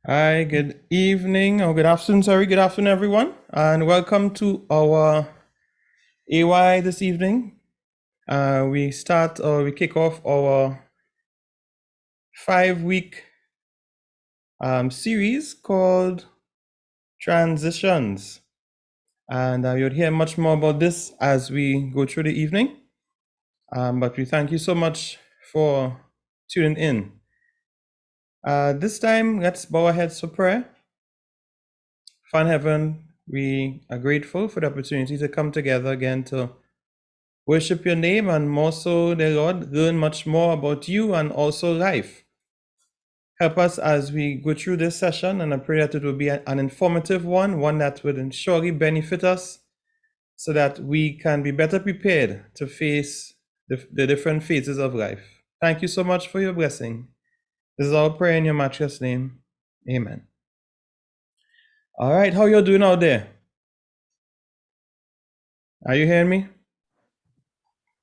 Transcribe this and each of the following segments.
Hi, good evening, or good afternoon, good afternoon, everyone, and welcome to our AY this evening. We kick off our 5-week series called Transitions. And you'll hear much more about this as we go through the evening. But we thank you so much for tuning in. This time, let's bow our heads for prayer. Father in heaven, we are grateful for the opportunity to come together again to worship your name, and more so, dear Lord, learn much more about you and also life. Help us as we go through this session, and I pray that it will be an informative one that would surely benefit us so that we can be better prepared to face the different phases of life. Thank you so much for your blessing. This is our prayer in your matchless name. Amen. All right, how you doing out there? Are you hearing me?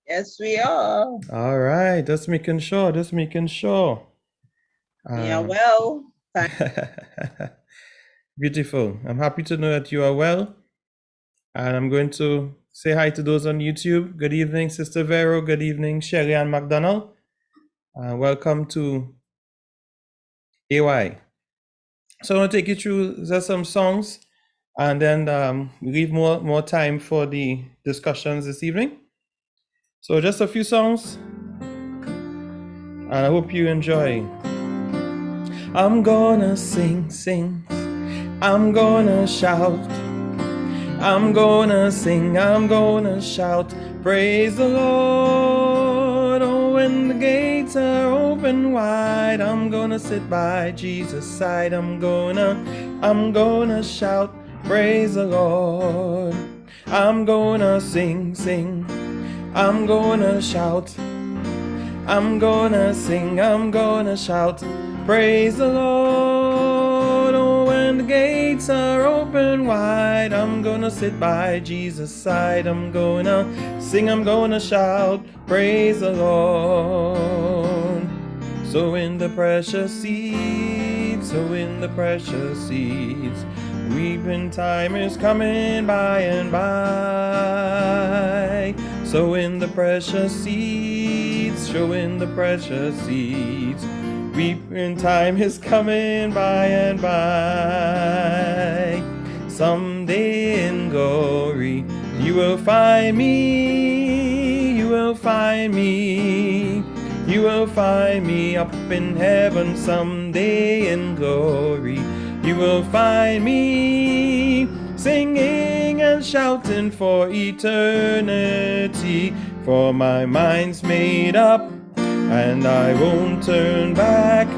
Yes, we are. All right, just making sure. Yeah, well. Beautiful. I'm happy to know that you are well. And I'm going to say hi to those on YouTube. Good evening, Sister Vero. Good evening, Sherry Ann McDonald. Welcome to AY. So I want to take you through just some songs, and then leave more time for the discussions this evening. So just a few songs, and I hope you enjoy. I'm gonna sing. I'm gonna shout. I'm gonna sing, I'm gonna shout, praise the Lord. Oh, when the gates are open wide, I'm gonna sit by Jesus' side. I'm gonna shout, praise the Lord. I'm gonna sing, I'm gonna shout. I'm gonna sing, I'm gonna shout, praise the Lord. Oh, when the gates are open wide, I'm gonna sit by Jesus' side. I'm gonna sing, I'm gonna shout, praise the Lord. So in the precious seeds, weeping time is coming by and by. So in the precious seeds, weeping time is coming by and by. Someday in glory, you will find me, you will find me up in heaven. Someday in glory, you will find me singing and shouting for eternity. For my mind's made up and I won't turn back.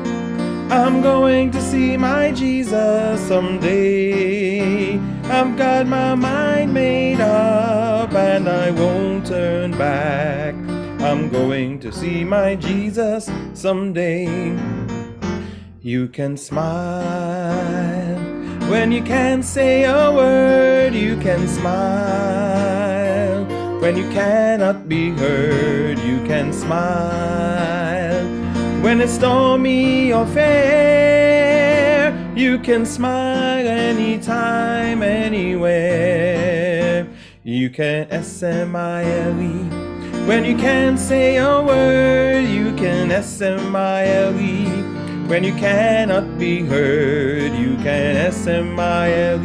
I'm going to see my Jesus someday. I've got my mind made up and I won't turn back. I'm going to see my Jesus someday. You can smile when you can't say a word. You can smile when you cannot be heard. You can smile when it's stormy or fair. You can smile anytime, anywhere. You can smile when you can't say a word. You can smile when you cannot be heard. You can smile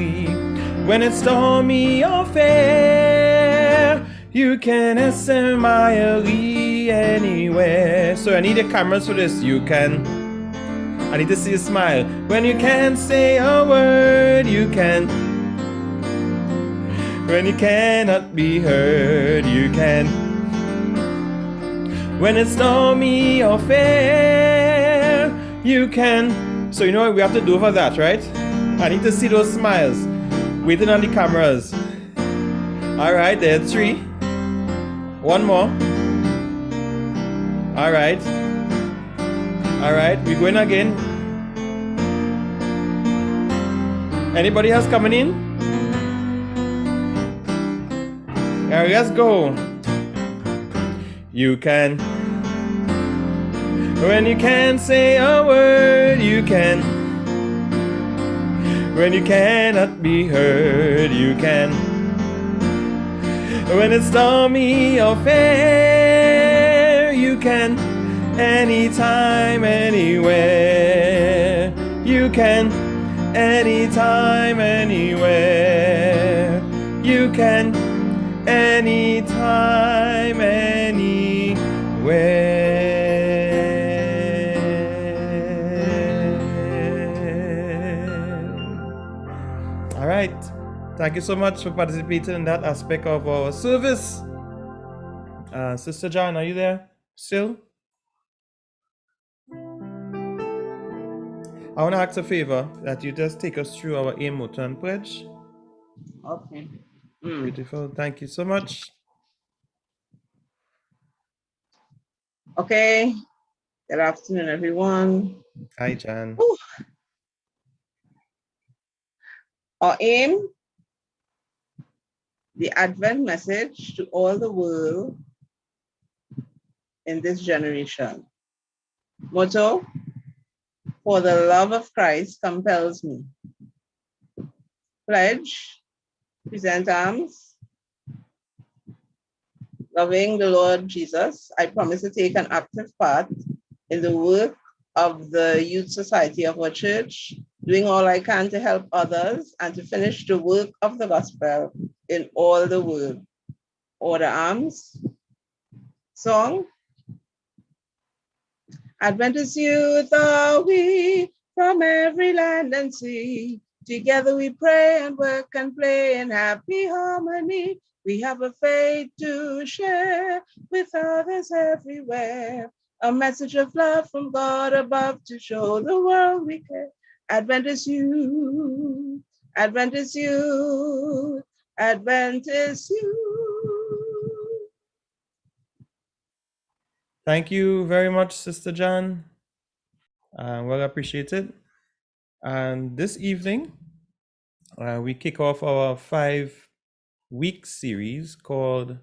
when it's stormy or fair. You can smile anywhere. So I need the cameras for this. I need to see a smile. When you can't say a word, you can. When you cannot be heard, you can. When it's stormy or fair, you can. So you know what we have to do for that, right? I need to see those smiles waiting on the cameras. All right, there are 3. One more. All right, we're going again. Anybody else coming in? All right, let's go. You can. When you can't say a word, you can. When you cannot be heard, you can. When it's stormy or fair, you can. Anytime, anywhere, you can. Anytime, anywhere, you can. Anytime, anywhere. All right. Thank you so much for participating in that aspect of our service. Sister John, are you there still? I want to ask a favor that you just take us through our aim, motto, and pledge. Okay. Beautiful. Thank you so much. Okay. Good afternoon, everyone. Hi, Jan. Whew. Our aim, the Advent message to all the world in this generation. Motto, for the love of Christ compels me. Pledge, present arms. Loving the Lord Jesus, I promise to take an active part in the work of the Youth Society of our church, doing all I can to help others and to finish the work of the gospel in all the world. Order arms. Song. Adventist youth are we from every land and sea. Together we pray and work and play in happy harmony. We have a faith to share with others everywhere. A message of love from God above to show the world we care. Adventist youth, Adventist youth, Adventist youth. Thank you very much, Sister Jan. Well appreciated. And this evening, we kick off our 5-week series called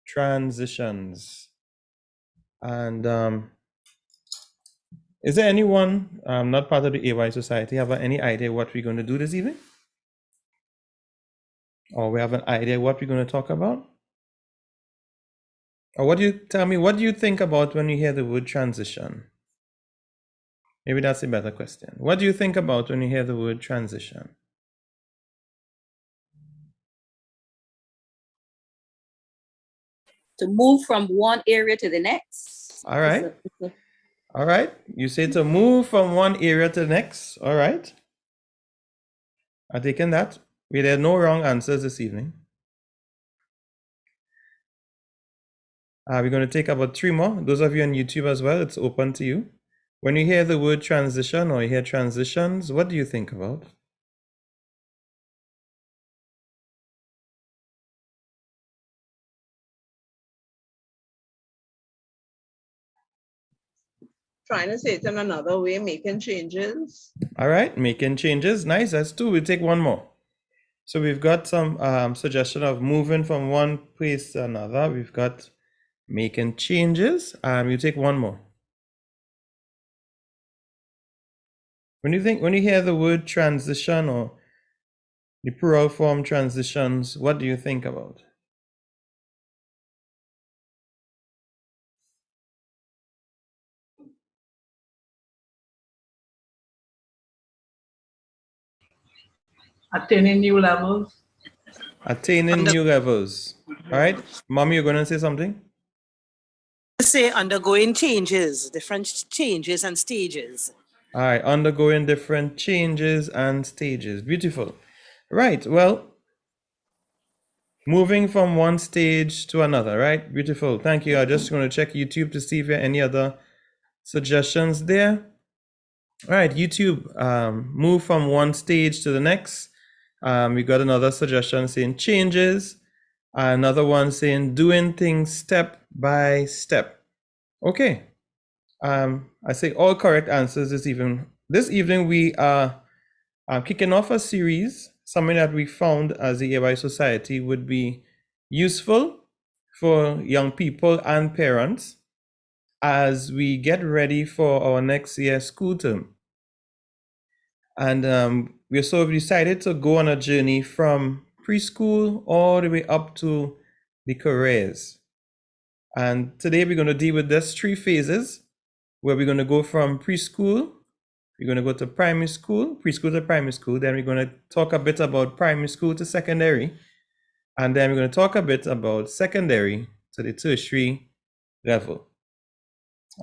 Transitions. And is there anyone not part of the AY Society have any idea what we're going to do this evening? Or we have an idea what we're going to talk about? Or what do you think about when you hear the word transition? Maybe that's a better question. What do you think about when you hear the word transition? To move from one area to the next. All right. All right. You say to move from one area to the next. All right. I'm taking that. There are no wrong answers this evening. We're going to take about 3 more. Those of you on YouTube as well, it's open to you. When you hear the word transition or you hear transitions, what do you think about? Trying to say it in another way, making changes. All right, making changes. Nice. That's 2. We'll take 1 more. So we've got some suggestion of moving from one place to another. We've got making changes, and we'll take 1 more. When you hear the word transition or the plural form transitions, what do you think about? Attaining new levels. Attaining new levels. All right, Mommy, you're going to say something? Say undergoing changes, different changes and stages. All right, undergoing different changes and stages. Beautiful. Right, well, moving from one stage to another, right? Beautiful. Thank you. I'm just going to check YouTube to see if there are any other suggestions there. All right, YouTube, move from one stage to the next. We got another suggestion saying changes. Another one saying doing things step by step. Okay. I say all correct answers this evening. This evening we are kicking off a series, something that we found as the AY Society would be useful for young people and parents as we get ready for our next year school term. And we decided to go on a journey from preschool all the way up to the careers. And today we're going to deal with this 3 phases where we're going to go from preschool, we're going to go to primary school, preschool to primary school, then we're going to talk a bit about primary school to secondary, and then we're going to talk a bit about secondary to the tertiary level.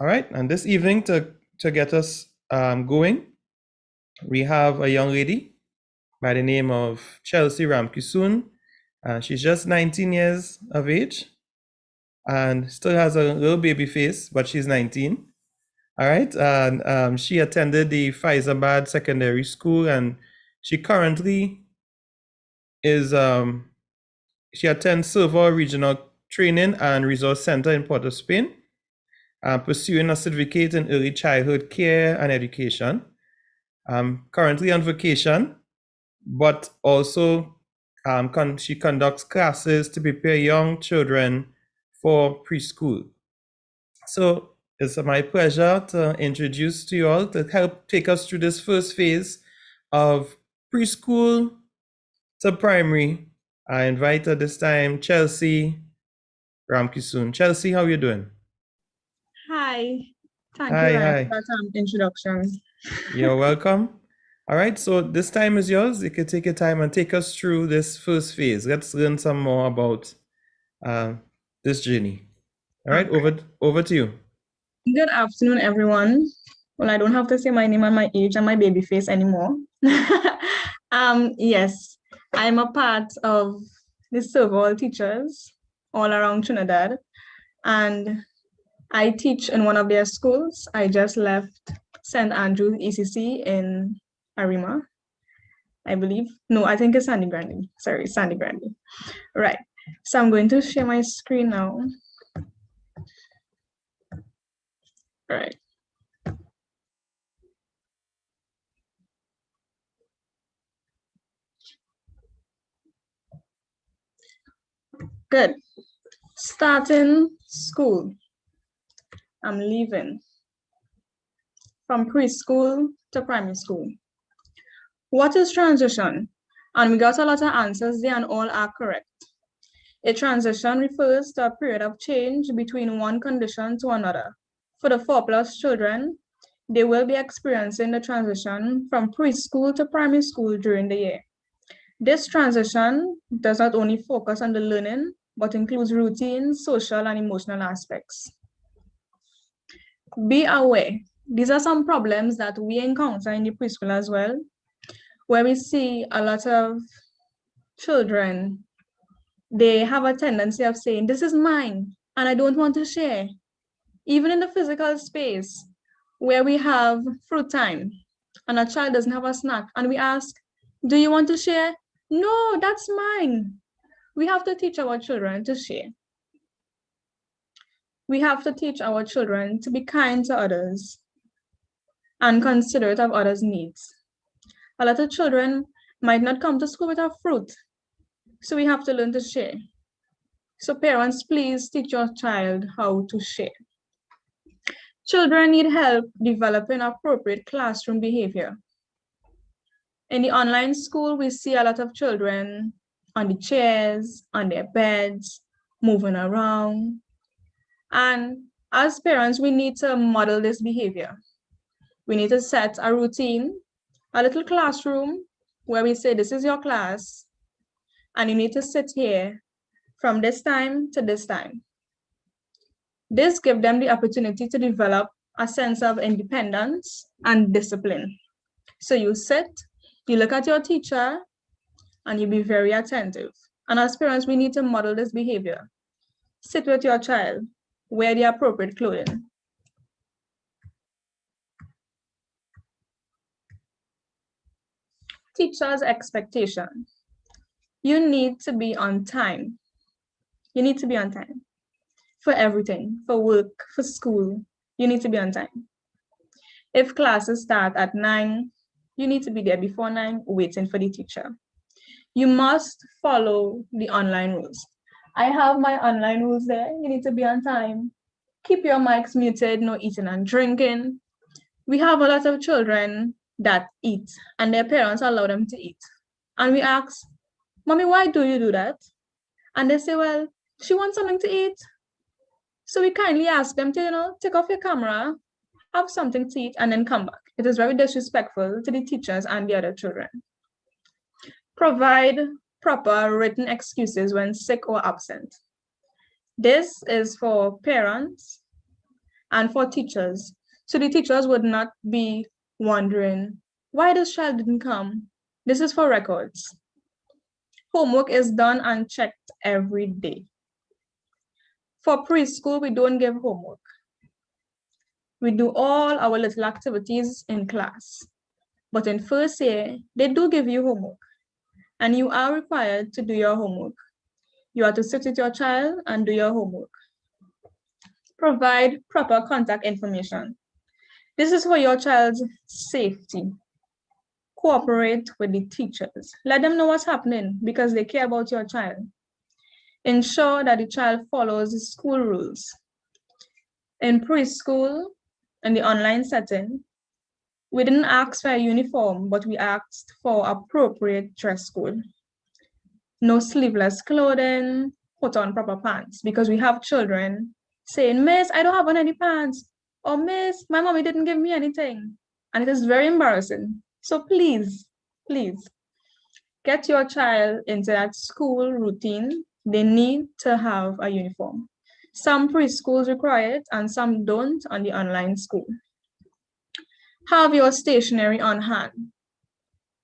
All right, and this evening to get us going, we have a young lady by the name of Chelsea Ramkissoon. She's just 19 years of age and still has a little baby face, but she's 19. All right, and she attended the Faizabad Secondary School, and she currently is, she attends Silver Regional Training and Resource Center in Port of Spain, pursuing a certificate in early childhood care and education. Currently on vacation, but also she conducts classes to prepare young children for preschool. So it's my pleasure to introduce to you all to help take us through this first phase of preschool to primary. I invite at this time Chelsea Ramkissoon. Chelsea, how are you doing? Hi. Thank Hi, you, Ryan, hi. for that introduction. You're welcome. All right, so this time is yours. You can take your time and take us through this first phase. Let's learn some more about this journey. All right, over to you. Good afternoon, everyone. Well, I don't have to say my name and my age and my baby face anymore. Yes, I'm a part of the several teachers all around Trinidad, and I teach in one of their schools. I just left St. Andrew's ECC in Arima, I believe. No, I think it's Sandy Grande. Sorry, Sandy Grande. Right. So I'm going to share my screen now. All right. Good. Starting school. I'm leaving from preschool to primary school. What is transition? And we got a lot of answers there and all are correct. A transition refers to a period of change between one condition to another. For the 4+ children, they will be experiencing the transition from preschool to primary school during the year. This transition does not only focus on the learning, but includes routines, social and emotional aspects. Be aware, these are some problems that we encounter in the preschool as well, where we see a lot of children, they have a tendency of saying, this is mine, and I don't want to share. Even in the physical space, where we have fruit time, and a child doesn't have a snack, and we ask, do you want to share? No, that's mine. We have to teach our children to share. We have to teach our children to be kind to others and considerate of others' needs. A lot of children might not come to school with a fruit, so we have to learn to share. So parents, please teach your child how to share. Children need help developing appropriate classroom behavior. In the online school, we see a lot of children on the chairs, on their beds, moving around. And as parents, we need to model this behavior. We need to set a routine, a little classroom where we say, this is your class, and you need to sit here from this time to this time. This gives them the opportunity to develop a sense of independence and discipline. So you sit, you look at your teacher, and you be very attentive. And as parents, we need to model this behavior. Sit with your child, wear the appropriate clothing. Teacher's expectation. You need to be on time. You need to be on time for everything, for work, for school. You need to be on time. If classes start at 9, you need to be there before 9, waiting for the teacher. You must follow the online rules. I have my online rules there. You need to be on time. Keep your mics muted, no eating and drinking. We have a lot of children that eat, and their parents allow them to eat. And we ask, Mommy, why do you do that? And they say, well, she wants something to eat. So we kindly ask them to, take off your camera, have something to eat, and then come back. It is very disrespectful to the teachers and the other children. Provide proper written excuses when sick or absent. This is for parents and for teachers. So the teachers would not be wondering, why this child didn't come? This is for records. Homework is done and checked every day. For preschool, we don't give homework. We do all our little activities in class. But in first year, they do give you homework, and you are required to do your homework. You are to sit with your child and do your homework. Provide proper contact information. This is for your child's safety. Cooperate with the teachers. Let them know what's happening because they care about your child. Ensure that the child follows the school rules. In preschool, in the online setting, we didn't ask for a uniform, but we asked for appropriate dress code. No sleeveless clothing, put on proper pants, because we have children saying, Miss, I don't have on any pants, or Miss, my mommy didn't give me anything. And it is very embarrassing. So please, get your child into that school routine. They need to have a uniform. Some preschools require it and some don't on the online school. Have your stationery on hand.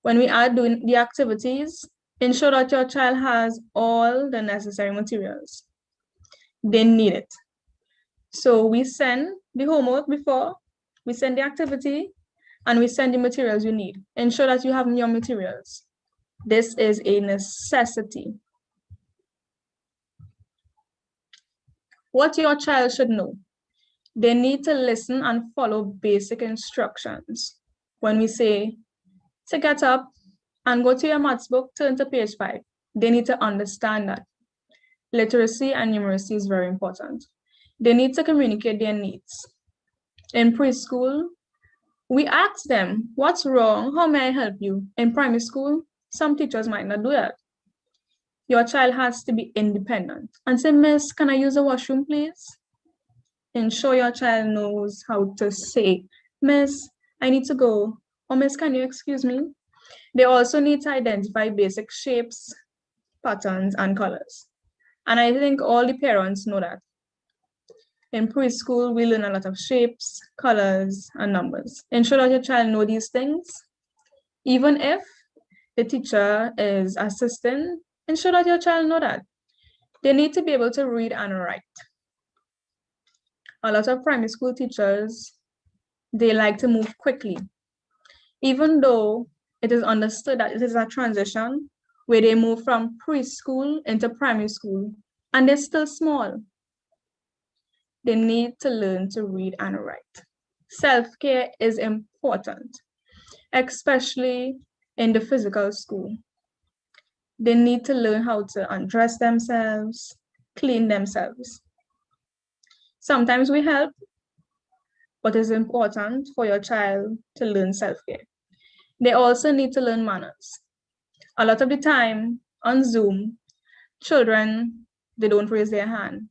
When we are doing the activities, ensure that your child has all the necessary materials. They need it. So we send the homework before, we send the activity, and we send the materials you need. Ensure that you have your materials. This is a necessity. What your child should know. They need to listen and follow basic instructions. When we say to get up and go to your maths book, turn to page 5, they need to understand that. Literacy and numeracy is very important. They need to communicate their needs. In preschool, we ask them, what's wrong? How may I help you? In primary school, some teachers might not do that. Your child has to be independent and say, Miss, can I use the washroom, please? Ensure your child knows how to say, Miss, I need to go. Or Miss, can you excuse me? They also need to identify basic shapes, patterns, and colors. And I think all the parents know that. In preschool, we learn a lot of shapes, colors, and numbers. Ensure that your child knows these things. Even if the teacher is assisting, ensure that your child knows that. They need to be able to read and write. A lot of primary school teachers, they like to move quickly. Even though it is understood that it is a transition where they move from preschool into primary school, and they're still small. They need to learn to read and write. Self-care is important, especially in the physical school. They need to learn how to undress themselves, clean themselves. Sometimes we help, but it's important for your child to learn self-care. They also need to learn manners. A lot of the time on Zoom, children, they don't raise their hand.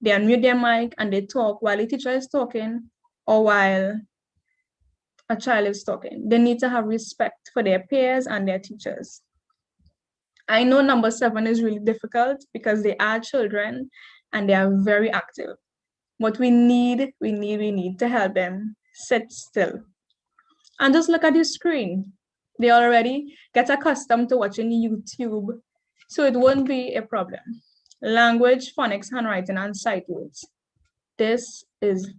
They unmute their mic and they talk while the teacher is talking or while a child is talking. They need to have respect for their peers and their teachers. I know number 7 is really difficult because they are children and they are very active. But we need to help them sit still and just look at the screen. They already get accustomed to watching YouTube, so it won't be a problem. Language, phonics, handwriting, and sight words. This is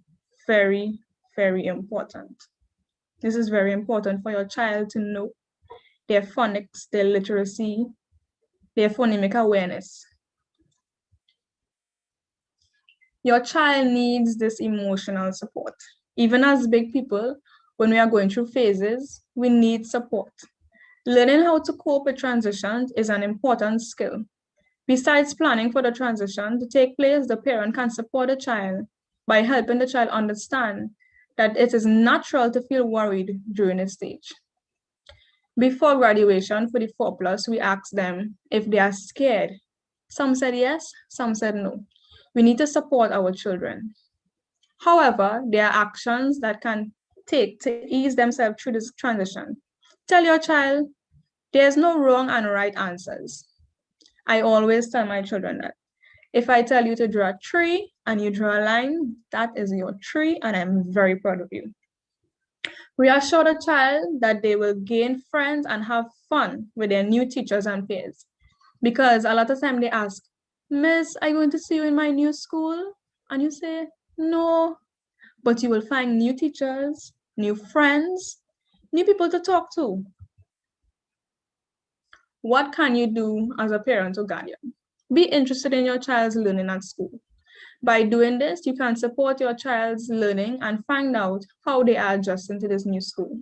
very, very important. This is very important for your child to know their phonics, their literacy, their phonemic awareness. Your child needs this emotional support. Even as big people, when we are going through phases, we need support. Learning how to cope with transitions is an important skill. Besides planning for the transition to take place, the parent can support the child by helping the child understand that it is natural to feel worried during this stage. Before graduation for the 4+, we asked them if they are scared. Some said yes, some said no. We need to support our children. However, there are actions that can take to ease themselves through this transition. Tell your child there's no wrong and right answers. I always tell my children that if I tell you to draw a tree and you draw a line, that is your tree, and I'm very proud of you. Reassure the child that they will gain friends and have fun with their new teachers and peers. Because a lot of time they ask, Miss, are you going to see you in my new school? And you say, no, but you will find new teachers, new friends, new people to talk to. What can you do as a parent or guardian? Be interested in your child's learning at school. By doing this, you can support your child's learning and find out how they are adjusting to this new school.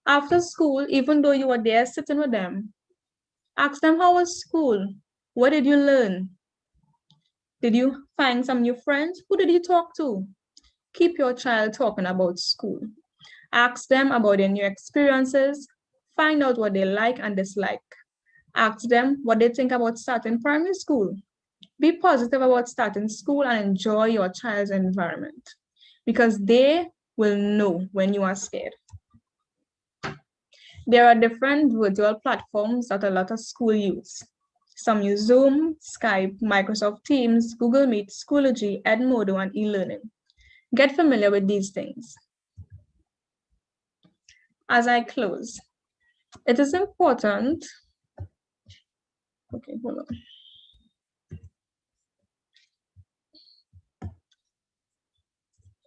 After school, even though you are there sitting with them, ask them how was school? What did you learn? Did you find some new friends? Who did you talk to? Keep your child talking about school. Ask them about their new experiences. Find out what they like and dislike. Ask them what they think about starting primary school. Be positive about starting school and enjoy your child's environment because they will know when you are scared. There are different virtual platforms that a lot of schools use. Some use Zoom, Skype, Microsoft Teams, Google Meet, Schoology, Edmodo, and e-learning. Get familiar with these things. As I close, it is important. Okay, hold on.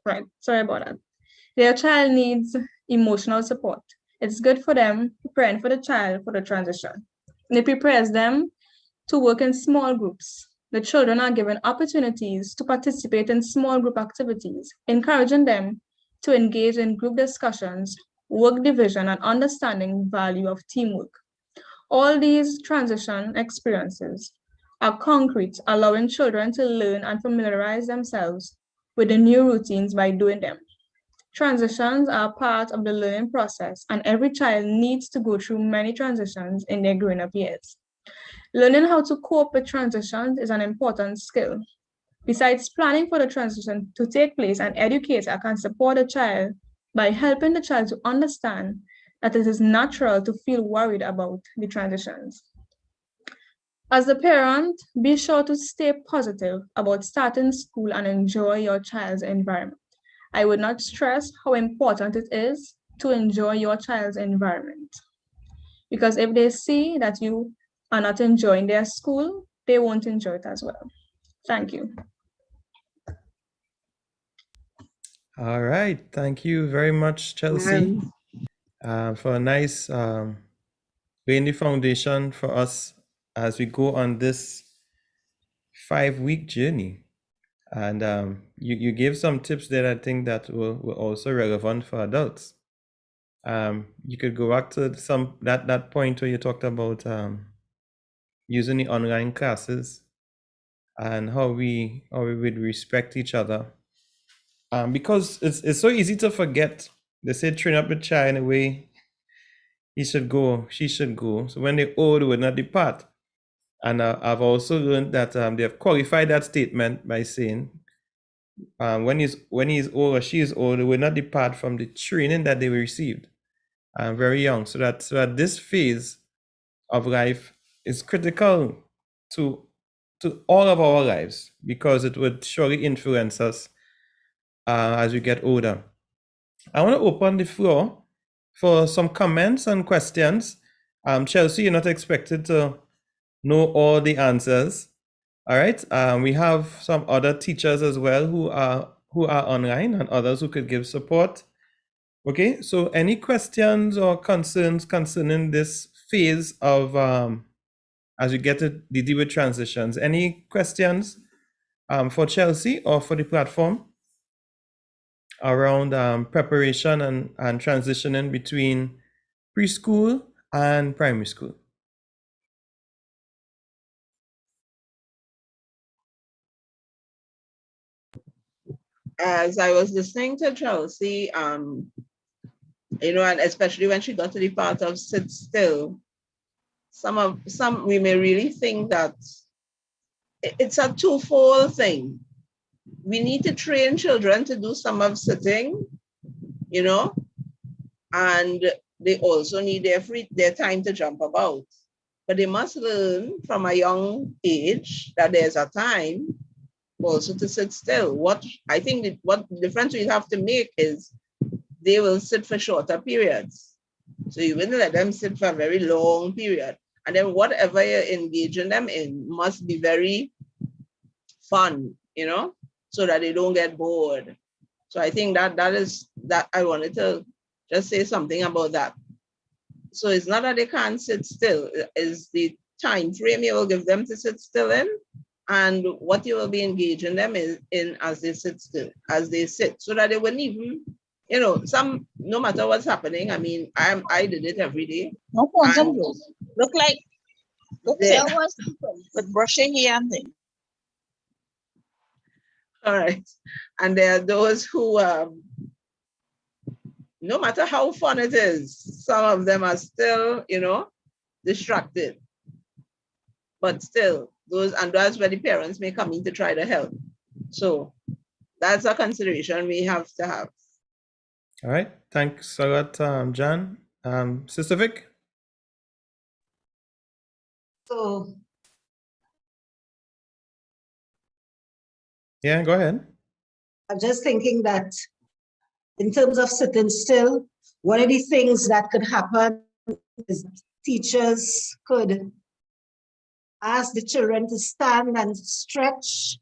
Right, sorry about that. Their child needs emotional support. It's good for them preparing for the child for the transition. And it prepares them to work in small groups. The children are given opportunities to participate in small group activities, encouraging them to engage in group discussions, work division, and understanding value of teamwork. All these transition experiences are concrete, allowing children to learn and familiarize themselves with the new routines by doing them. Transitions are part of the learning process, and every child needs to go through many transitions in their growing up years. Learning how to cope with transitions is an important skill. Besides planning for the transition to take place, an educator can support a child by helping the child to understand that it is natural to feel worried about the transitions. As the parent, be sure to stay positive about starting school and enjoy your child's environment. I would not stress how important it is to enjoy your child's environment. Because if they see that you are not enjoying their school, they won't enjoy it as well. Thank you. All right. Thank you very much, Chelsea, for a nice laying the foundation for us as we go on this 5-week journey. And you gave some tips that I think that were also relevant for adults. You could go back to that point where you talked about using the online classes and how we would respect each other. Because it's so easy to forget. They say train up a child in a way he should go, she should go. So when they're old, they will not depart. And I've also learned that they have qualified that statement by saying when he's old or she is old, they will not depart from the training that they received very young. So that this phase of life is critical to all of our lives because it would surely influence us as we get older. I want to open the floor for some comments and questions. Chelsea, you're not expected to know all the answers. All right. We have some other teachers as well who are online and others who could give support. Okay. So any questions or concerns concerning this phase of as we get to deal with transitions? Any questions for Chelsea or for the platform around preparation and transitioning between preschool and primary school? As I was listening to Chelsea, you know, and especially when she got to the part of sit still, some we may really think that it's a twofold thing. We need to train children to do some of sitting, you know, and they also need their time to jump about. But they must learn from a young age that there's a time also to sit still. What I think what difference we have to make is they will sit for shorter periods. So you wouldn't let them sit for a very long period. And then whatever you're engaging them in must be very fun, you know, so that they don't get bored. So I think that I wanted to just say something about that. So it's not that they can't sit still, it's the time frame you will give them to sit still in and what you will be engaging them in as they sit still, as they sit, so that they wouldn't even, you know, no matter what's happening, I mean, I did it every day. No concept. Look like Yeah. with brushing here and thing. All right. And there are those who, no matter how fun it is, some of them are still, you know, distracted. But still, that's where the parents may come in to try to help. So that's a consideration we have to have. All right. Thanks a lot, Jan. Sister Vic? So Yeah, go ahead. I'm just thinking that in terms of sitting still, one of the things that could happen is teachers could ask the children to stand and stretch,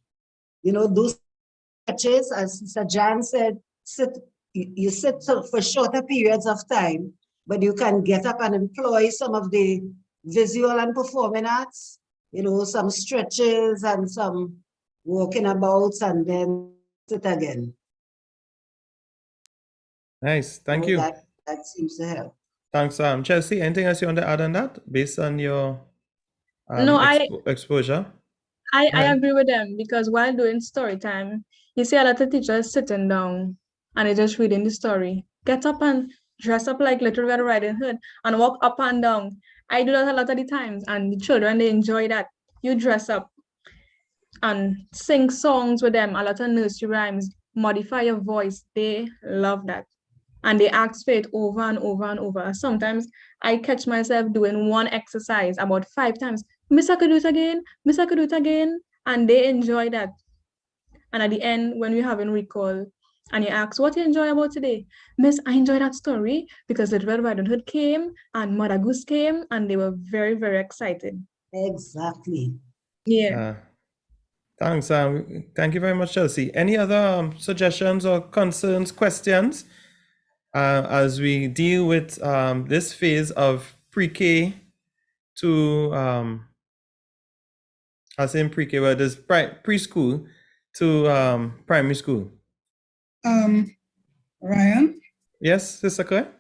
you know, do stretches, as Sister Jan said, you sit for shorter periods of time, but you can get up and employ some of the visual and performing arts, you know, some stretches and some walking about and then sit again. Nice. Thank you. That seems to help. Thanks, Chelsea. Anything else you want to add on that based on your No, exposure? I Right. agree with them because while doing story time, you see a lot of teachers sitting down and they're just reading the story. Get up and dress up like Little Red Riding Hood and walk up and down. I do that a lot of the times, and the children, they enjoy that. You dress up and sing songs with them, a lot of nursery rhymes, modify your voice. They love that. And they ask for it over and over and over. Sometimes I catch myself doing one exercise about 5 times. Miss, I could do it again. Miss, I could do it again. And they enjoy that. And at the end, when we're having recall, and you ask, what you enjoy about today? Miss, I enjoy that story because Little Red Riding Hood came and Mother Goose came, and they were very, very excited. Exactly. Yeah. Thanks. Thank you very much, Chelsea. Any other suggestions or concerns, questions as we deal with this phase of pre-K to, I was saying pre-K, but there's preschool to primary school? Ryan? Yes, Sister Claire?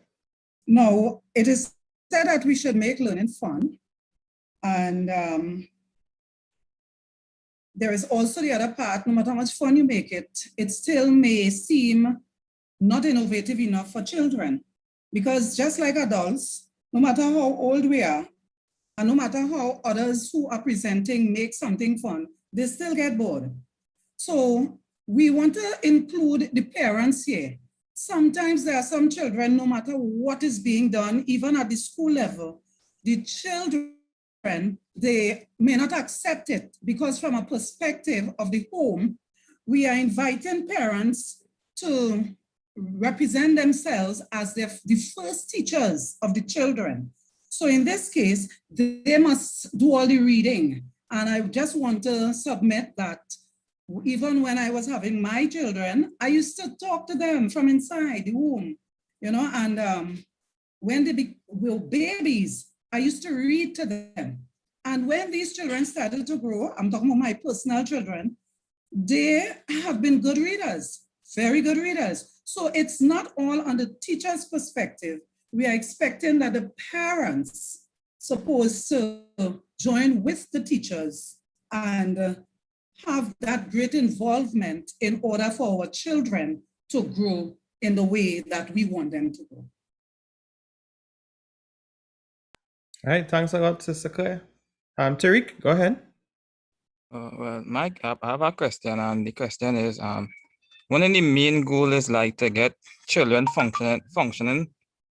No, it is said that we should make learning fun. And there is also the other part, no matter how much fun you make it still may seem not innovative enough for children. Because just like adults, no matter how old we are, and no matter how others who are presenting make something fun, they still get bored. So we want to include the parents here. Sometimes there are some children, no matter what is being done, even at the school level, the children, they may not accept it because from a perspective of the home, we are inviting parents to represent themselves as the first teachers of the children. So in this case, they must do all the reading. And I just want to submit that even when I was having my children, I used to talk to them from inside the womb, you know, and when they were babies, I used to read to them. And when these children started to grow, I'm talking about my personal children, they have been good readers, very good readers. So it's not all on the teacher's perspective. We are expecting that the parents supposed to join with the teachers and have that great involvement in order for our children to grow in the way that we want them to grow. All right, thanks a lot, Sister Claire. Tariq, go ahead. Well, Mike, I have a question, and the question is, one of the main goal is like to get children functioning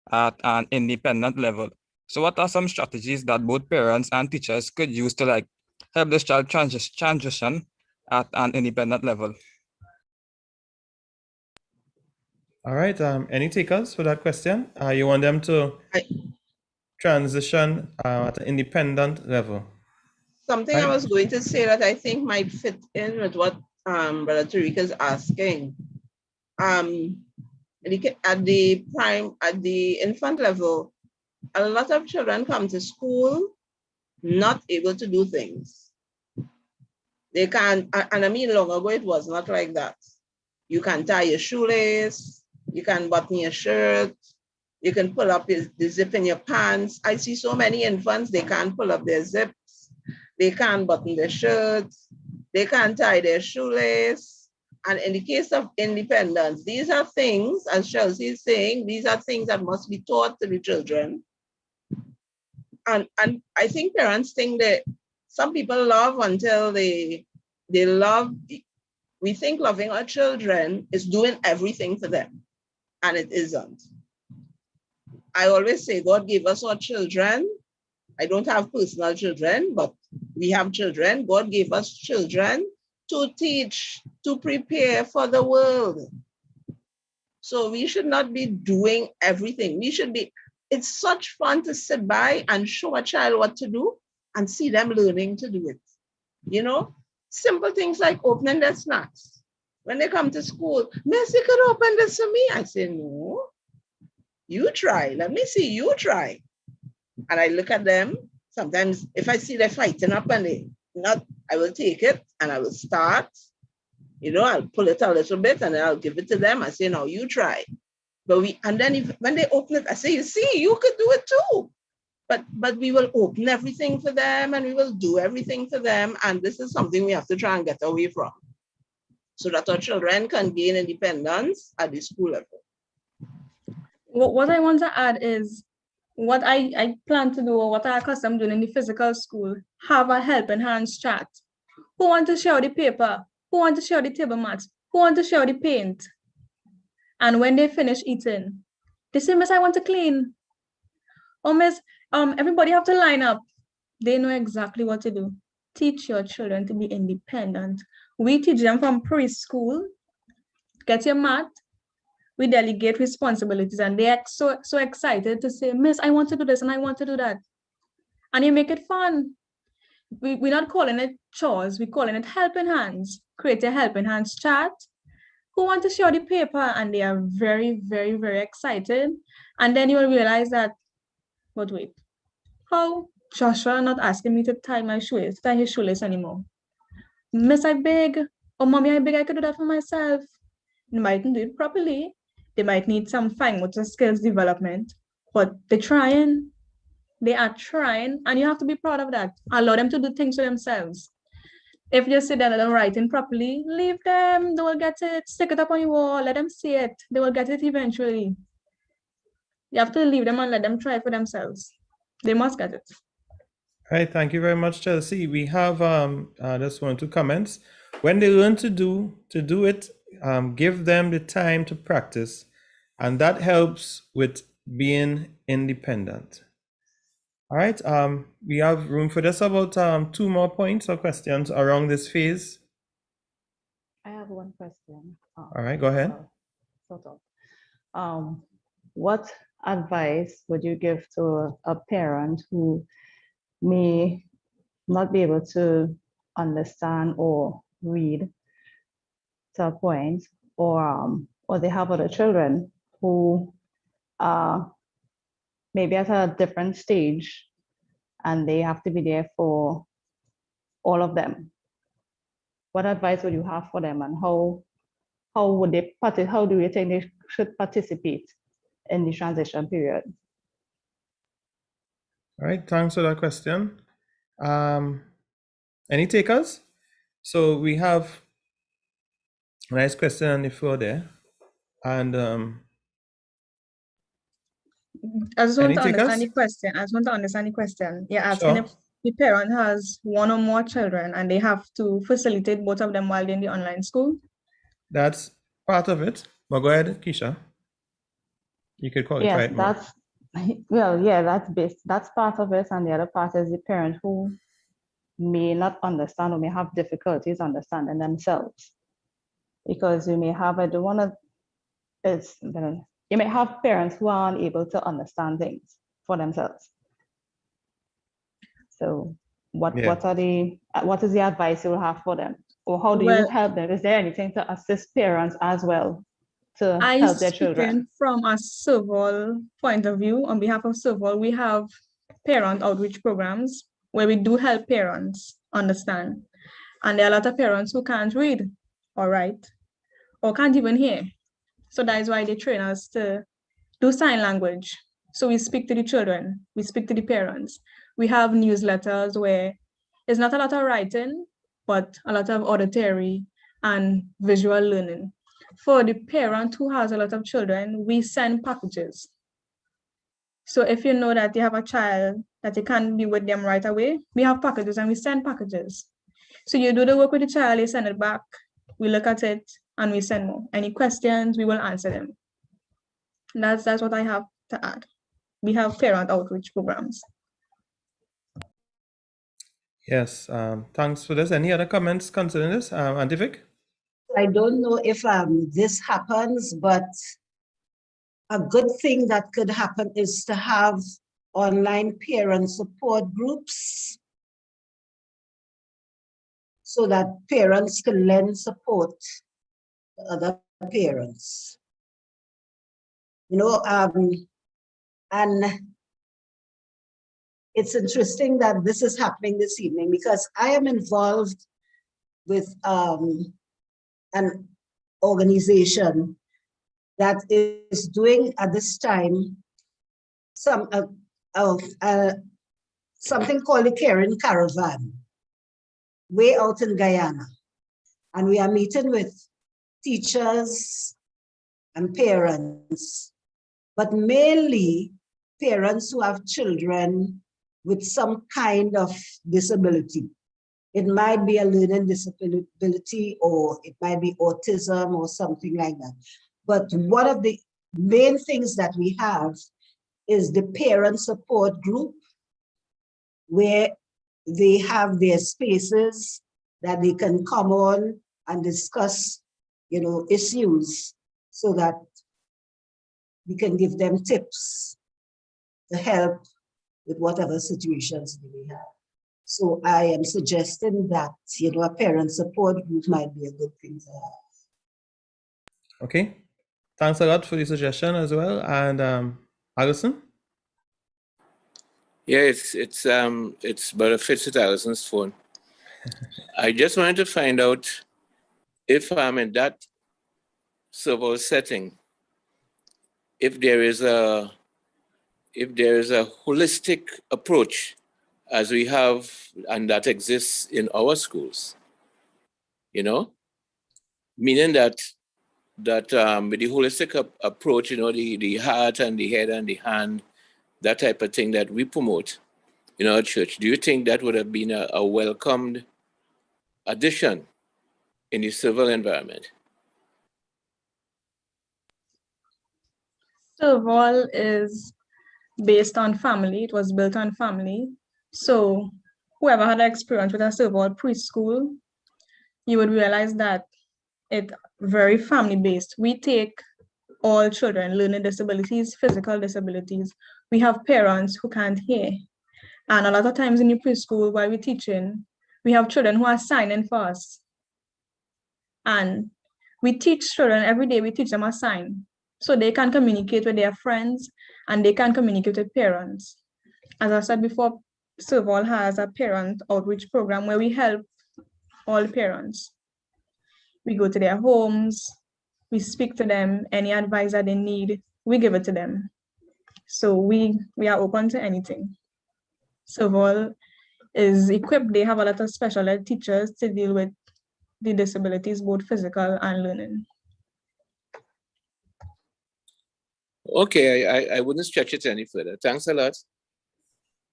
at an independent level. So, what are some strategies that both parents and teachers could use to like help this child transition at an independent level? All right, any takers for that question? You want them to transition at an independent level? Something I was going to say that I think might fit in with what Brother Tariq is asking. At the infant level, a lot of children come to school not able to do things. They can't, and I mean long ago it was not like that. You can tie your shoelace, you can button your shirt, you can pull up the zip in your pants. I see so many infants, they can't pull up their zips, they can't button their shirts, they can't tie their shoelace. And in the case of independence, these are things, as Chelsea is saying, these are things that must be taught to the children. And I think parents think that some people love until they love. We think loving our children is doing everything for them, and it isn't. I always say God gave us our children. I don't have personal children, but we have children. God gave us children to teach, to prepare for the world. So we should not be doing everything. We should be, it's such fun to sit by and show a child what to do and see them learning to do it. You know, simple things like opening their snacks. When they come to school, Miss, you could open this for me. I say, no, you try. Let me see you try. And I look at them. Sometimes if I see they're fighting up and they not, I will take it and I will start. You know, I'll pull it a little bit and then I'll give it to them. I say, now you try. And then when they open it, I say, you see, you could do it too. But we will open everything for them and we will do everything for them. And this is something we have to try and get away from so that our children can gain independence at the school level. What I want to add is what I plan to do, or what I accustomed doing in the physical school, have a helping hands chat. Who want to share the paper? Who want to share the table mats? Who want to share the paint? And when they finish eating, they say, Miss, I want to clean. Oh, Miss, everybody have to line up. They know exactly what to do. Teach your children to be independent. We teach them from preschool. Get your mat. We delegate responsibilities, and they are so excited to say, Miss, I want to do this and I want to do that. And you make it fun. We're not calling it chores, we're calling it helping hands. Create a helping hands chat. Who want to share the paper? And they are very, very, very excited. And then you will realize that, but wait, how Joshua not asking me to tie his shoelace anymore? Miss, I beg, or mommy, I beg, I could do that for myself. They mightn't do it properly. They might need some fine motor skills development, but they're trying. They are trying, and you have to be proud of that. Allow them to do things for themselves. If you see that they're not writing properly, leave them. They will get it. Stick it up on your wall. Let them see it. They will get it eventually. You have to leave them and let them try for themselves. They must get it. All right, thank you very much, Chelsea. We have just 1 or 2 comments. When they learn to do it, give them the time to practice, and that helps with being independent. All right, we have room for just about 2 more points or questions around this phase. I have one question. All right, go ahead. What advice would you give to a parent who may not be able to understand or read to a point, or they have other children who are maybe at a different stage and they have to be there for all of them? What advice would you have for them, and how would they how do you think they should participate in the transition period? All right, thanks for that question. Any takers? So we have a nice question on the floor there. And I just want Any to understand takers? the question. I just want to understand the question. You're asking Sure. if the parent has one or more children and they have to facilitate both of them while they're in the online school. That's part of it. But go ahead, Keisha. You could qualify Yes, it more. that's part of it. And the other part is the parent who may not understand or may have difficulties understanding themselves. Because you may have, you may have parents who are unable to understand things for themselves. So what is the advice you will have for them? Or how do you help them? Is there anything to assist parents as well to help their children? From a Serval point of view, on behalf of Serval, we have parent outreach programs where we do help parents understand. And there are a lot of parents who can't read or write or can't even hear. So that is why they train us to do sign language. So we speak to the children, we speak to the parents. We have newsletters where it's not a lot of writing, but a lot of auditory and visual learning. For the parent who has a lot of children, we send packages. So if you know that you have a child that you can't be with them right away, we have packages and we send packages. So you do the work with the child, you send it back, we look at it, and we send more. Any questions, we will answer them. That's what I have to add. We have parent outreach programs. Yes, thanks for this. Any other comments concerning this, Auntie Vic? I don't know if this happens, but a good thing that could happen is to have online parent support groups so that parents can lend support to other parents. You know, and it's interesting that this is happening this evening because I am involved with an organization that is doing at this time something called the Caring Caravan, way out in Guyana. And we are meeting with teachers and parents, but mainly parents who have children with some kind of disability. It might be a learning disability, or it might be autism or something like that. But one of the main things that we have is the parent support group, where they have their spaces that they can come on and discuss, issues so that we can give them tips to help with whatever situations they may have. So I am suggesting that, a parent support group might be a good thing to have. Okay, thanks a lot for the suggestion as well. And Alison? Yeah, it's but it fits with Alison's phone. I just wanted to find out if I'm in that server setting, if there is a holistic approach as we have and that exists in our schools, meaning that with the holistic approach, the heart and the head and the hand, that type of thing that we promote in our church. Do you think that would have been a welcomed addition in the civil environment? Serval is based on family. It was built on family. So whoever had experience with a Serval preschool, you would realize that it's very family-based. We take all children, learning disabilities, physical disabilities. We have parents who can't hear. And a lot of times in the preschool, while we're teaching, we have children who are signing for us. And we teach children every day, we teach them a sign. So they can communicate with their friends and they can communicate with parents. As I said before, Serval has a parent outreach program where we help all parents. We go to their homes, we speak to them, any advice that they need, we give it to them. So we are open to anything. Serval is equipped, they have a lot of special ed teachers to deal with the disabilities, both physical and learning. Okay, I wouldn't stretch it any further. Thanks a lot.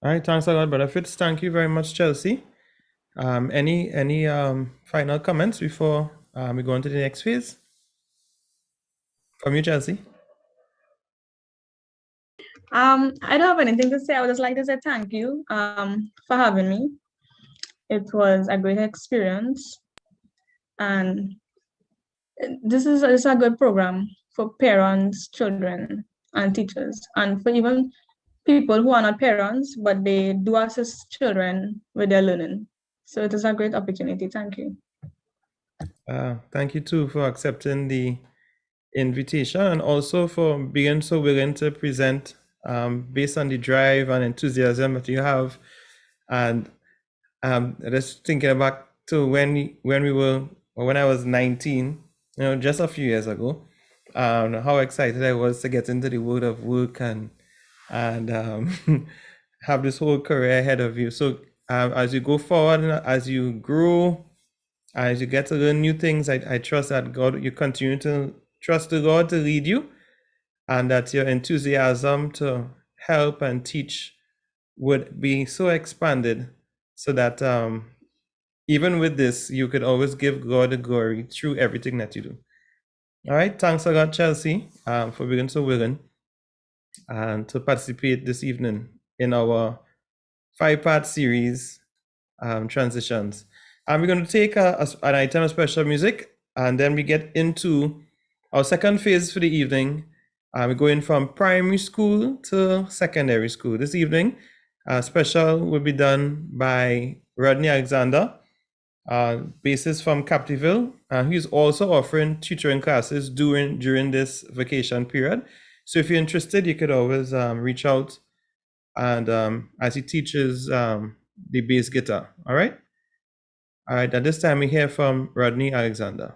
All right, thanks a lot, Brother Fitz. Thank you very much, Chelsea. Any final comments before we go on to the next phase? From you, Chelsea. I don't have anything to say. I would just like to say thank you for having me. It was a great experience, and this is a good program for parents, children, and teachers, and for even people who are not parents, but they do assist children with their learning. So it is a great opportunity. Thank you. Thank you too for accepting the invitation and also for being so willing to present based on the drive and enthusiasm that you have. And just thinking back to when I was 19, just a few years ago, how excited I was to get into the world of work and have this whole career ahead of you. So as you go forward, as you grow, as you get to learn new things, I trust that you continue to trust the Lord to lead you, and that your enthusiasm to help and teach would be so expanded so that even with this, you could always give God the glory through everything that you do. All right, thanks a lot, Chelsea, for being so willing and to participate this evening in our 5-part series, Transitions. And we're going to take an item of special music, and then we get into our second phase for the evening. We're going from primary school to secondary school. This evening, special will be done by Rodney Alexander, bassist from Captiville. He's also offering tutoring classes during this vacation period. So if you're interested, you could always reach out, and as he teaches the bass guitar. All right. All right. At this time, we hear from Rodney Alexander.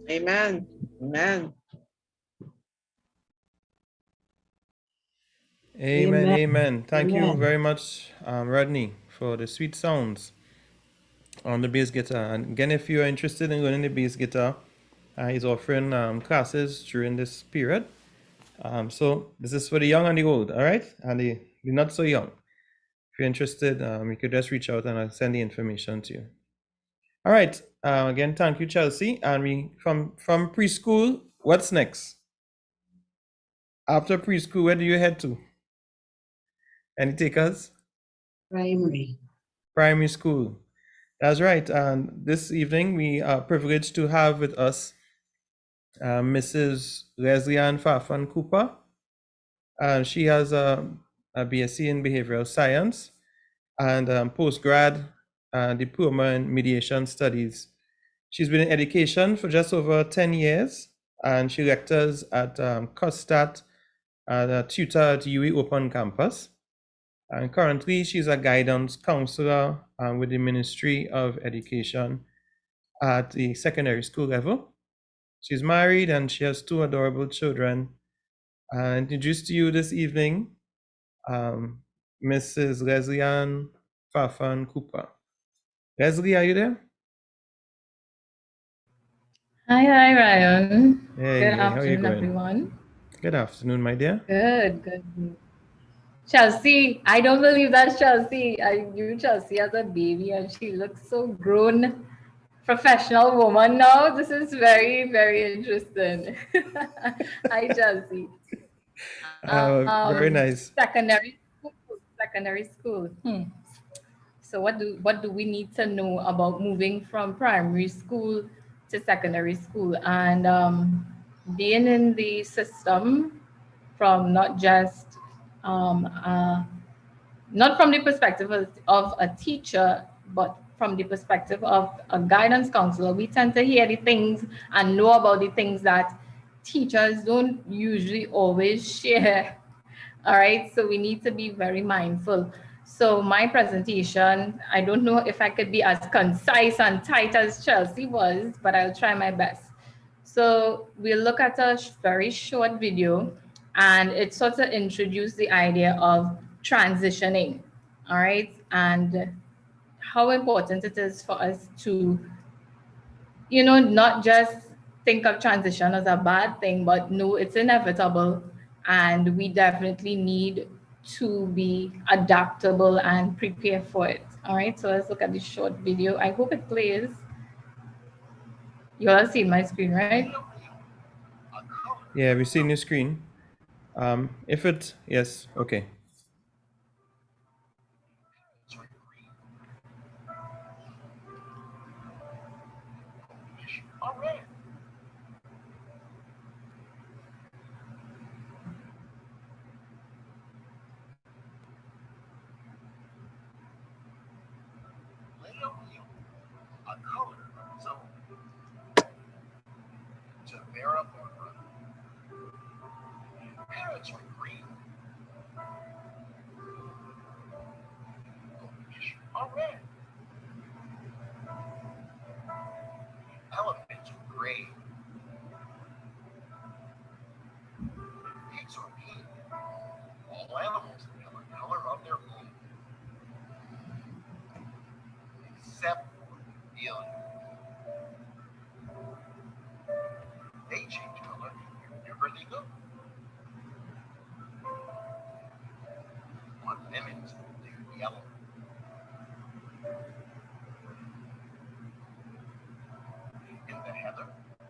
Amen. Amen. Amen. Amen. Thank you Amen. very much, Rodney, for the sweet sounds on the bass guitar. And again, if you are interested in learning the bass guitar, he's offering classes during this period. So this is for the young and the old, all right? And the not so young. If you're interested, you could just reach out and I'll send the information to you. All right. Again, thank you, Chelsea. And we from preschool, what's next? After preschool, where do you head to? Any takers? Primary. Primary school. That's right. And this evening, we are privileged to have with us Mrs. Leslie Ann Farfar-Cooper. She has a BSc in Behavioral Science and postgrad diploma in Mediation Studies. She's been in education for just over 10 years, and she lectures at COSTAT, a tutor at UE Open Campus. And currently, she's a guidance counselor with the Ministry of Education at the secondary school level. She's married and she has 2 adorable children. Introduced to you this evening, Mrs. Leslie Ann Farfar-Cooper. Leslie, are you there? Hi, Ryan. Hey, Good how are you afternoon, going? everyone. Good afternoon, my dear. Good. Chelsea, I don't believe that's Chelsea. I knew Chelsea as a baby and she looks so grown, professional woman now. This is very, very interesting. Hi, Chelsea. Very nice. Secondary school. So what do we need to know about moving from primary school to secondary school and being in the system from not just not from the perspective of a teacher, but from the perspective of a guidance counselor? We tend to hear the things and know about the things that teachers don't usually always share. All right, so we need to be very mindful. So my presentation, I don't know if I could be as concise and tight as Chelsea was, but I'll try my best. So we'll look at a very short video and it sort of introduced the idea of transitioning, all right? And how important it is for us to, not just think of transition as a bad thing, but no, it's inevitable. And we definitely need to be adaptable and prepare for it. All right, so let's look at this short video. I hope it plays. You all see my screen, right? Yeah, we've seen your screen. Yes, okay. Parrots are green. Goldfish are red. Elephants are gray. Pigs are pink. All animals have a color of their own. Except for aliens. They change color wherever they go. On lemons, they're yellow. In the heather,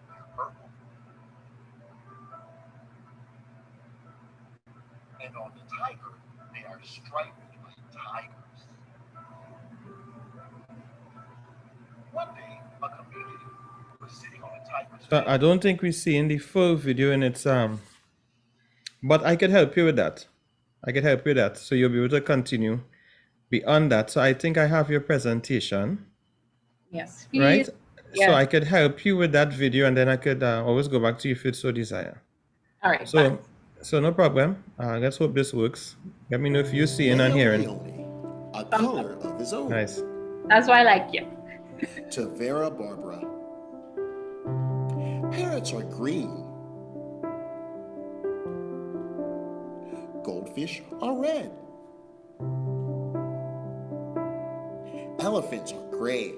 they're purple. And on the tiger, they are striped like tigers. One day, a community was sitting on a tiger's So I don't think we're seeing the full video in its but I could help you with that. So you'll be able to continue beyond that. So I think I have your presentation. Yes, please. Right? Yes. So I could help you with that video and then I could always go back to you if you so desire. All right. So no problem. Let's hope this works. Let me know if you're seeing and hearing. a color of his own. Nice. That's why I like you. To Vera Barbara. Parrots are green. Goldfish are red. Elephants are gray.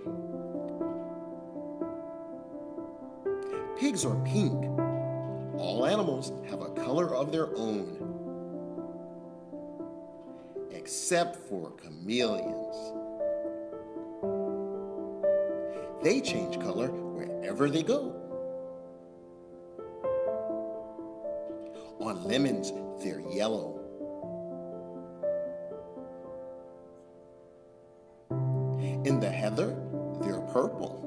Pigs are pink. All animals have a color of their own, except for chameleons. They change color wherever they go. On lemons, they're yellow. In the heather, they're purple.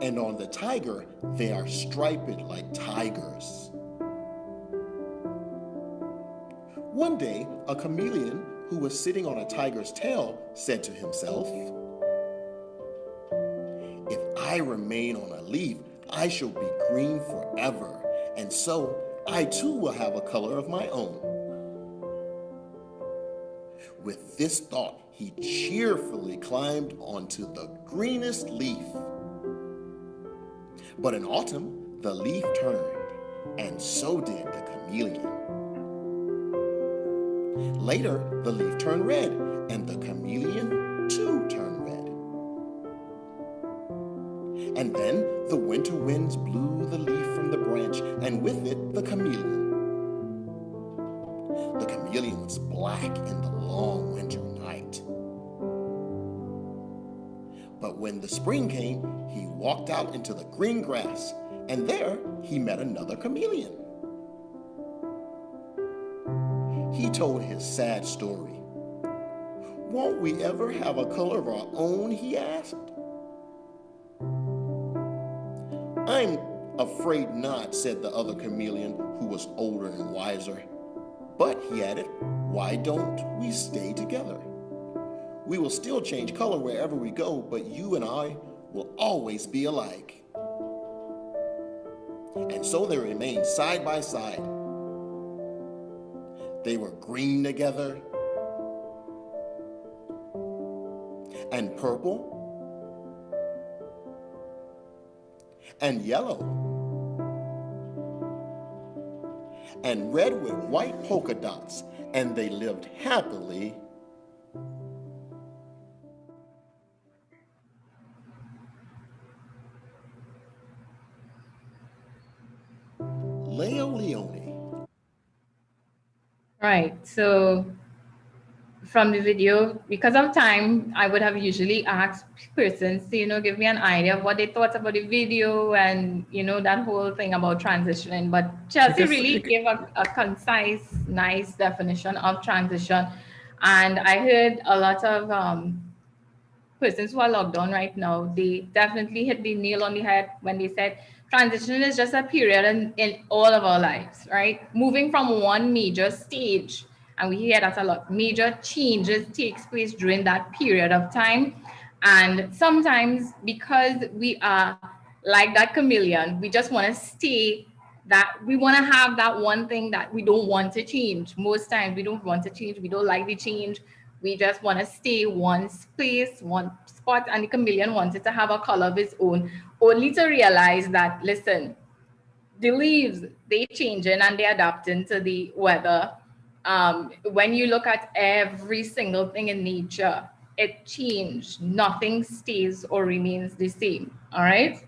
And on the tiger, they are striped like tigers. One day, a chameleon who was sitting on a tiger's tail said to himself, "If I remain on a leaf, I shall be green forever, and so I too will have a color of my own." With this thought, he cheerfully climbed onto the greenest leaf. But in autumn, the leaf turned, and so did the chameleon. Later, the leaf turned red, and the chameleon too turned red. And then the winter winds blew the leaf from the branch, and with it, the chameleon. The chameleon was black in the long winter night. But when the spring came, he walked out into the green grass, and there he met another chameleon. He told his sad story. "Won't we ever have a color of our own?" he asked. "I'm afraid not," said the other chameleon, who was older and wiser. "But," he added, "why don't we stay together? We will still change color wherever we go, but you and I will always be alike." And so they remained side by side. They were green together, and purple, and yellow, and red with white polka dots, and they lived happily Leo Leone. Right. So from the video, because of time, I would have usually asked persons to, give me an idea of what they thought about the video and, that whole thing about transitioning. But Chelsea really gave a concise, nice definition of transition. And I heard a lot of persons who are logged on right now, they definitely hit the nail on the head when they said transition is just a period in all of our lives, right? Moving from one major stage, and we hear that a lot, major changes takes place during that period of time. And sometimes because we are like that chameleon, we just want to stay that we want to have that one thing that we don't want to change. Most times we don't want to change. We don't like the change. We just want to stay one place, one spot, and the chameleon wanted to have a color of its own, only to realize that, listen, the leaves, they changing and they adapting to the weather. When you look at every single thing in nature, it changed. Nothing stays or remains the same, all right?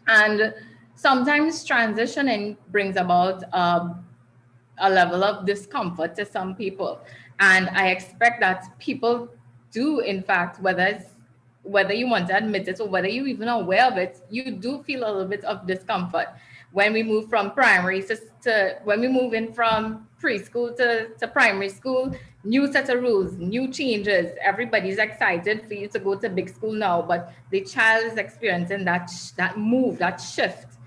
And sometimes transitioning brings about a level of discomfort to some people. And I expect that people do, in fact, whether you want to admit it or whether you're even aware of it, you do feel a little bit of discomfort when we move from primary to when we move in from preschool to primary school. New set of rules, new changes. Everybody's excited for you to go to big school now, but the child is experiencing that move, that shift.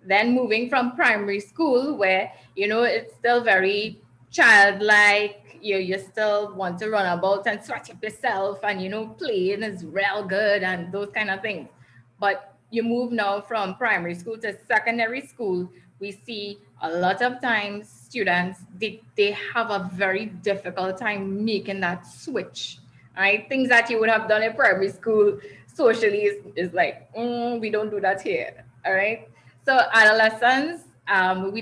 Then moving from primary school, where it's still very childlike, you still want to run about and sweat up yourself, and playing is real good and those kind of things. But you move now from primary school to secondary school, we see a lot of times students, they have a very difficult time making that switch, right? Things that you would have done in primary school, socially is like, we don't do that here. All right. So adolescents,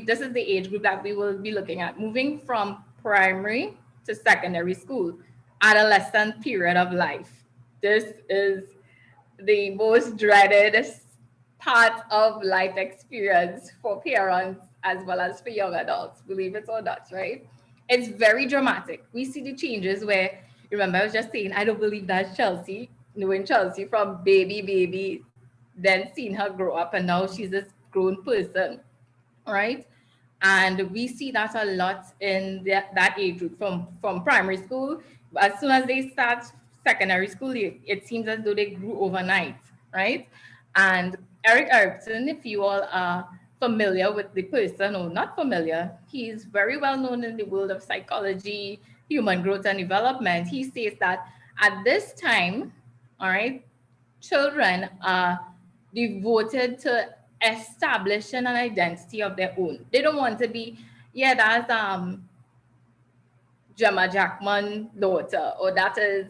this is the age group that we will be looking at, moving from primary to secondary school, adolescent period of life. This is the most dreaded part of life experience for parents as well as for young adults, believe it or not, right? It's very dramatic. We see the changes where, remember, I was just saying, I don't believe that Chelsea, knowing Chelsea from baby, then seeing her grow up, and now she's this grown person, right? And we see that a lot in that age group from primary school. As soon as they start secondary school, it seems as though they grew overnight, right? And Eric Erickson, if you all are familiar with the person or not familiar, he's very well known in the world of psychology, human growth and development. He says that at this time, all right, children are devoted to establishing an identity of their own. They don't want to be, yeah, that's Gemma Jackman daughter, or that is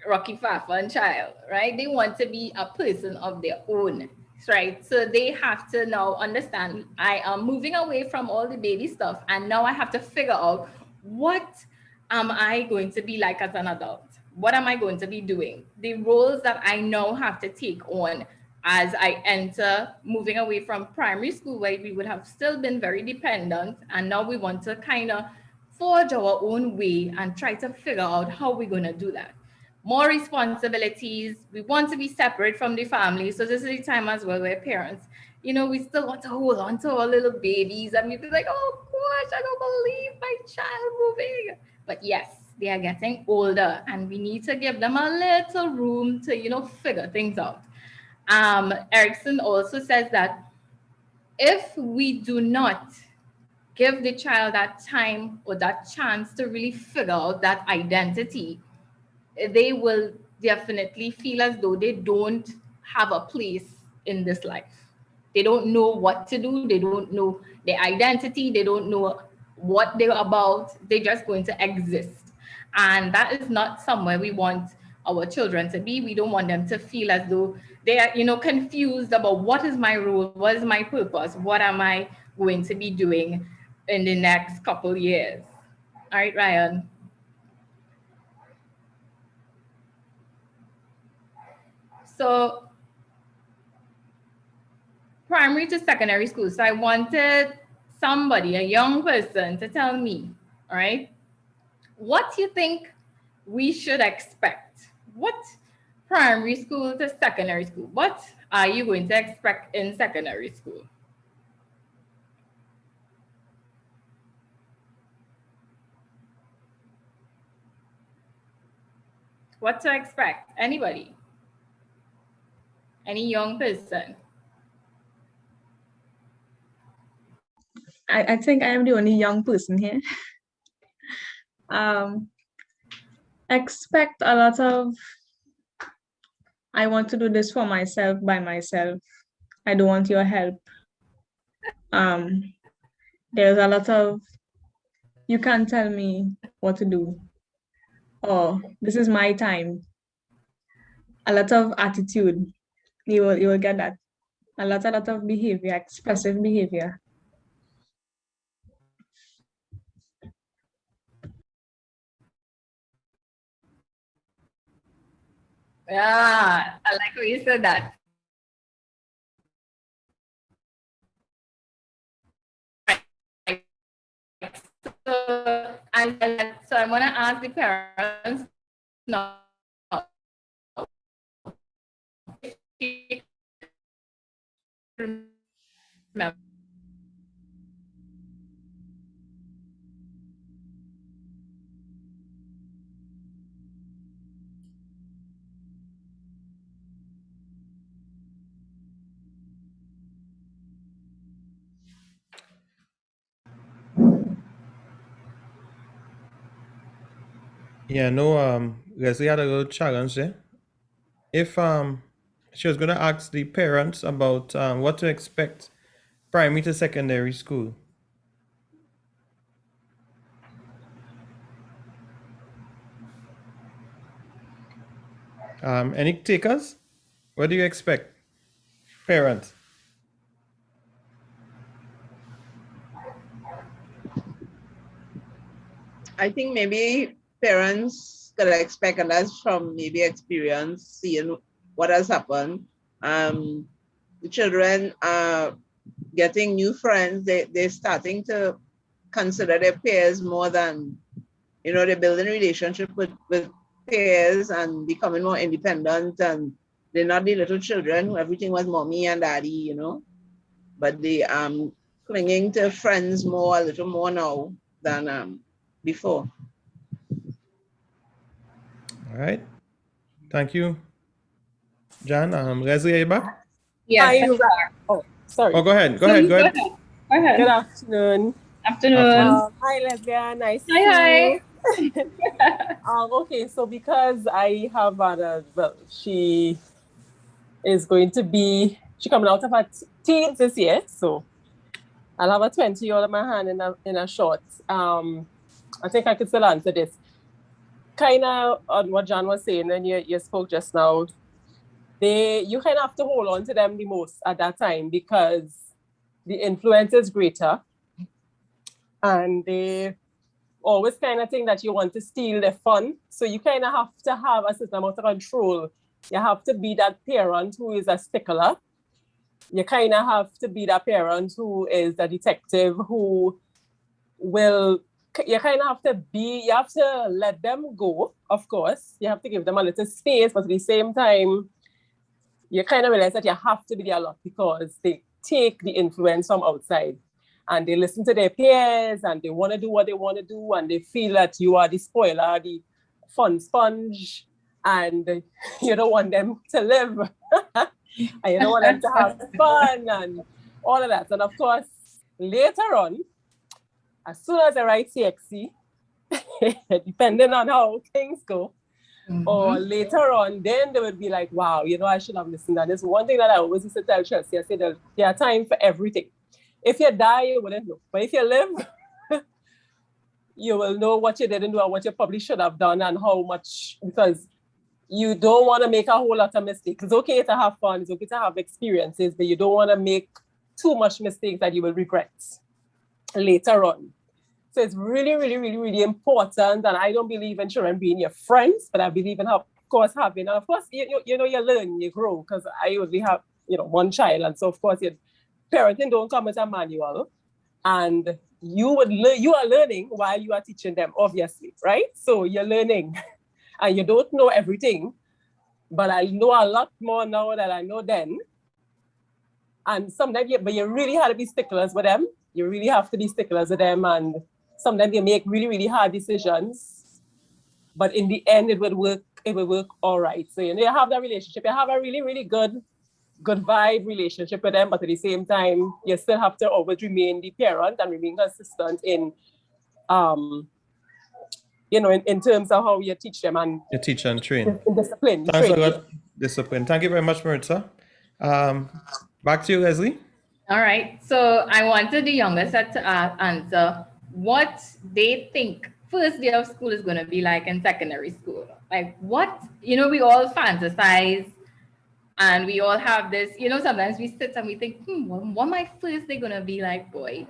Rocky Farfar child, right? They want to be a person of their own, right? So they have to now understand, I am moving away from all the baby stuff, and now I have to figure out, what am I going to be like as an adult? What am I going to be doing? The roles that I now have to take on as I enter, moving away from primary school, where we would have still been very dependent, and now we want to kind of forge our own way and try to figure out how we're going to do that. More responsibilities. We want to be separate from the family. So this is the time as well where parents, we still want to hold on to our little babies, and we'd be like, oh gosh, I don't believe my child moving. But yes, they are getting older, and we need to give them a little room to, figure things out. Erickson also says that if we do not give the child that time or that chance to really figure out that identity, they will definitely feel as though they don't have a place in this life. They don't know what to do. They don't know their identity. They don't know what they're about. They're just going to exist. And that is not somewhere we want our children to be. We don't want them to feel as though they are, confused about what is my role, what is my purpose, what am I going to be doing in the next couple years. All right, Ryan. So primary to secondary school. So I wanted somebody, a young person, to tell me, all right, what you think we should expect. What primary school to secondary school? What are you going to expect in secondary school? What to expect? Anybody? Any young person? I think I am the only young person here. Expect a lot of, I want to do this for myself, by myself. I don't want your help. There's a lot of, you can't tell me what to do. Or this is my time. A lot of attitude. You will get that. A lot of behavior, expressive behavior. Yeah, I like what you said that. So I want to ask the parents now. Remember, Yeah, no, Leslie had a little challenge there. If she was gonna ask the parents about what to expect primary to secondary school. Any takers? What do you expect, parents? I think maybe parents could expect, and that's from maybe experience, seeing what has happened. The children are getting new friends. They're starting to consider their peers more than, they're building a relationship with peers and becoming more independent, and they're not the little children who everything was mommy and daddy, but they clinging to friends more, a little more now than before. All right. Thank you, Jan. Leslie, are you back? Yes. Oh, sorry. Oh, go ahead. Go ahead. Go ahead. Good afternoon. Afternoon. Hi, Leslie. Nice to Hi, see you. Okay, so because I have she is going to be, she coming out of her teens this year, so I'll have a 20-year-old in my hand in a short. I think I could still answer this. Kind of on what John was saying when you spoke just now, you kind of have to hold on to them the most at that time because the influence is greater and they always kind of think that you want to steal their fun. So you kind of have to have a certain amount of control. You have to be that parent who is a stickler. You kind of have to be that parent who is a detective who will, you kind of have to be, you have to let them go, of course. You have to give them a little space, but at the same time, you kind of realize that you have to be there a lot because they take the influence from outside and they listen to their peers and they want to do what they want to do and they feel that you are the spoiler, the fun sponge, and you don't want them to live and you don't want them to have fun and all of that. And of course, later on, as soon as they write CXC, depending on how things go, or later on, then they would be like, wow, I should have listened. And this one thing that I always used to tell Chelsea, I say that there are time for everything. If you die, you wouldn't know. But if you live, you will know what you didn't do and what you probably should have done and how much, because you don't want to make a whole lot of mistakes. It's okay to have fun, it's okay to have experiences, but you don't want to make too much mistakes that you will regret later on. So it's really, really, really, really important. And I don't believe in children being your friends, but I believe in, of course, having, and of course, you learn, you grow, because I only have, one child. And so, of course, your parenting don't come as a manual. And you are learning while you are teaching them, obviously, right? So you're learning and you don't know everything, but I know a lot more now than I know then. And sometimes, but you really have to be sticklers with them. You really have to be sticklers with them. And sometimes you make really, really hard decisions, but in the end, it will work all right. So, you have that relationship. You have a really, really good vibe relationship with them, but at the same time, you still have to always remain the parent and remain consistent in, in terms of how you teach them and you teach and train. Discipline. Thanks a lot. Discipline. Thank you very much, Maritza. Back to you, Leslie. All right. So I wanted the younger set to answer what they think first day of school is going to be like in secondary school. Like what, we all fantasize and we all have this, sometimes we sit and we think, what my first day going to be like, boy?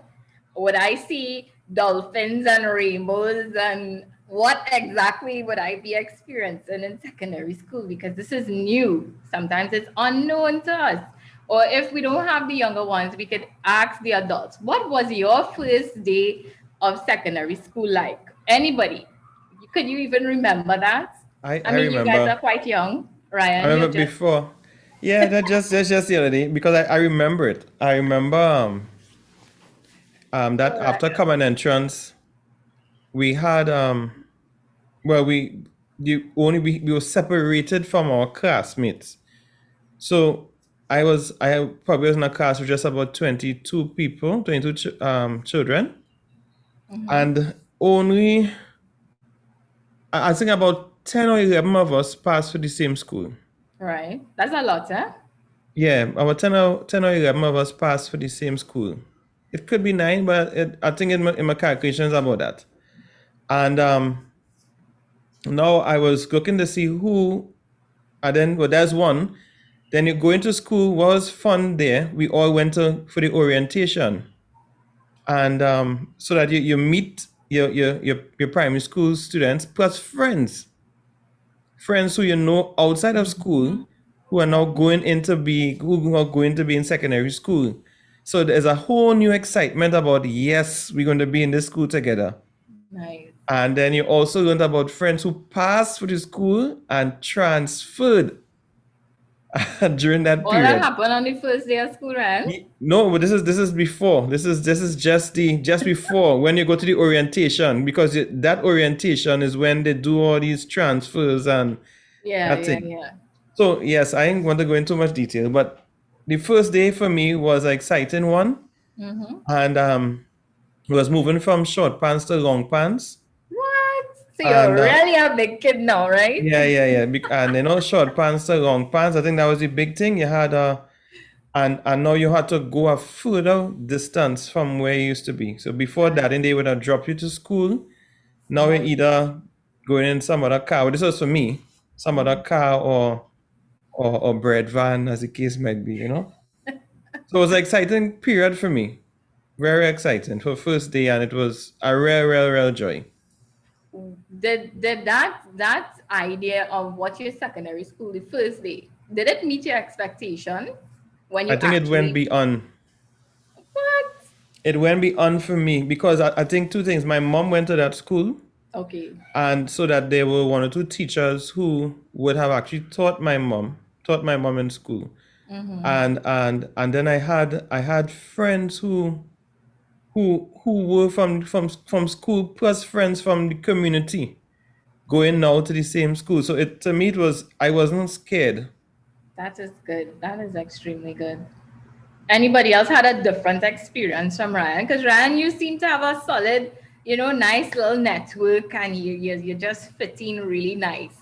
Would I see dolphins and rainbows and what exactly would I be experiencing in secondary school? Because this is new. Sometimes it's unknown to us. Or if we don't have the younger ones, we could ask the adults, what was your first day of secondary school like? Anybody? Could you even remember that? I mean, remember, you guys are quite young, Ryan. I remember before. Yeah, that's just the other day because I remember it. I remember that after common entrance, we had we were separated from our classmates. So I probably was in a class with just about 22 people, 22 children, and only I think about 10 or 11 of us passed for the same school. Right, that's a lot, huh? Yeah, about 10 or 11 of us passed for the same school. It could be 9, but I think in my calculations about that. And now I was looking to see who, and then there's one. Then you go into school. What was fun there? We all went for the orientation, and so that you meet your primary school students plus friends who you know outside of school, who are now going into who are going to be in secondary school. So there's a whole new excitement about, yes, we're going to be in this school together. Nice. And then you also learned about friends who passed through the school and transferred during that All period. that happened on the first day of school, right? No, but this is before. This is just before when you go to the orientation, because that orientation is when they do all these transfers and Yeah, that yeah, thing. yeah. So yes, I ain't want to go into much detail, but the first day for me was an exciting one, Mm-hmm. and was moving from short pants to long pants. What? So And, you're really a big kid now, right? Yeah. And short pants to long pants. I think that was the big thing. You had and now you had to go a further distance from where you used to be. So before that, and they would have dropped you to school. Now you're either going in some other car. Well, this was for me, some other car or bread van, as the case might be. So it was an exciting period for me. Very exciting for first day, and it was a real joy. Did that idea of what your secondary school the first day, did it meet your expectation when you I think it went actually beyond. what? It went beyond for me because I think two things. My mom went to that school, Okay. and so that there were one or two teachers who would have actually taught my mom in school. Mm-hmm. And then I had friends who were from school, plus friends from the community going now to the same school. So to me it was, I wasn't scared. That is good. That is extremely good. Anybody else had a different experience from Ryan? Because Ryan, you seem to have a solid, nice little network, and you're just fitting really nice.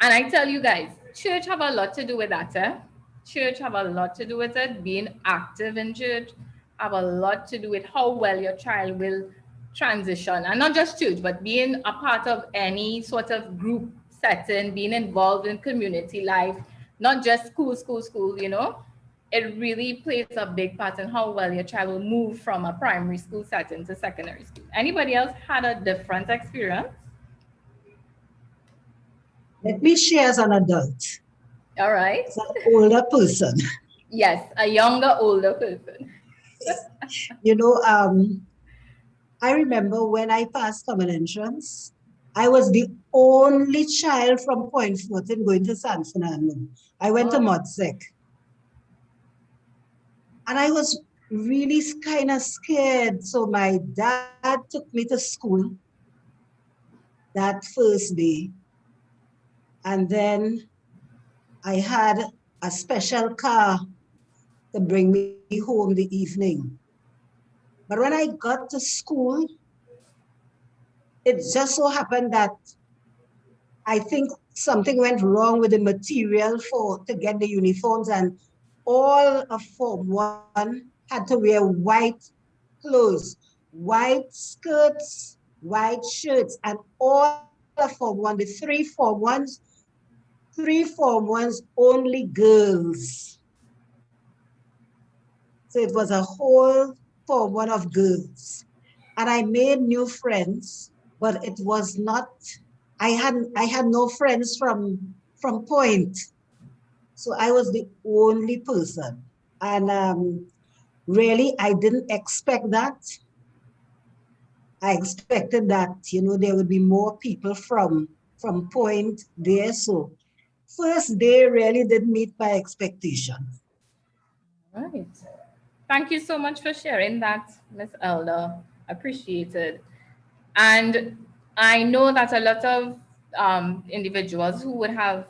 And I tell you guys, church have a lot to do with that. Church have a lot to do with it. Being active in church have a lot to do with how well your child will transition. And not just church, but being a part of any sort of group setting, being involved in community life, not just school. It really plays a big part in how well your child will move from a primary school setting to secondary school. Anybody else had a different experience? Let me share as an adult. All right. As an older person. Yes, a younger, older person. I remember when I passed common entrance, I was the only child from Point Fortin going to San Fernando. I went to Modsec. And I was really kind of scared. So my dad took me to school that first day. And then I had a special car to bring me home the evening. But when I got to school, it just so happened that I think something went wrong with the material to get the uniforms, and all of Form 1 had to wear white clothes, white skirts, white shirts, and all of Form 1, the three Form 1s, only girls. So it was a whole Form 1 of girls. And I made new friends, but it was not, I had no friends from Point. So I was the only person. And really, I didn't expect that. I expected that, there would be more people from Point there. So first day really did meet my expectation. Right. Thank you so much for sharing that, Ms. Elder. Appreciated. And I know that a lot of individuals who would have,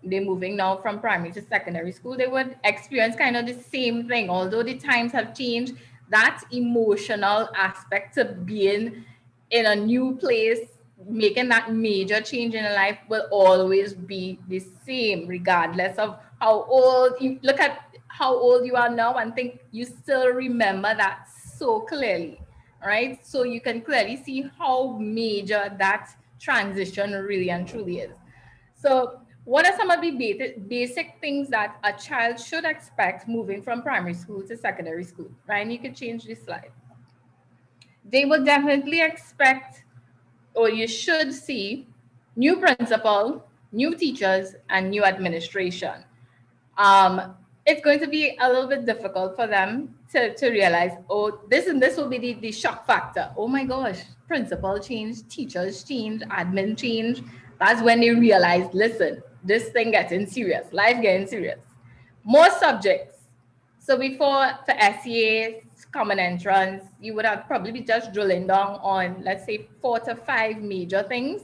they're moving now from primary to secondary school, they would experience kind of the same thing. Although the times have changed, that emotional aspect of being in a new place, making that major change in life will always be the same, regardless of how old you look at how old you are now and think you still remember that so clearly, right? So you can clearly see how major that transition really and truly is. So What are some of the basic things that a child should expect moving from primary school to secondary school? Ryan, you could change this slide. They will definitely expect, or you should see, new principal, new teachers, and new administration. It's going to be a little bit difficult for them to realize, oh, this will be the shock factor. Oh my gosh, principal change, teachers change, admin change. That's when they realize, listen, this thing getting serious, life getting serious. More subjects. So before for SEA, common entrance, you would have probably be just drilling down on, let's say, 4 to 5 major things.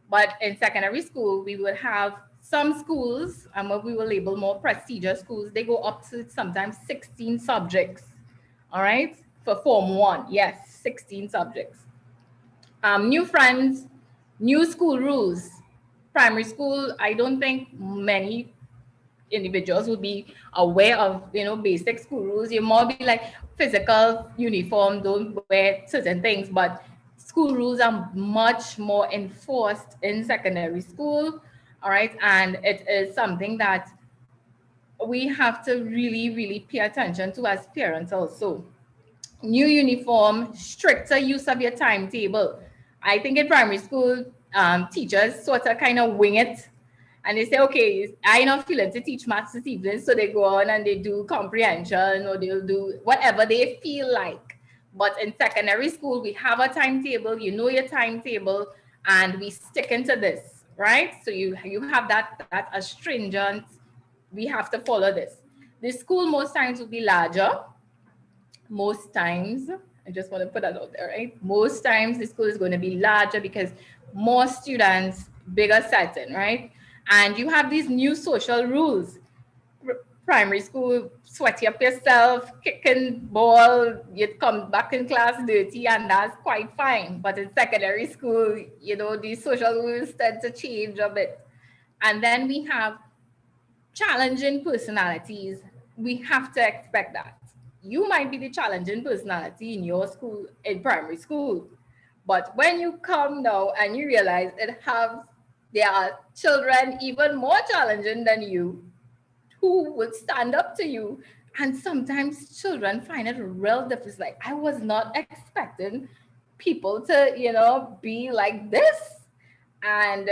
But in secondary school, we would have some schools, and what we will label more prestigious schools, they go up to sometimes 16 subjects, all right? For Form 1, yes, 16 subjects. New friends, new school rules. Primary school, I don't think many individuals would be aware of, basic school rules. You more be like physical uniform, don't wear certain things, but school rules are much more enforced in secondary school, all right? And it is something that we have to really, really pay attention to as parents also. New uniform, stricter use of your timetable. I think in primary school, teachers sort of kind of wing it, and they say, okay, I'm not feeling to teach maths this evening, so they go on and they do comprehension, or they'll do whatever they feel like. But in secondary school, we have a timetable, you know your timetable, and we stick into this, right? So you have that astringent, we have to follow this. The school most times will be larger. Most times, I just want to put that out there, right? Most times the school is going to be larger because more students, bigger setting, right? And you have these new social rules. Primary school, sweaty up yourself, kicking ball, you'd come back in class dirty, and that's quite fine. But in secondary school, these social rules tend to change a bit. And then we have challenging personalities. We have to expect that. You might be the challenging personality in your school, in primary school. But when you come now and you realize there are children even more challenging than you who would stand up to you. And sometimes children find it real difficult. Like, I was not expecting people to, be like this. And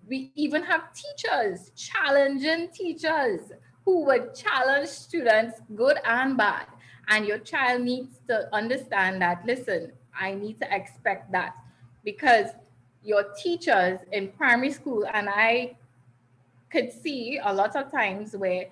we even have teachers, challenging teachers who would challenge students, good and bad. And your child needs to understand that, listen, I need to expect that, because your teachers in primary school, and I could see a lot of times where,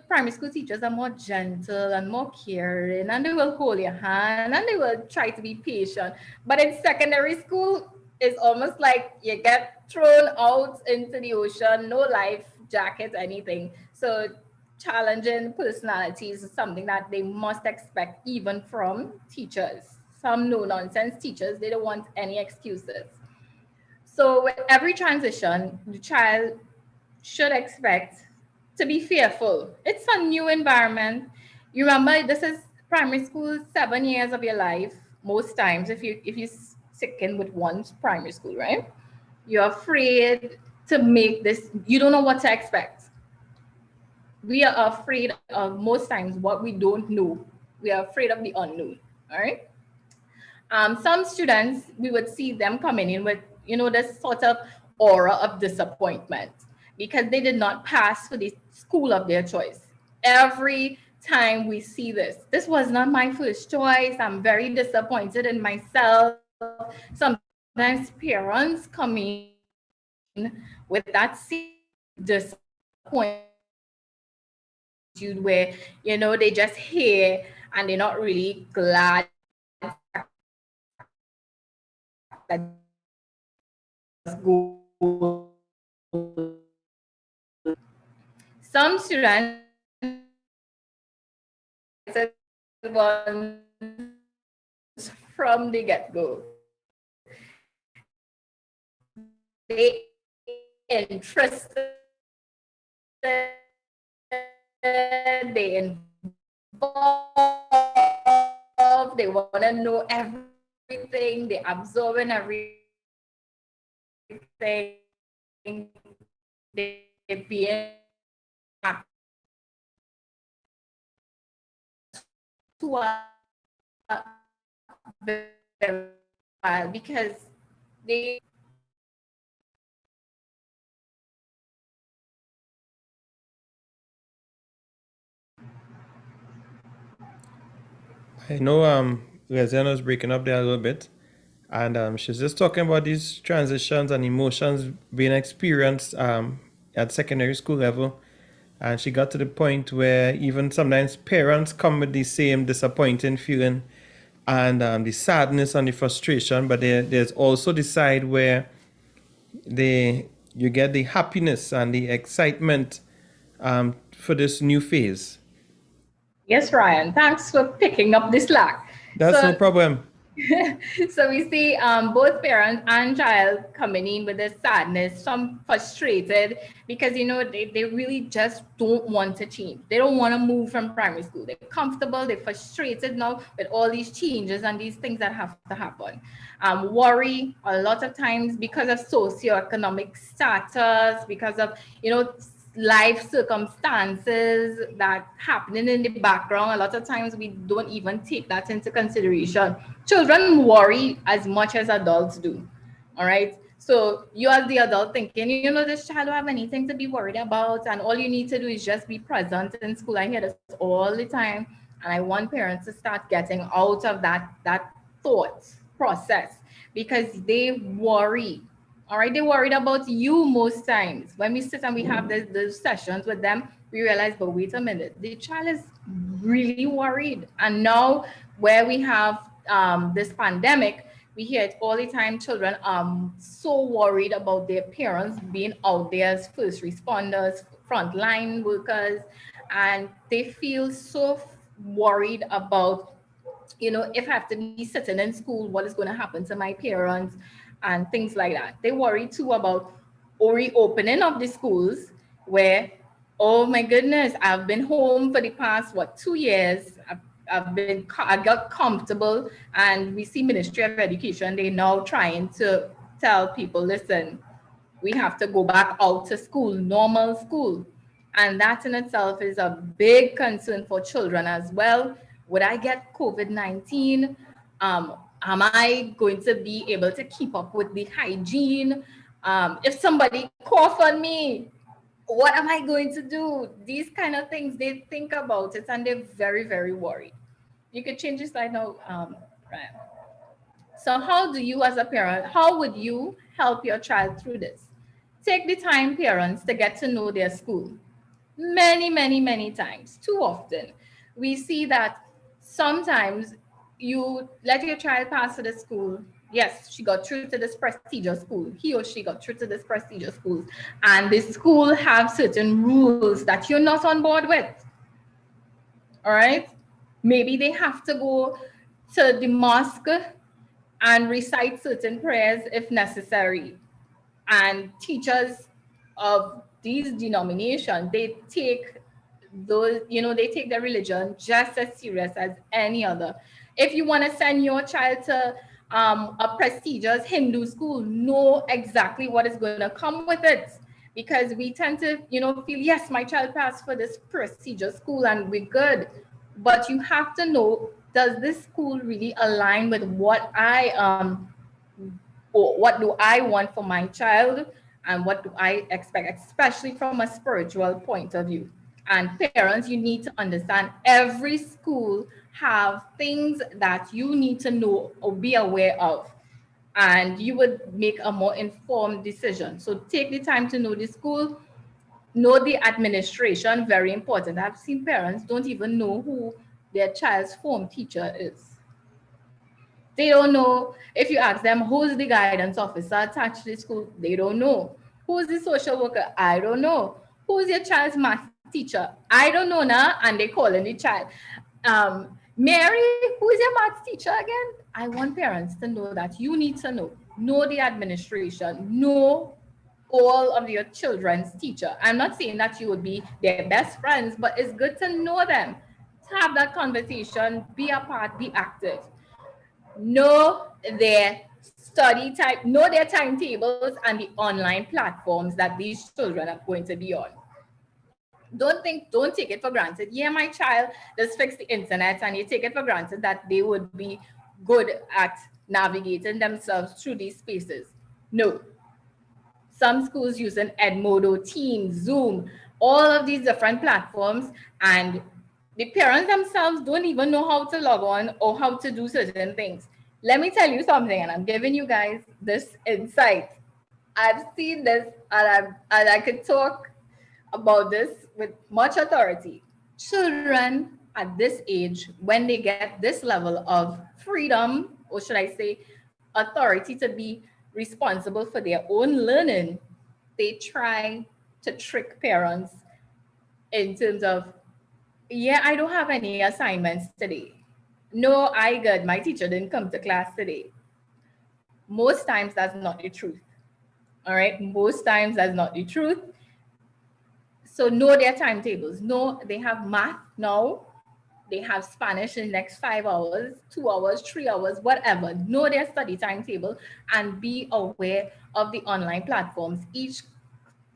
primary school teachers are more gentle and more caring, and they will hold your hand and they will try to be patient. But in secondary school, it's almost like you get thrown out into the ocean, no life jacket, anything. So challenging personalities is something that they must expect even from teachers. Some no-nonsense teachers, they don't want any excuses. So with every transition, the child should expect to be fearful. It's a new environment. You remember, this is primary school, 7 years of your life. Most times, if you stick in with one primary school, right? You're afraid to make this. You don't know what to expect. We are afraid of, most times, what we don't know. We are afraid of the unknown. All right. Some students, we would see them coming in with, this sort of aura of disappointment, because they did not pass for the school of their choice. Every time we see this was not my first choice. I'm very disappointed in myself. Sometimes parents come in with that same disappointment where, they just hear and they're not really glad that go. Some students from the get-go, they interested, they involved, they want to know everything, they absorb in everything. They being to because they I know Reziana was breaking up there a little bit, and she's just talking about these transitions and emotions being experienced at secondary school level. And she got to the point where even sometimes parents come with the same disappointing feeling and the sadness and the frustration, but there's also the side where you get the happiness and the excitement for this new phase. Yes, Ryan, thanks for picking up the slack. That's no problem. So we see both parents and child coming in with the sadness, some frustrated because, you know, they really just don't want to change. They don't want to move from primary school. They're comfortable, they're frustrated now with all these changes and these things that have to happen. Worry a lot of times because of socioeconomic status, because of, you know, life circumstances that happening in the background. A lot of times we don't even take that into consideration. Children worry as much as adults do. All right. So you as the adult thinking, you know, this child don't have anything to be worried about, and all you need to do is just be present in school. I hear this all the time, and I want parents to start getting out of that thought process because they worry. All right, they're worried about you most times. When we sit and we have those sessions with them, we realize, but wait a minute, the child is really worried. And now where we have this pandemic, we hear it all the time, children so worried about their parents being out there as first responders, frontline workers, and they feel so worried about, you know, if I have to be sitting in school, what is going to happen to my parents and things like that. They worry too about reopening of the schools where, oh my goodness, I've been home for the past, 2 years. I got comfortable, and we see Ministry of Education, they now trying to tell people, listen, we have to go back out to school, normal school. And that in itself is a big concern for children as well. Would I get COVID-19? Am I going to be able to keep up with the hygiene? If somebody cough on me, what am I going to do? These kind of things, they think about it and they're very, very worried. You could change this slide now, Ryan. So how do you as a parent, how would you help your child through this? Take the time, parents, to get to know their school. Many, many, many times, too often, we see that sometimes you let your child pass to the school. Yes, she got through to this prestigious school. He or she got through to this prestigious school. And the school have certain rules that you're not on board with. All right? Maybe they have to go to the mosque and recite certain prayers if necessary. And teachers of these denominations, they take those, you know, they take their religion just as serious as any other. If you want to send your child to a prestigious Hindu school, know exactly what is going to come with it. Because we tend to, you know, feel, yes, my child passed for this prestigious school and we're good. But you have to know, does this school really align with what or what do I want for my child and what do I expect, especially from a spiritual point of view. And parents, you need to understand every school have things that you need to know or be aware of, and you would make a more informed decision. So take the time to know the school, know the administration, very important. I've seen parents don't even know who their child's form teacher is. They don't know. If you ask them, who's the guidance officer attached to the school? They don't know. Who's the social worker? I don't know. Who's your child's math teacher? I don't know now. And they call in the child. Mary, who's your math teacher again? I want parents to know that you need to know the administration, know all of your children's teacher. I'm not saying that you would be their best friends, but it's good to know them, to have that conversation, be a part, be active. Know their study type, know their timetables and the online platforms that these children are going to be on. Don't take it for granted. Yeah, my child does fix the internet, and you take it for granted that they would be good at navigating themselves through these spaces. No. Some schools using Edmodo, Teams, Zoom, all of these different platforms, and the parents themselves don't even know how to log on or how to do certain things. Let me tell you something, and I'm giving you guys this insight. I've seen this, and I could talk about this with much authority. Children at this age, when they get this level of freedom, or should I say, authority to be responsible for their own learning, they try to trick parents in terms of, yeah, I don't have any assignments today. No, I good. My teacher didn't come to class today. Most times that's not the truth. All right. Most times that's not the truth. So know their timetables. Know they have math now. They have Spanish in the next 5 hours, 2 hours, 3 hours, whatever. Know their study timetable and be aware of the online platforms. Each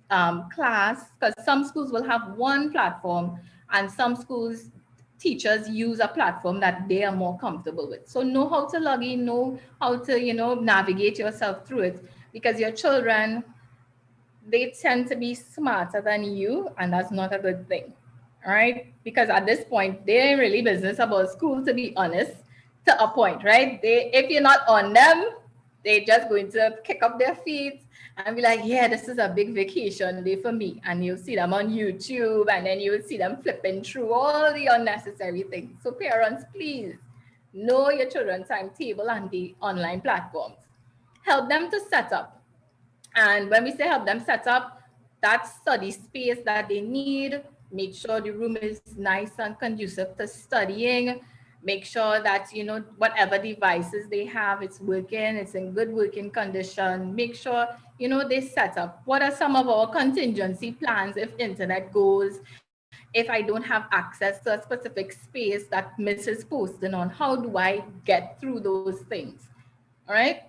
class, because some schools will have one platform and some schools teachers use a platform that they are more comfortable with. So know how to log in, know how to, navigate yourself through it, because your children, they tend to be smarter than you, and that's not a good thing. All right, because at this point they ain't really business about school, to be honest, to a point, right? If you're not on them, they're just going to kick up their feet and be like, yeah, this is a big vacation day for me. And you'll see them on YouTube, and then you'll see them flipping through all the unnecessary things. So parents, please know your children's timetable and the online platforms. Help them to set up. And when we say help them set up, that study space that they need, make sure the room is nice and conducive to studying. Make sure that, whatever devices they have, it's working, it's in good working condition. Make sure, they set up. What are some of our contingency plans if internet goes? If I don't have access to a specific space that Mrs. posting on, how do I get through those things? All right.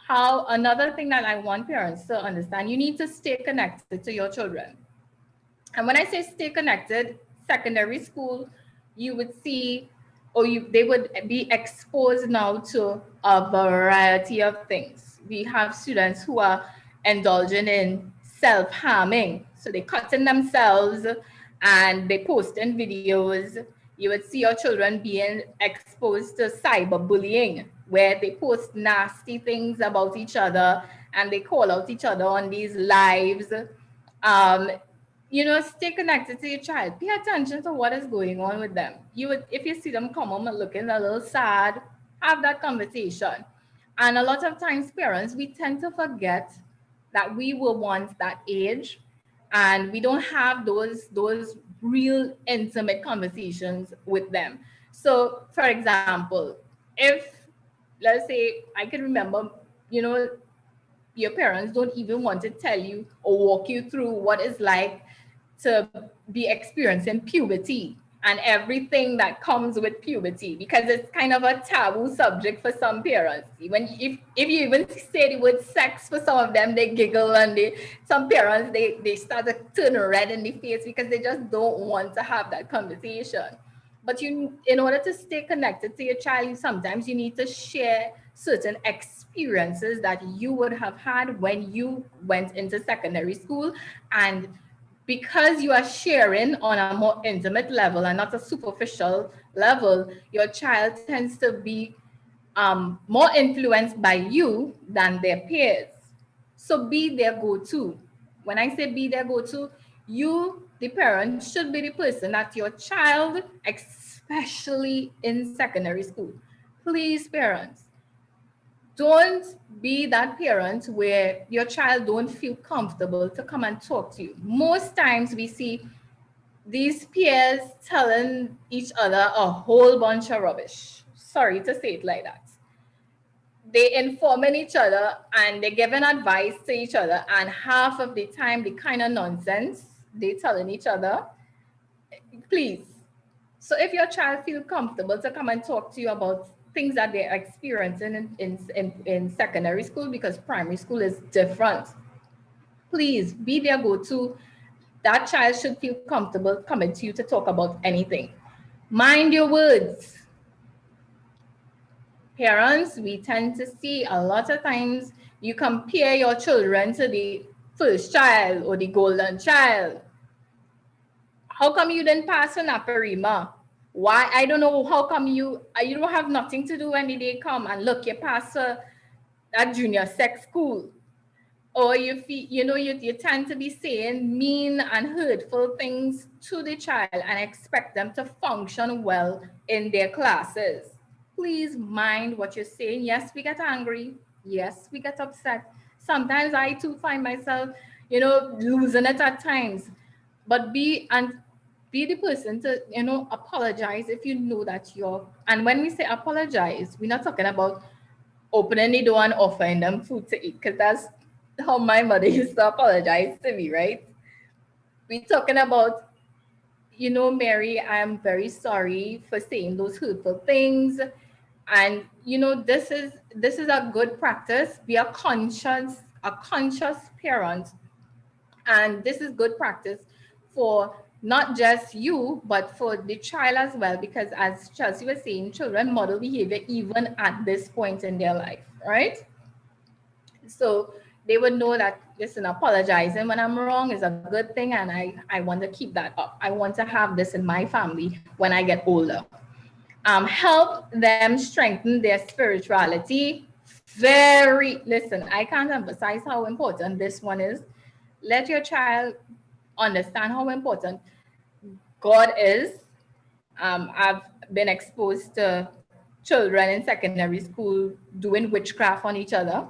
Another thing that I want parents to understand, you need to stay connected to your children. And when I say stay connected, secondary school, you would see, they would be exposed now to a variety of things. We have students who are indulging in self-harming. So they're cutting themselves and they posting videos. You would see your children being exposed to cyberbullying, where they post nasty things about each other and they call out each other on these lives. Stay connected to your child. Pay attention to what is going on with them. If you see them come home and looking a little sad, have that conversation. And a lot of times parents, we tend to forget that we were once that age and we don't have those real intimate conversations with them. So for example, if, let's say, I can remember, your parents don't even want to tell you or walk you through what it's like to be experiencing puberty and everything that comes with puberty, because it's kind of a taboo subject for some parents. Even if you even say the word sex, for some of them, they giggle, and some parents, they start to turn red in the face because they just don't want to have that conversation. But in order to stay connected to your child, sometimes you need to share certain experiences that you would have had when you went into secondary school. And because you are sharing on a more intimate level and not a superficial level, your child tends to be more influenced by you than their peers. So be their go-to. When I say be their go-to, you, the parent, should be the person that your child, especially in secondary school. Please, parents, don't be that parent where your child don't feel comfortable to come and talk to you. Most times we see these peers telling each other a whole bunch of rubbish. Sorry to say it like that. They informing each other and they're giving advice to each other, and half of the time the kind of nonsense they telling each other. Please. So if your child feels comfortable to come and talk to you about things that they're experiencing in secondary school, because primary school is different. Please be their go-to. That child should feel comfortable coming to you to talk about anything. Mind your words. Parents, we tend to see a lot of times you compare your children to the first child or the golden child. How come you didn't pass on Aparima? Why? I don't know. How come you don't have nothing to do when the day come and look, you pass at junior sex school? Or you feel, you tend to be saying mean and hurtful things to the child and expect them to function well in their classes. Please mind what you're saying. Yes, we get angry. Yes, we get upset. Sometimes I too find myself, losing it at times. But be the person to, apologize if you know that and when we say apologize, we're not talking about opening the door and offering them food to eat, because that's how my mother used to apologize to me, right? We're talking about, Mary, I'm very sorry for saying those hurtful things. And, this is a good practice. Be a conscious parent. And this is good practice for not just you, but for the child as well, because as Chelsea was saying, children model behavior even at this point in their life, right? So they would know that, listen, apologizing when I'm wrong is a good thing, and I want to keep that up. I want to have this in my family when I get older. Help them strengthen their spirituality. Listen, I can't emphasize how important this one is. Let your child understand how important God is. I've been exposed to children in secondary school doing witchcraft on each other.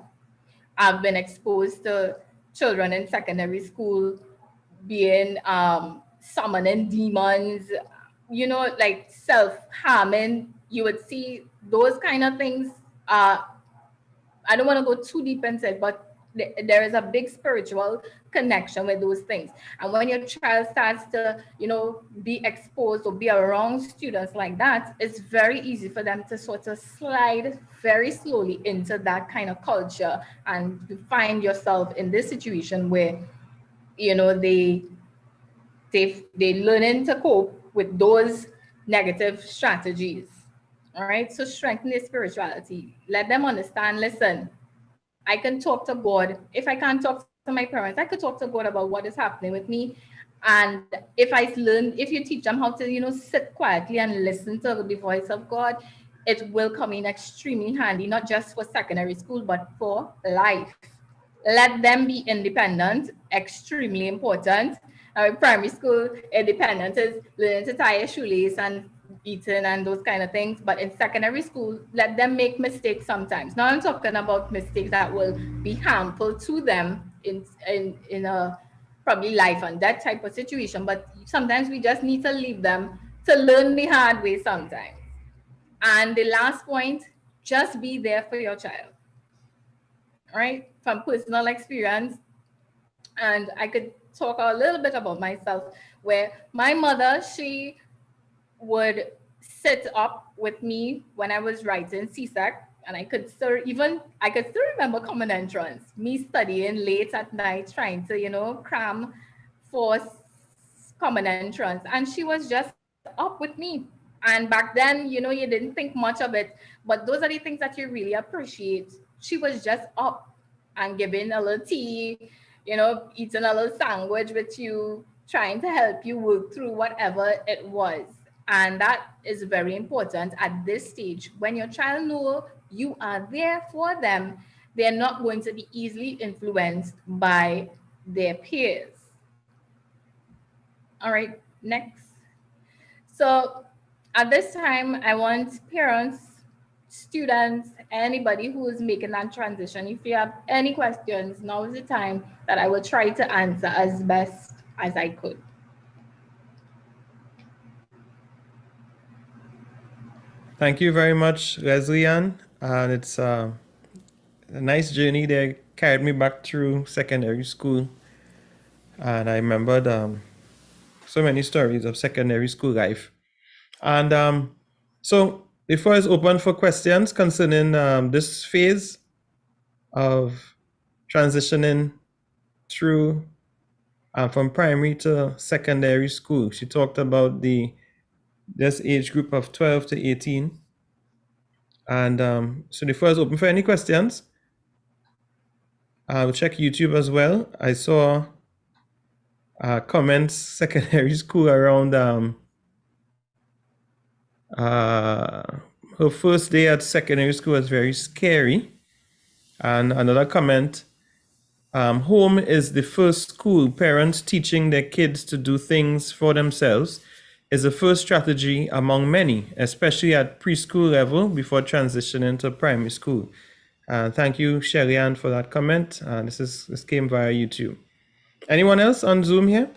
I've been exposed to children in secondary school being summoning demons, like self-harming. You would see those kind of things. I don't want to go too deep into it, but there is a big spiritual connection with those things. And when your child starts to, be exposed or be around students like that, it's very easy for them to sort of slide very slowly into that kind of culture, and you find yourself in this situation where, they learning to cope with those negative strategies. All right. So strengthen their spirituality. Let them understand, listen, I can talk to God. If I can't talk to my parents, I could talk to God about what is happening with me. And if you teach them how to, sit quietly and listen to the voice of God, it will come in extremely handy, not just for secondary school, but for life. Let them be independent, extremely important. Primary school independence is learning to tie a shoelace and eating and those kind of things. But in secondary school, let them make mistakes sometimes. Now I'm talking about mistakes that will be harmful to them in a probably life and death type of situation. But sometimes we just need to leave them to learn the hard way sometimes. And the last point, just be there for your child. All right, from personal experience. And I could talk a little bit about myself, where my mother, she would sit up with me when I was writing CSEC, and I could still remember common entrance, me studying late at night, trying to, cram for common entrance. And she was just up with me. And back then, you didn't think much of it, but those are the things that you really appreciate. She was just up and giving a little tea, eating a little sandwich with you, trying to help you work through whatever it was. And that is very important at this stage. When your child knows you are there for them, they're not going to be easily influenced by their peers. All right, next. So at this time, I want parents, students, anybody who is making that transition, if you have any questions, now is the time that I will try to answer as best as I could. Thank you very much, Leslie Ann. And it's a nice journey that carried me back through secondary school. And I remembered so many stories of secondary school life. And so The floor is open for questions concerning this phase of transitioning through from primary to secondary school. She talked about this age group of 12 to 18. And so the floor is open for any questions. I'll check YouTube as well. I saw comments secondary school around her first day at secondary school was very scary. And another comment, home is the first school. Parents teaching their kids to do things for themselves is the first strategy among many, especially at preschool level before transitioning to primary school. Thank you, Shelly-Ann, for that comment. This came via YouTube. Anyone else on Zoom here?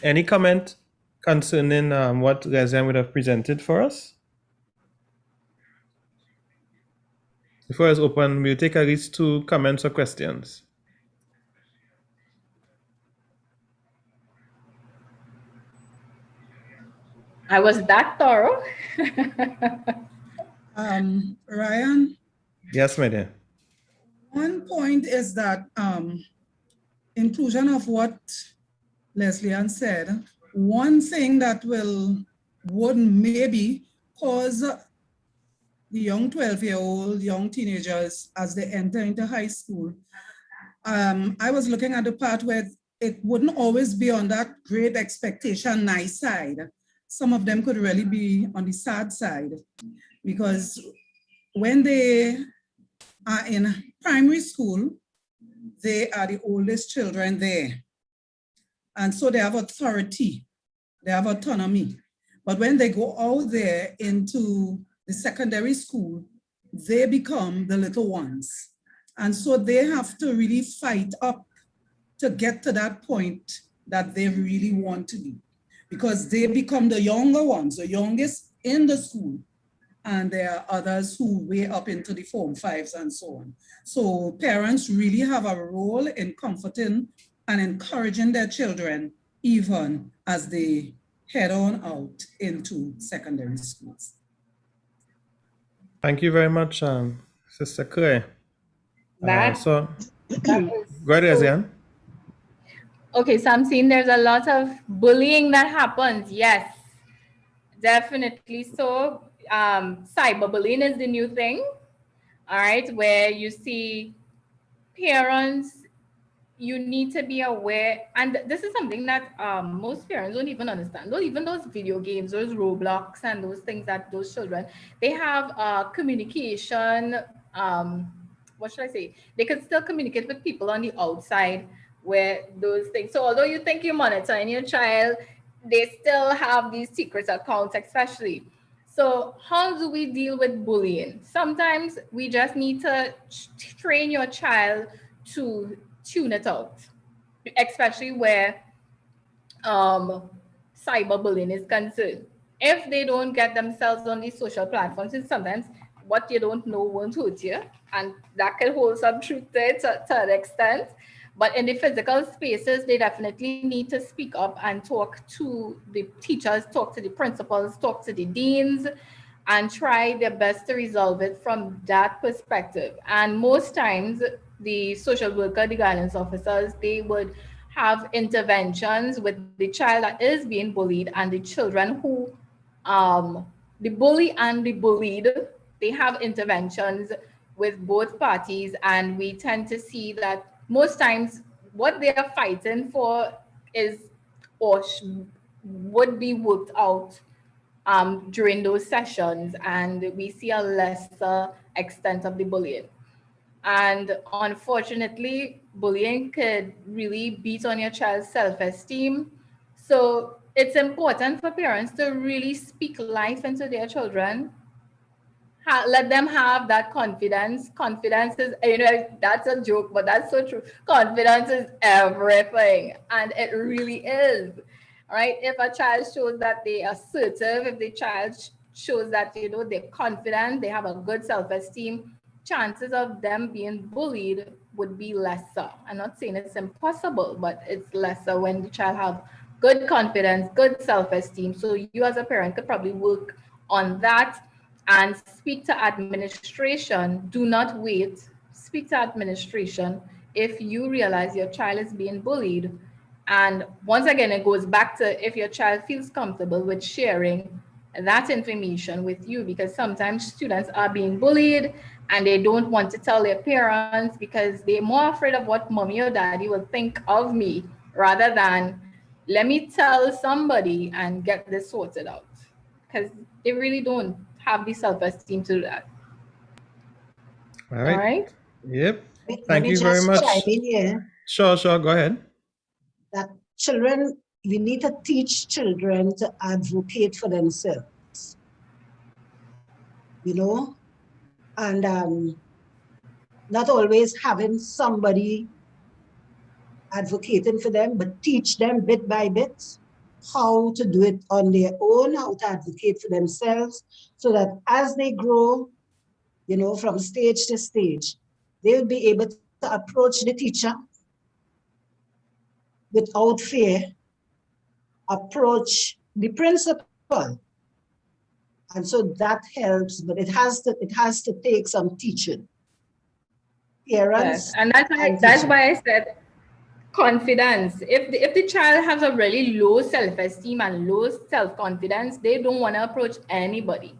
Any comment concerning what Leslie would have presented for us? The floor is open. We'll take at least 2 comments or questions. I was that thorough. Ryan, Yes, my dear. one point is that inclusion of what Leslie-Ann said, one thing that would maybe cause the young 12-year-old, young teenagers as they enter into high school. I was looking at the part where it wouldn't always be on that great expectation nice side. Some of them could really be on the sad side, because when they are in primary school, they are the oldest children there. And so they have authority, they have autonomy. But when they go out there into the secondary school, they become the little ones. And so they have to really fight up to get to that point that they really want to be, because they become the younger ones, the youngest in the school. And there are others who way up into the Form 5s and so on. So parents really have a role in comforting and encouraging their children, even as they head on out into secondary schools. Thank you very much, Sister Claire. That Go ahead, is Leslie-Ann. Okay, so I'm seeing there's a lot of bullying that happens. Yes, definitely so. Cyberbullying is the new thing, all right, where you see parents, you need to be aware, and this is something that most parents don't even understand. Even those video games, those Roblox and those things that those children, they have communication, what should I say? They can still communicate with people on the outside where those things. So although you think you're monitoring your child, they still have these secret accounts, especially. So how do we deal with bullying? Sometimes we just need to train your child to tune it out, especially where cyberbullying is concerned. If they don't get themselves on these social platforms, and sometimes what you don't know won't hurt you, and that can hold some truth to it to an extent. But in the physical spaces, they definitely need to speak up and talk to the teachers, talk to the principals, talk to the deans, and try their best to resolve it from that perspective. And most times, the social worker, the guidance officers, they would have interventions with the child that is being bullied and the children who, the bully and the bullied, they have interventions with both parties. And we tend to see that most times what they are fighting for is or would be worked out during those sessions, and we see a lesser extent of the bullying. And unfortunately, bullying could really beat on your child's self-esteem. So it's important for parents to really speak life into their children. Let them have that confidence. Confidence is, that's a joke, but that's so true. Confidence is everything, and it really is. All right. If a child shows that they are assertive, if the child shows that they're confident, they have a good self-esteem, chances of them being bullied would be lesser. I'm not saying it's impossible, but it's lesser when the child have good confidence, good self-esteem. So you as a parent could probably work on that and speak to administration. Do not wait. Speak to administration if you realize your child is being bullied. And once again, it goes back to if your child feels comfortable with sharing that information with you, because sometimes students are being bullied and they don't want to tell their parents because they're more afraid of what mommy or daddy will think of me rather than let me tell somebody and get this sorted out, because they really don't have the self-esteem to do that. All All right. right. Yep. Let Thank me you very just much. chime in here Sure, go ahead. that children, we need to teach children to advocate for themselves, you know, and not always having somebody advocating for them, but teach them bit by bit how to do it on their own, how to advocate for themselves, so that as they grow, you know, from stage to stage, they will be able to approach the teacher without fear, approach the principal. And so that helps, but it has to take some teaching. Parents Yes, and that's why I said confidence. If the child has a really low self-esteem and low self-confidence, they don't want to approach anybody,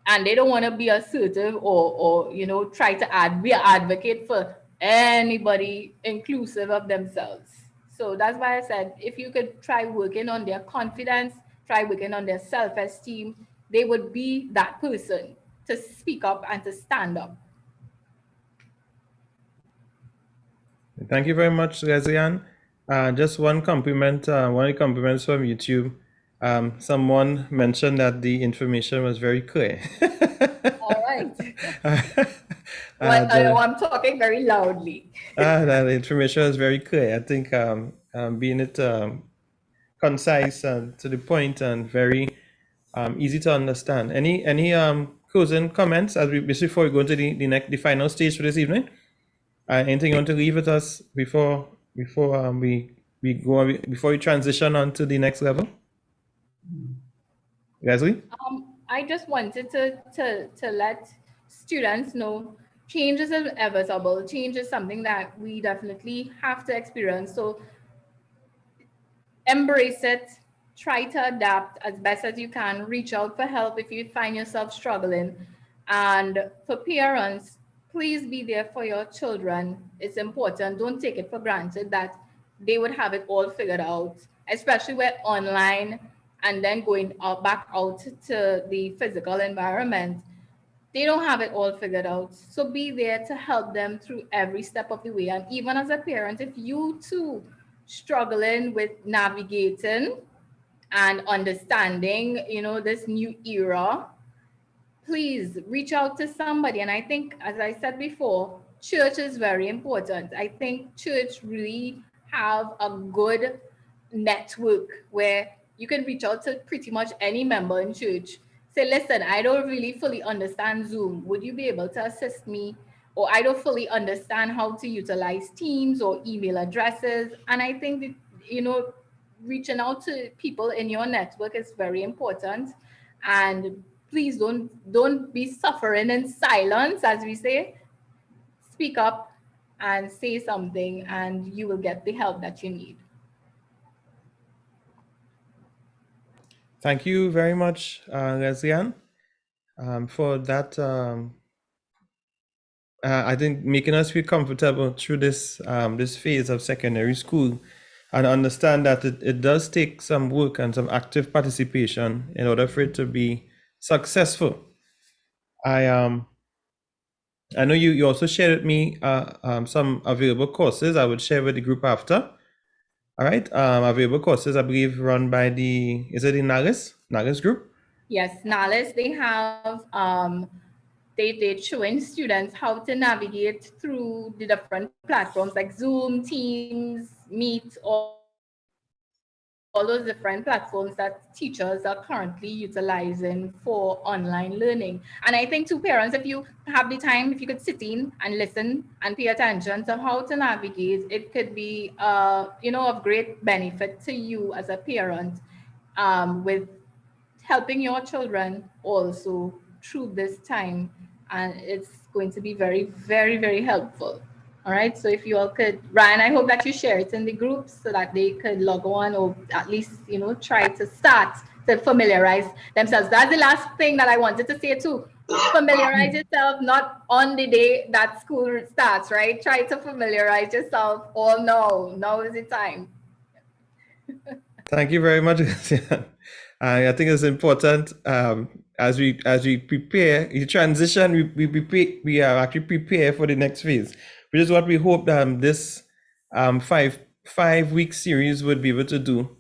and they don't want to be assertive or you know, try to be an advocate for anybody inclusive of themselves. So that's why I said if you could try working on their confidence, try working on their self-esteem, they would be that person to speak up and to stand up. Thank you very much, Rezian. Just one compliment, one of the compliments from YouTube. Someone mentioned that the information was very clear. All right. Well, I'm talking very loudly. The information was very clear. I think being it concise and to the point and very easy to understand. Any closing comments as before we go to the final stage for this evening? Anything you want to leave with us before we transition on to the next level? Leslie? I just wanted to let students know change is inevitable. Change is something that we definitely have to experience. So embrace it, try to adapt as best as you can, reach out for help if you find yourself struggling. And for parents, please be there for your children. It's important. Don't take it for granted that they would have it all figured out, especially with online and then going back out to the physical environment. They don't have it all figured out. So be there to help them through every step of the way. And even as a parent, if you too struggling with navigating and understanding, you know, this new era, please reach out to somebody. And I think, as I said before, church is very important. I think church really have a good network where you can reach out to pretty much any member in church. Say, listen, I don't really fully understand Zoom. Would you be able to assist me? Or I don't fully understand how to utilize Teams or email addresses. And I think that, you know, reaching out to people in your network is very important. And please don't be suffering in silence, as we say. Speak up and say something, and you will get the help that you need. Thank you very much, Leslie-Ann, for that. I think making us feel comfortable through this this phase of secondary school, and understand that it does take some work and some active participation in order for it to be successful. I know you also shared with me some available courses. I would share with the group after. All right, available courses, I believe, run by is it the NALIS group? Yes, NALIS, they have, they're showing students how to navigate through the different platforms like Zoom, Teams, Meet, all those different platforms that teachers are currently utilizing for online learning. And I think to parents, if you have the time, if you could sit in and listen and pay attention to how to navigate, it could be, you know, of great benefit to you as a parent with helping your children also through this time, and it's going to be very, very, very helpful. All right, so if you all could, Ryan, I hope that you share it in the group so that they could log on, or at least, try to start to familiarize themselves. That's the last thing that I wanted to say too. Familiarize yourself, not on the day that school starts, right? Try to familiarize yourself all now. Now is the time. Thank you very much, Gracian. I think it's important as we prepare the transition. We are actually prepare for the next phase, which is what we hope this 5-week series would be able to do.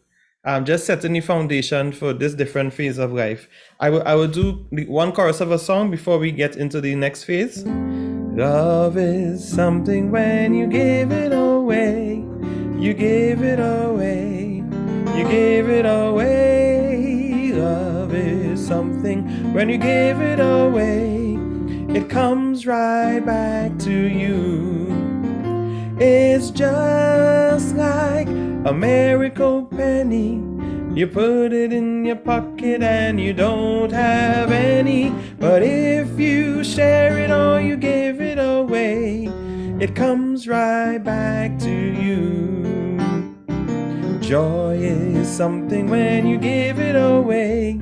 Just setting the foundation for this different phase of life. I will do one chorus of a song before we get into the next phase. Love is something when you give it away, you give it away, you give it away. Love is something when you give it away, it comes right back to you. It's just like a miracle penny. You put it in your pocket and you don't have any. But if you share it or you give it away, it comes right back to you. Joy is something when you give it away.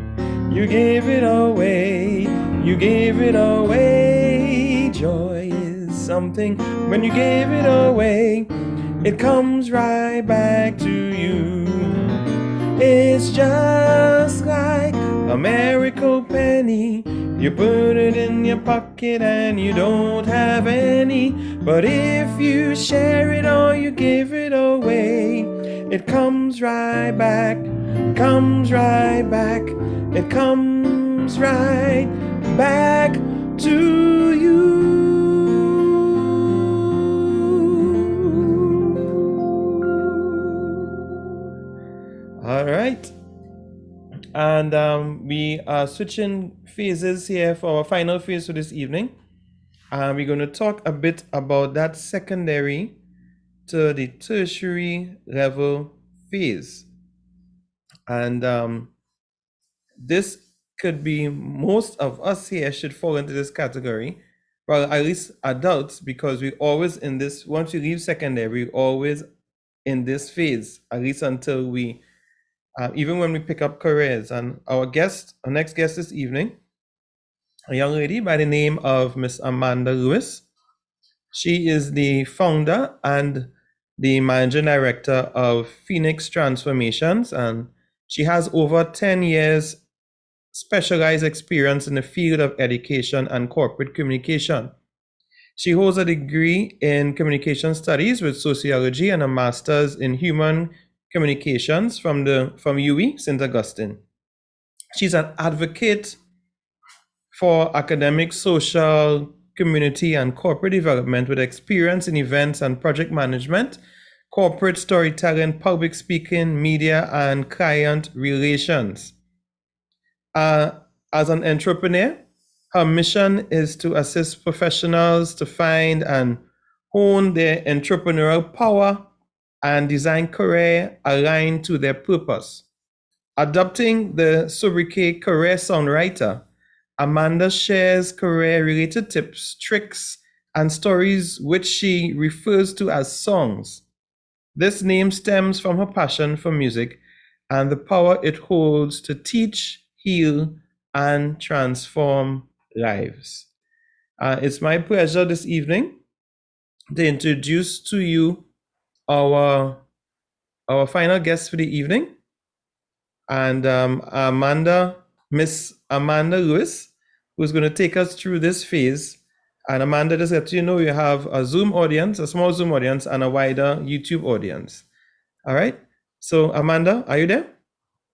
You give it away. You give it away. Joy is something when you give it away, it comes right back to you. It's just like a miracle penny. You put it in your pocket and you don't have any. But if you share it or you give it away, it comes right back, comes right back, it comes right back to you. All right, and we are switching phases here for our final phase for this evening. We're going to talk a bit about that secondary to the tertiary level phase. And this could be, most of us here should fall into this category. Well, at least adults, because we always in this, once we leave secondary, we always in this phase, at least until we even when we pick up careers. And our next guest this evening, a young lady by the name of Miss Amanda Lewis. She is the founder and the managing director of Phoenix Transformations, and she has over 10 years specialized experience in the field of education and corporate communication. She holds a degree in communication studies with sociology and a master's in human communications from UWI St. Augustine. She's an advocate for academic, social, community, and corporate development with experience in events and project management, corporate storytelling, public speaking, media, and client relations. As an entrepreneur, her mission is to assist professionals to find and hone their entrepreneurial power and design career aligned to their purpose. Adopting the sobriquet career songwriter, Amanda shares career-related tips, tricks, and stories which she refers to as songs. This name stems from her passion for music and the power it holds to teach, heal, and transform lives. It's my pleasure this evening to introduce to you our final guest for the evening, and Miss Amanda Lewis, who's going to take us through this phase. And Amanda, just let you know, you have a Zoom audience, a small Zoom audience, and a wider YouTube audience. All right. So Amanda, are you there?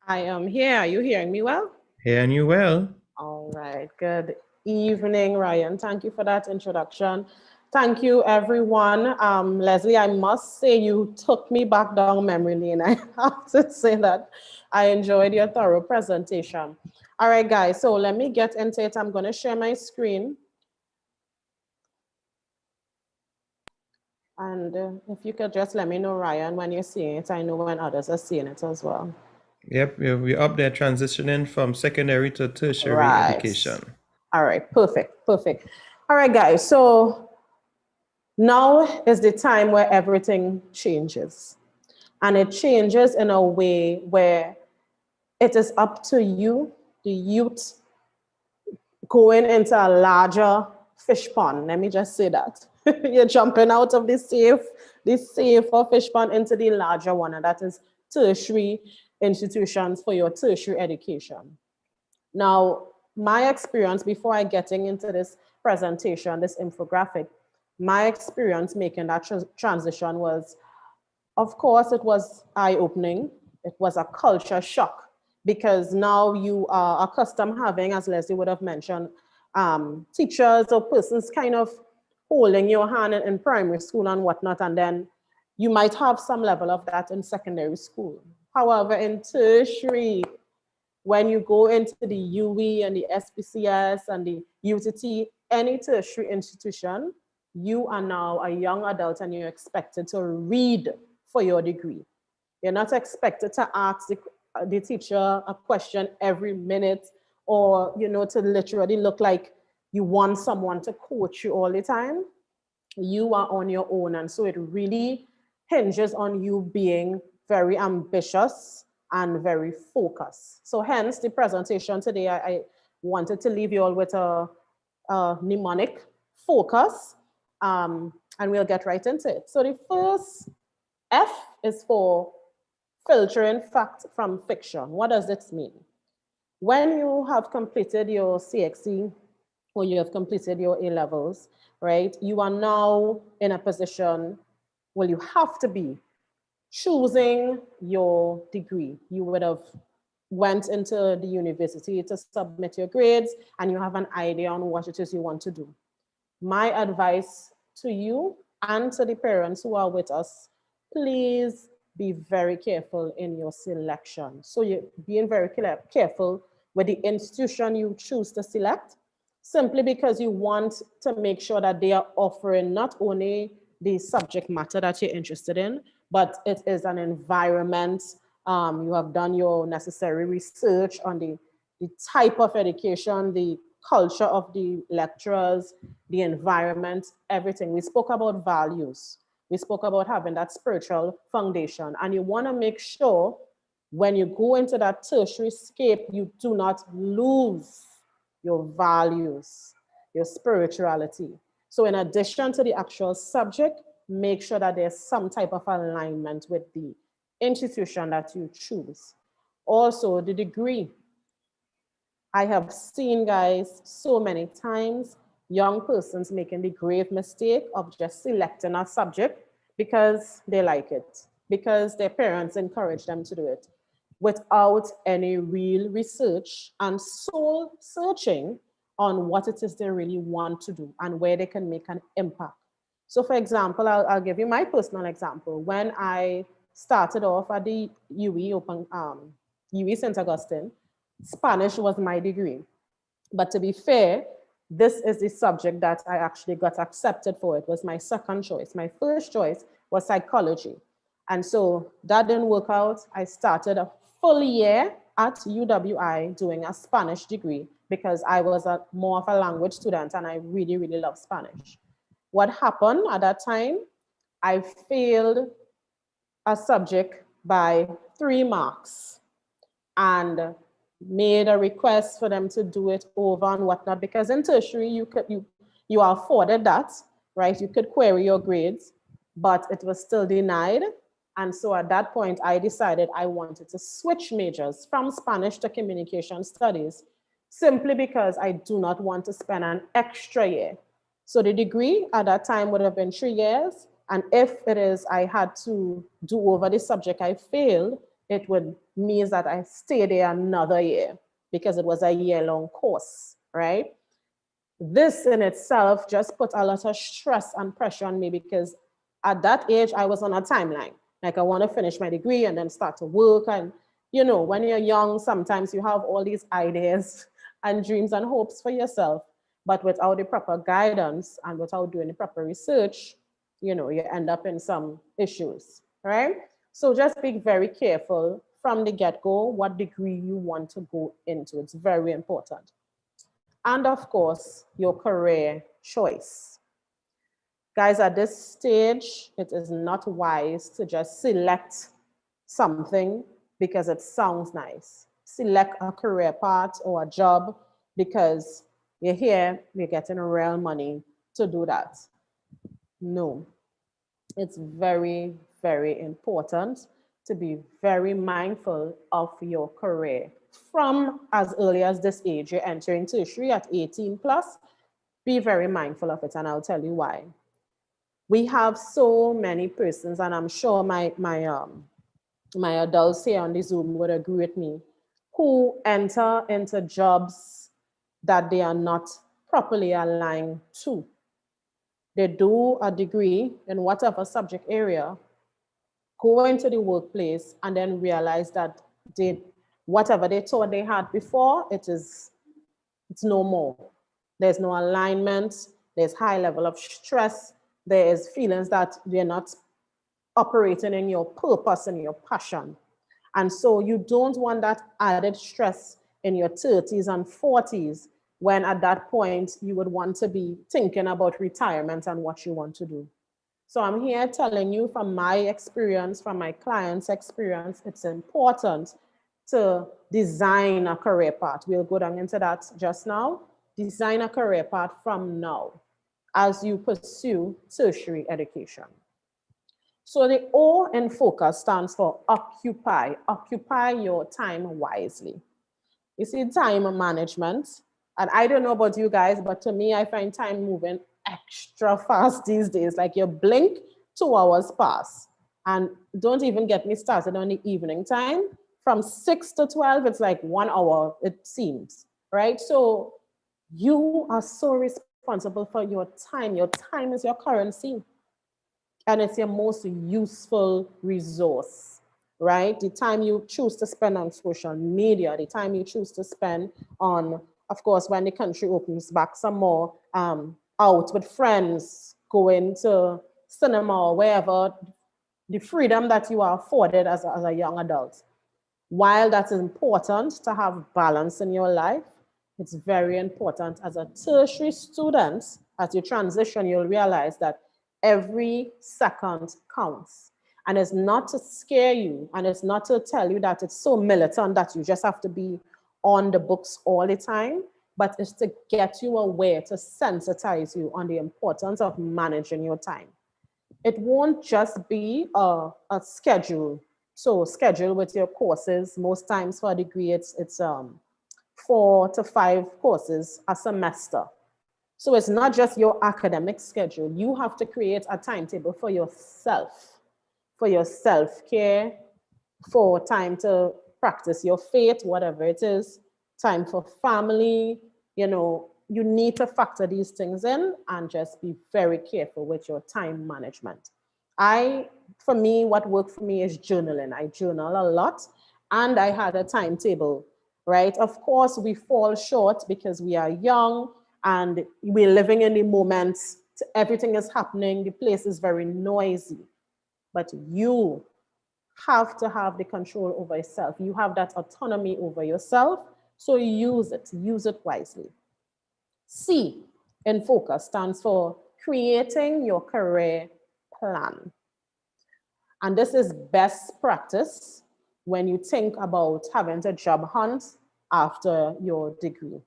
I am here. Are you hearing me well? Hearing you well. All right. Good evening, Ryan. Thank you for that introduction. Thank you, everyone. Leslie, I must say you took me back down memory lane. I have to say that I enjoyed your thorough presentation. All right, guys, so let me get into it. I'm going to share my screen. And if you could just let me know, Ryan, when you're seeing it. I know when others are seeing it as well. Yep, we're up there transitioning from secondary to tertiary education. All right, perfect, perfect. All right, guys, so now is the time where everything changes. And it changes in a way where it is up to you, the youth, going into a larger fish pond. Let me just say that. You're jumping out of the safer fish pond into the larger one, and that is tertiary institutions for your tertiary education. Now, my experience before I getting into this presentation, this infographic, my experience making that transition was, of course, it was eye-opening. It was a culture shock because now you are accustomed having, as Leslie would have mentioned, teachers or persons kind of holding your hand in primary school and whatnot, and then you might have some level of that in secondary school. However, in tertiary, when you go into the UE and the SPCS and the UTT, any tertiary institution, you are now a young adult and you're expected to read for your degree. You're not expected to ask the teacher a question every minute, or to literally look like you want someone to coach you all the time. You are on your own, and so it really hinges on you being very ambitious and very focused. So hence the presentation today, I wanted to leave you all with a mnemonic: focus, and we'll get right into it. So the first F is for filtering fact from fiction. What does this mean? When you have completed your CXE or you have completed your A-levels, right, you are now in a position, well, you have to be choosing your degree. You would have went into the university to submit your grades and you have an idea on what it is you want to do. My advice to you and to the parents who are with us, please be very careful in your selection. So you're being very careful with the institution you choose to select, simply because you want to make sure that they are offering not only the subject matter that you're interested in, but it is an environment. You have done your necessary research on the type of education, the culture of the lecturers, the environment, everything. We spoke about values. We spoke about having that spiritual foundation. And you want to make sure when you go into that tertiary scape, you do not lose your values, your spirituality. So in addition to the actual subject, make sure that there's some type of alignment with the institution that you choose. Also, the degree. I have seen, guys, so many times, young persons making the grave mistake of just selecting a subject because they like it, because their parents encourage them to do it, without any real research and soul searching on what it is they really want to do and where they can make an impact. So for example, I'll give you my personal example. When I started off at the UE St. Augustine, Spanish was my degree. But to be fair, this is the subject that I actually got accepted for. It was my second choice. My first choice was psychology. And so that didn't work out. I started a full year at UWI doing a Spanish degree because I was more of a language student and I really, really love Spanish. What happened at that time, I failed a subject by 3 marks and made a request for them to do it over and whatnot, because in tertiary you are afforded that, right? You could query your grades, but it was still denied. And so at that point, I decided I wanted to switch majors from Spanish to communication studies, simply because I do not want to spend an extra year. So the degree at that time would have been 3 years. And if it is, I had to do over the subject I failed, it would mean that I stay there another year because it was a year-long course, right? This in itself just put a lot of stress and pressure on me because at that age, I was on a timeline. Like I want to finish my degree and then start to work. And you know, when you're young, sometimes you have all these ideas and dreams and hopes for yourself, but without the proper guidance and without doing the proper research, you know, you end up in some issues, right? So just be very careful from the get-go what degree you want to go into. It's very important. and of course, your career choice. Guys, at this stage, it is not wise to just select something because it sounds nice. Select a career path or a job because you're here, you're getting real money to do that. No, it's very, very important to be very mindful of your career. From as early as this age, you're entering tertiary at 18 plus, be very mindful of it, and I'll tell you why. We have so many persons, and I'm sure my adults here on the Zoom would agree with me, who enter into jobs that they are not properly aligned to. They do a degree in whatever subject area, go into the workplace, and then realize that whatever they thought they had before, it's no more. There's no alignment, there's high level of stress, there's feelings that they're not operating in your purpose and your passion. And so you don't want that added stress in your 30s and 40s, when at that point you would want to be thinking about retirement and what you want to do. So I'm here telling you from my experience, from my clients' experience, it's important to design a career path. We'll go down into that just now. Design a career path from now as you pursue tertiary education. So the O in focus stands for occupy. Occupy your time wisely. You see, time management, and I don't know about you guys, but to me, I find time moving extra fast these days. Like you blink, 2 hours pass. And don't even get me started on the evening time. From 6 to 12, it's like 1 hour, it seems, right? So you are so responsible for your time. Your time is your currency. And it's your most useful resource, right? The time you choose to spend on social media, the time you choose to spend on, of course, when the country opens back some more, out with friends, going to cinema or wherever, the freedom that you are afforded as a young adult. While that is important to have balance in your life, it's very important as a tertiary student, as you transition, you'll realize that every second counts. And it's not to scare you, and it's not to tell you that it's so militant that you just have to be on the books all the time, but it's to get you aware, to sensitize you on the importance of managing your time. It won't just be a schedule. So schedule with your courses. Most times for a degree, it's 4 to 5 courses a semester. So it's not just your academic schedule. You have to create a timetable for yourself, for your self-care, for time to practice your faith, whatever it is, time for family. You know, you need to factor these things in and just be very careful with your time management. For me, what worked for me is journaling. I journal a lot, and I had a timetable, right? Of course, we fall short because we are young and we're living in the moment. Everything is happening. The place is very noisy, but you have to have the control over yourself. You have that autonomy over yourself, so use it wisely. C in focus stands for creating your career plan. And this is best practice when you think about having to job hunt after your degree.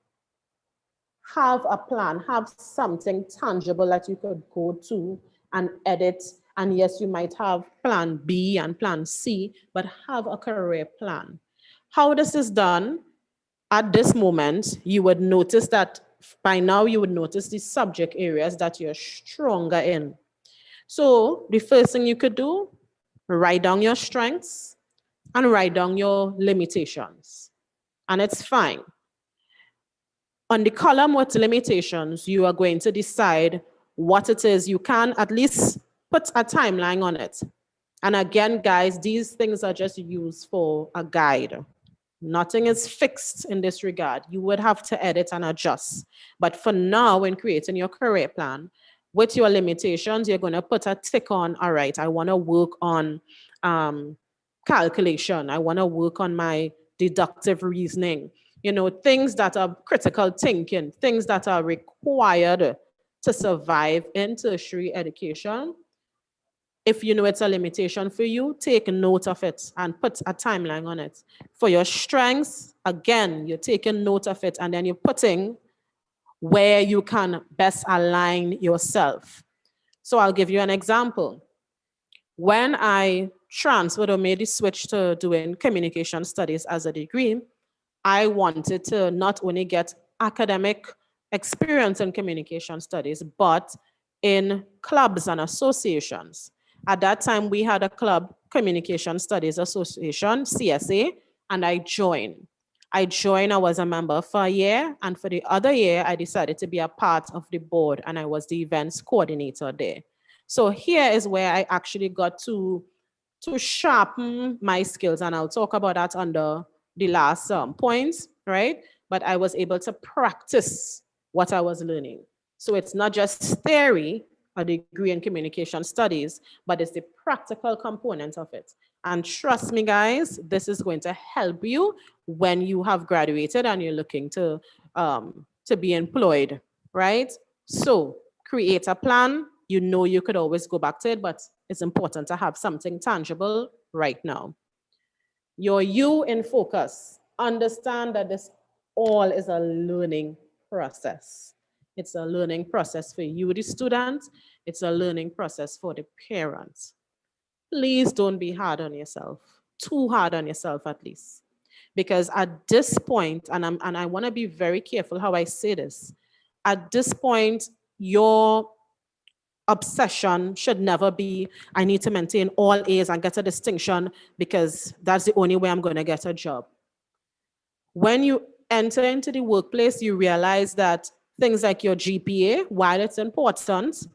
Have a plan, have something tangible that you could go to and edit. And yes, you might have plan B and plan C, but have a career plan. How this is done, at this moment, you would notice that by now you would notice the subject areas that you're stronger in. So the first thing you could do, write down your strengths and write down your limitations. And it's fine. On the column with limitations, you are going to decide what it is. You can at least put a timeline on it. And again, guys, these things are just used for a guide. Nothing is fixed in this regard. You would have to edit and adjust. But for now, when creating your career plan, with your limitations, you're going to put a tick on, all right, I want to work on calculation. I want to work on my deductive reasoning. You know, things that are critical thinking, things that are required to survive in tertiary education. If you know it's a limitation for you, take note of it and put a timeline on it. For your strengths, again, you're taking note of it and then you're putting where you can best align yourself. So I'll give you an example. When I transferred or made the switch to doing communication studies as a degree, I wanted to not only get academic experience in communication studies, but in clubs and associations. At that time, we had a club, Communication Studies Association, CSA, and I joined. I was a member for a year, and for the other year, I decided to be a part of the board, and I was the events coordinator there. So here is where I actually got to sharpen my skills, and I'll talk about that under the last points, right? But I was able to practice what I was learning. So it's not just theory, a degree in communication studies, but it's the practical component of it. And trust me, guys, this is going to help you when you have graduated and you're looking to be employed, right? So create a plan. You know you could always go back to it, but it's important to have something tangible right now. Your you in focus. Understand that this all is a learning process. It's a learning process for you, the student. It's a learning process for the parents. Please don't be hard on yourself, too hard on yourself at least. Because at this point, and I want to be very careful how I say this, at this point, your obsession should never be, I need to maintain all A's and get a distinction because that's the only way I'm going to get a job. When you enter into the workplace, you realize that things like your GPA, while it's important,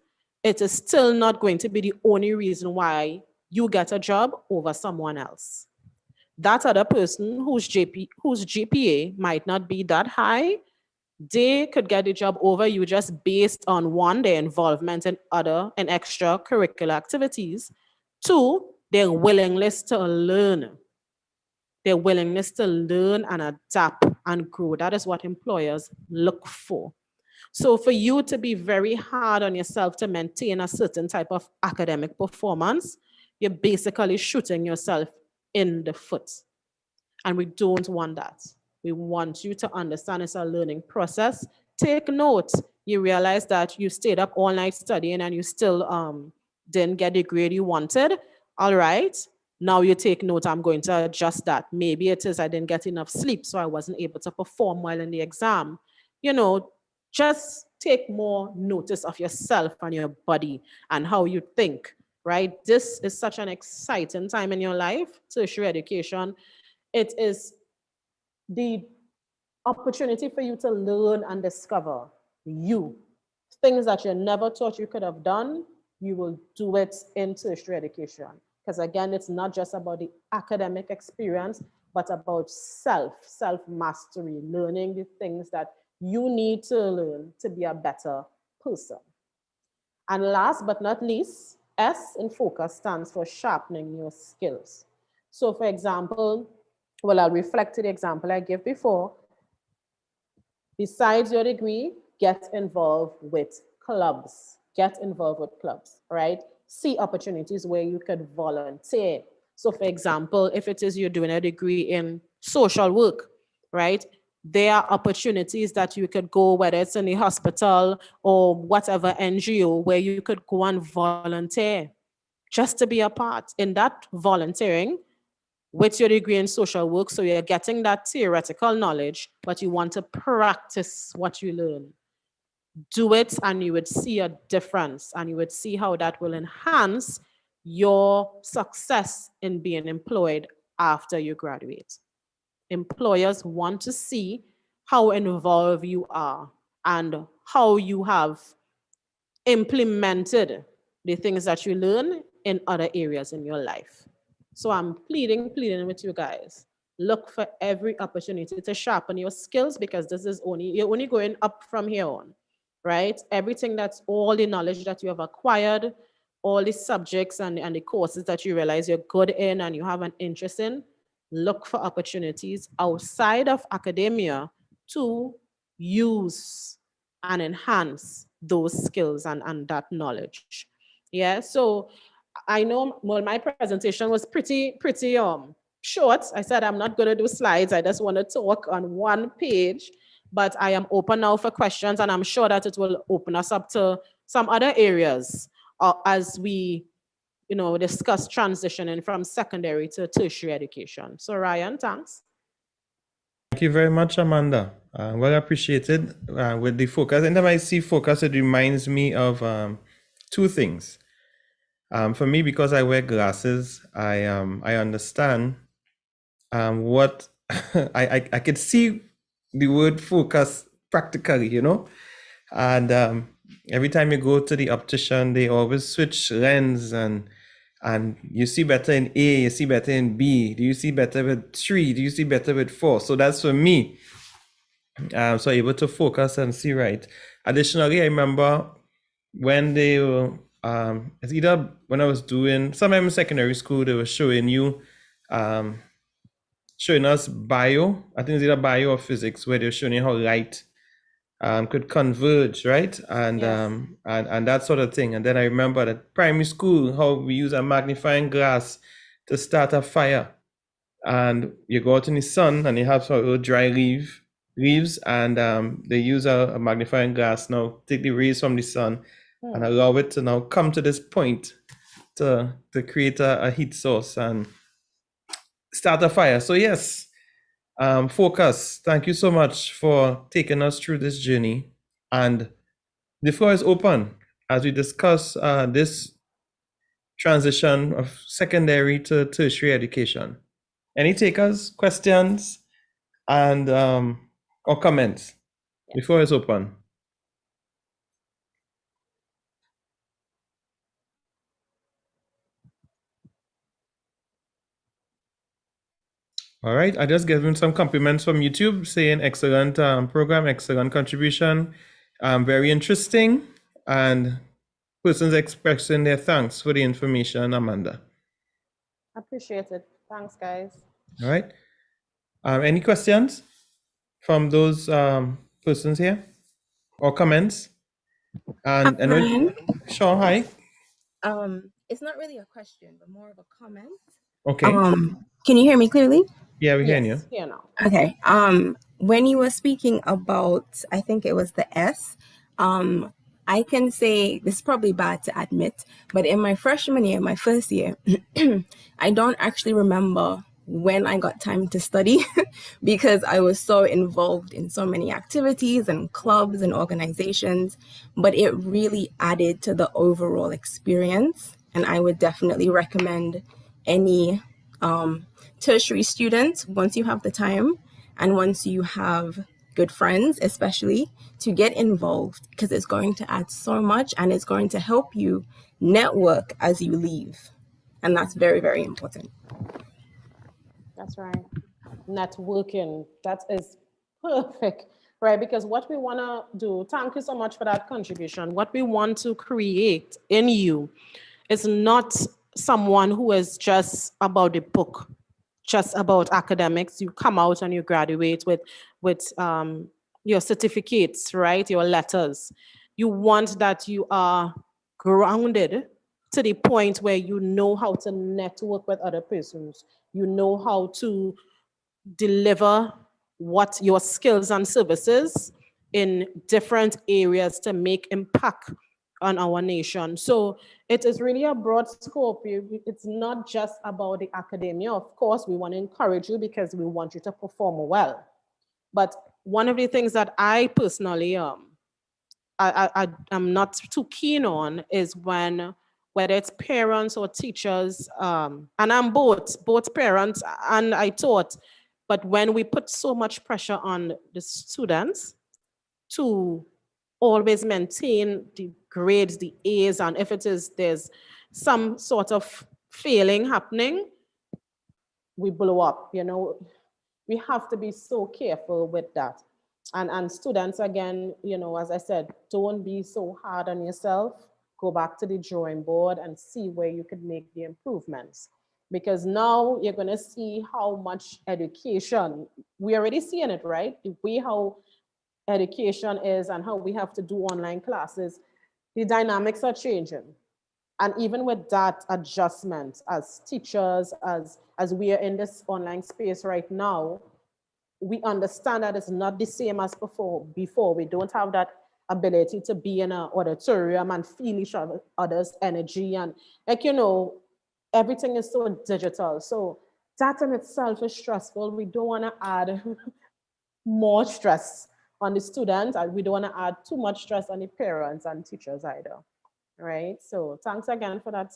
it is still not going to be the only reason why you get a job over someone else. That other person whose GPA might not be that high, they could get the job over you just based on one, their involvement in extracurricular activities, two, their willingness to learn. Their willingness to learn and adapt and grow. That is what employers look for. So for you to be very hard on yourself to maintain a certain type of academic performance, you're basically shooting yourself in the foot. And we don't want that. We want you to understand it's a learning process. Take note. You realize that you stayed up all night studying and you still didn't get the grade you wanted. All right. Now you take note, I'm going to adjust that. Maybe it is I didn't get enough sleep, so I wasn't able to perform well in the exam. You know, just take more notice of yourself and your body and how you think, right? This is such an exciting time in your life, tertiary education. It is the opportunity for you to learn and discover you. Things that you never thought you could have done, you will do it in tertiary education. Because again, it's not just about the academic experience, but about self-mastery, learning the things that you need to learn to be a better person. And last but not least, S in focus stands for sharpening your skills. So for example, well, I'll reflect to the example I gave before. Besides your degree, get involved with clubs. Get involved with clubs, right? See opportunities where you could volunteer. So for example, if it is you're doing a degree in social work, right? There are opportunities that you could go, whether it's in the hospital or whatever NGO, where you could go and volunteer just to be a part in that volunteering with your degree in social work. So you're getting that theoretical knowledge, but you want to practice what you learn. Do it and you would see a difference and you would see how that will enhance your success in being employed after you graduate. Employers want to see how involved you are and how you have implemented the things that you learn in other areas in your life. So I'm pleading with you guys. Look for every opportunity to sharpen your skills because this is you're only going up from here on, right? Everything that's all the knowledge that you have acquired, all the subjects and the courses that you realize you're good in and you have an interest in, look for opportunities outside of academia to use and enhance those skills and that knowledge. Yeah, so I know, well, my presentation was pretty short. I said I'm not going to do slides. I just want to talk on one page, but I am open now for questions, and I'm sure that it will open us up to some other areas as we, discuss transitioning from secondary to tertiary education. So Ryan, thanks. Thank you very much, Amanda. Well appreciated with the focus. Anytime I see focus, it reminds me of two things. For me, because I wear glasses, I understand what I could see the word focus practically, and every time you go to the optician, they always switch lens, and you see better in A, you see better in B. Do you see better with 3? Do you see better with 4? So that's for me. So able to focus and see right. Additionally, I remember when they were, it's either when I was doing, sometimes in secondary school, they were showing you, showing us bio. I think it's either bio or physics, where they're showing you how light could converge, right? And Yes. and that sort of thing. And then I remember that primary school, how we use a magnifying glass to start a fire. And you go out in the sun and you have some little dry leaves, and they use a magnifying glass now, take the rays from the sun and allow it to now come to this point to create a heat source and start a fire. So yes, focus. Thank you so much for taking us through this journey. And the floor is open as we discuss this transition of secondary to tertiary education. Any takers, questions, and or comments? The floor is open. All right, I just gave him some compliments from YouTube saying excellent program, excellent contribution, very interesting, and persons expressing their thanks for the information, Amanda. Appreciate it. Thanks, guys. All right. Any questions from those persons here or comments? And Ryan, Sean, hi. it's not really a question, but more of a comment. Okay. Can you hear me clearly? Yeah, we hear you. Here now. Okay. When you were speaking about, I think it was the S, I can say, this is probably bad to admit, but in my freshman year, my first year, I don't actually remember when I got time to study because I was so involved in so many activities and clubs and organizations, but it really added to the overall experience. And I would definitely recommend any tertiary student, once you have the time and once you have good friends, especially, to get involved, because it's going to add so much and it's going to help you network as you leave. And that's very, very important. That's right. Networking, that is perfect, right? Because what we want to do, thank you so much for that contribution. What we want to create in you is not someone who is just about the book, just about academics. You come out and you graduate with your certificates, right? Your letters. You want that you are grounded to the point where you know how to network with other persons. You know how to deliver what your skills and services in different areas to make impact on our nation. So it is really a broad scope. It's not just about the academia. Of course, we want to encourage you because we want you to perform well. But one of the things that I personally I'm not too keen on is when, whether it's parents or teachers, and I'm both parents and I taught, but when we put so much pressure on the students to always maintain the grades, the A's, and if there's some sort of failing happening, we blow up, We have to be so careful with that. And students, again, as I said, don't be so hard on yourself. Go back to the drawing board and see where you could make the improvements. because now you're going to see how much education, we're already seeing it, right? The way how education is and how we have to do online classes, the dynamics are changing. And even with that adjustment, as teachers, as we are in this online space right now, we understand that it's not the same as before. We don't have that ability to be in an auditorium and feel each other's energy. And like, you know, everything is so digital. So that in itself is stressful. We don't want to add more stress on the students, and we don't want to add too much stress on the parents and teachers either, right? So thanks again for that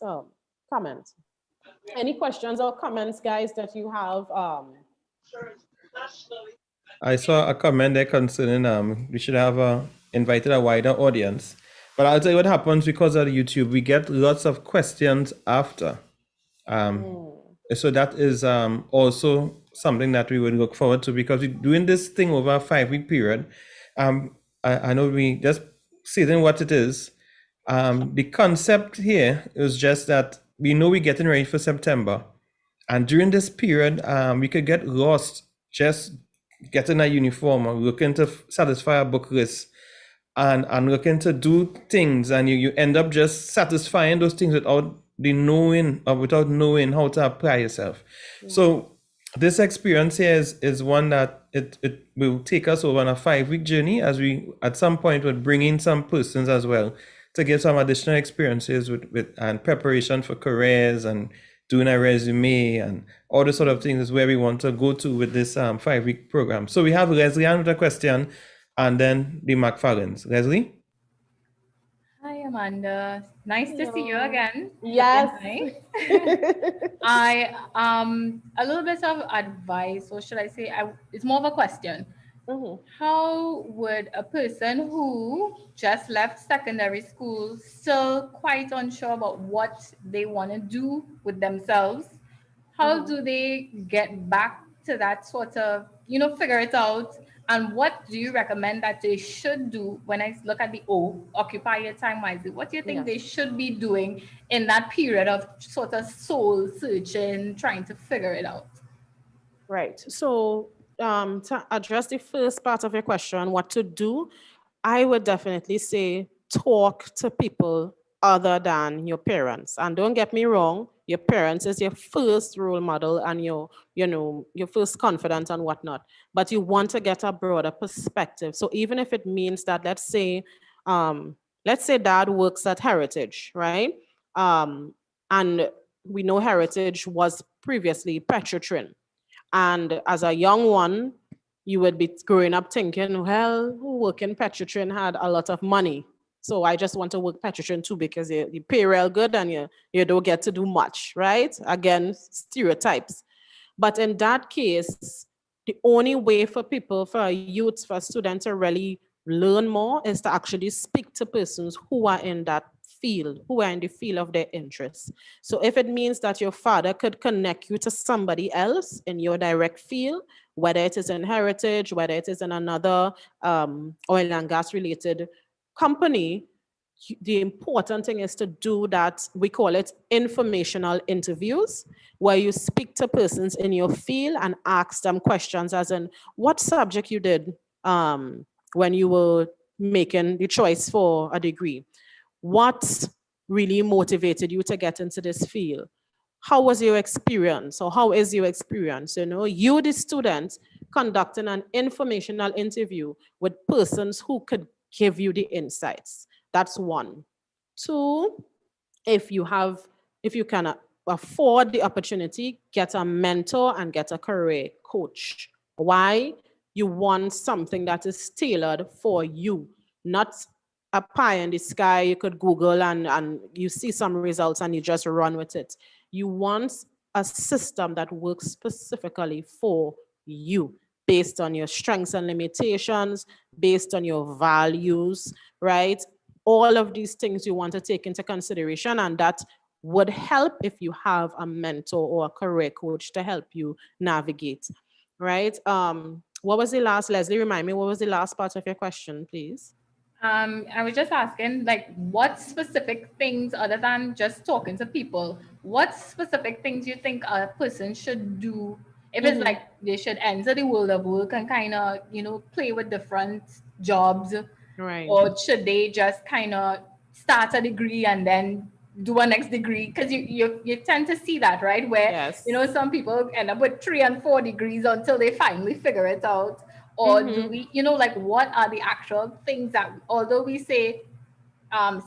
comment. Any questions or comments, guys, that you have? I saw a comment there concerning we should have invited a wider audience. But I'll tell you what happens because of YouTube. We get lots of questions after. So that is also something that we would look forward to, because we're doing this thing over a 5-week period. I know we just saying what it is. The concept here is just that we know we're getting ready for September. And during this period, we could get lost just getting a uniform or looking to satisfy a book list and looking to do things, and you end up just satisfying those things without the knowing or without knowing how to apply yourself. So this experience here is one that it will take us over on a 5-week journey, as we at some point would bring in some persons as well to get some additional experiences with and preparation for careers and doing a resume and all the sort of things is where we want to go to with this 5-week program. So we have Leslie Ann with a question, and then the McFarlanes. Leslie? Hi, Amanda. Nice to see you again. Yes. I a little bit of advice, or should I say, it's more of a question. How would a person who just left secondary school, still quite unsure about what they want to do with themselves, how do they get back to that sort of, you know, figure it out? And what do you recommend that they should do when I look at the occupy your time wisely? What do you think they should be doing in that period of sort of soul searching, trying to figure it out? Right. So to address the first part of your question, what to do, I would definitely say talk to people other than your parents. And don't get me wrong, your parents is your first role model and your first confidant and whatnot. But you want to get a broader perspective. So even if it means that, let's say dad works at Heritage, right? And we know Heritage was previously Petrotrin. And as a young one, you would be growing up thinking, well, who work in Petrotrin had a lot of money. So I just want to work Petrotrin too, because you pay real good and you don't get to do much, right? Again, stereotypes. But in that case, the only way for people, for youths, for students to really learn more is to actually speak to persons who are in that field, who are in the field of their interests. So if it means that your father could connect you to somebody else in your direct field, whether it is in Heritage, whether it is in another oil and gas related company, the important thing is to do that. We call it informational interviews, where you speak to persons in your field and ask them questions as in what subject you did when you were making the choice for a degree. What really motivated you to get into this field? How was your experience, or how is your experience? You, the student, conducting an informational interview with persons who could give you the insights. That's one. Two, if you can afford the opportunity, get a mentor and get a career coach. Why? You want something that is tailored for you, not a pie in the sky. You could Google and you see some results and you just run with it. You want a system that works specifically for you, based on your strengths and limitations, based on your values, right? All of these things you want to take into consideration, and that would help if you have a mentor or a career coach to help you navigate, right? What was the last, Leslie, remind me, what was the last part of your question, please? I was just asking, like, what specific things, other than just talking to people, what specific things you think a person should do if it's like they should enter the world of work and kind of, play with different jobs, Right. or should they just kind of start a degree and then do a next degree? Because you tend to see that, right? Where Yes. some people end up with 3 and 4 degrees until they finally figure it out. Or do we, like, what are the actual things that, although we say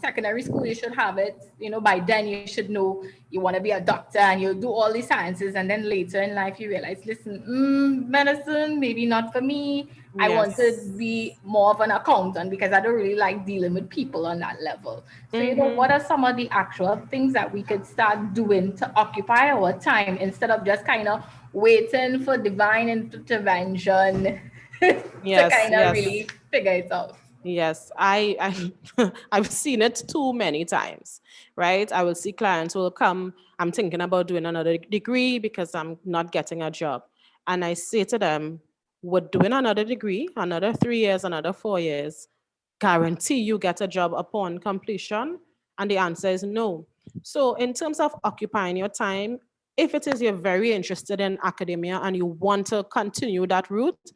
secondary school, you should have it, by then you should know you want to be a doctor and you'll do all the sciences, and then later in life you realize, listen, medicine, maybe not for me. I want to Yes. be more of an accountant because I don't really like dealing with people on that level. So, what are some of the actual things that we could start doing to occupy our time instead of just kind of waiting for divine intervention to Yes, kind of yes. really figure it out? Yes, I've seen it too many times, right? I will see clients who will come, I'm thinking about doing another degree because I'm not getting a job. And I say to them, would doing another degree, another 3 years, another 4 years, guarantee you get a job upon completion? And the answer is no. So in terms of occupying your time, if it is you're very interested in academia and you want to continue that route,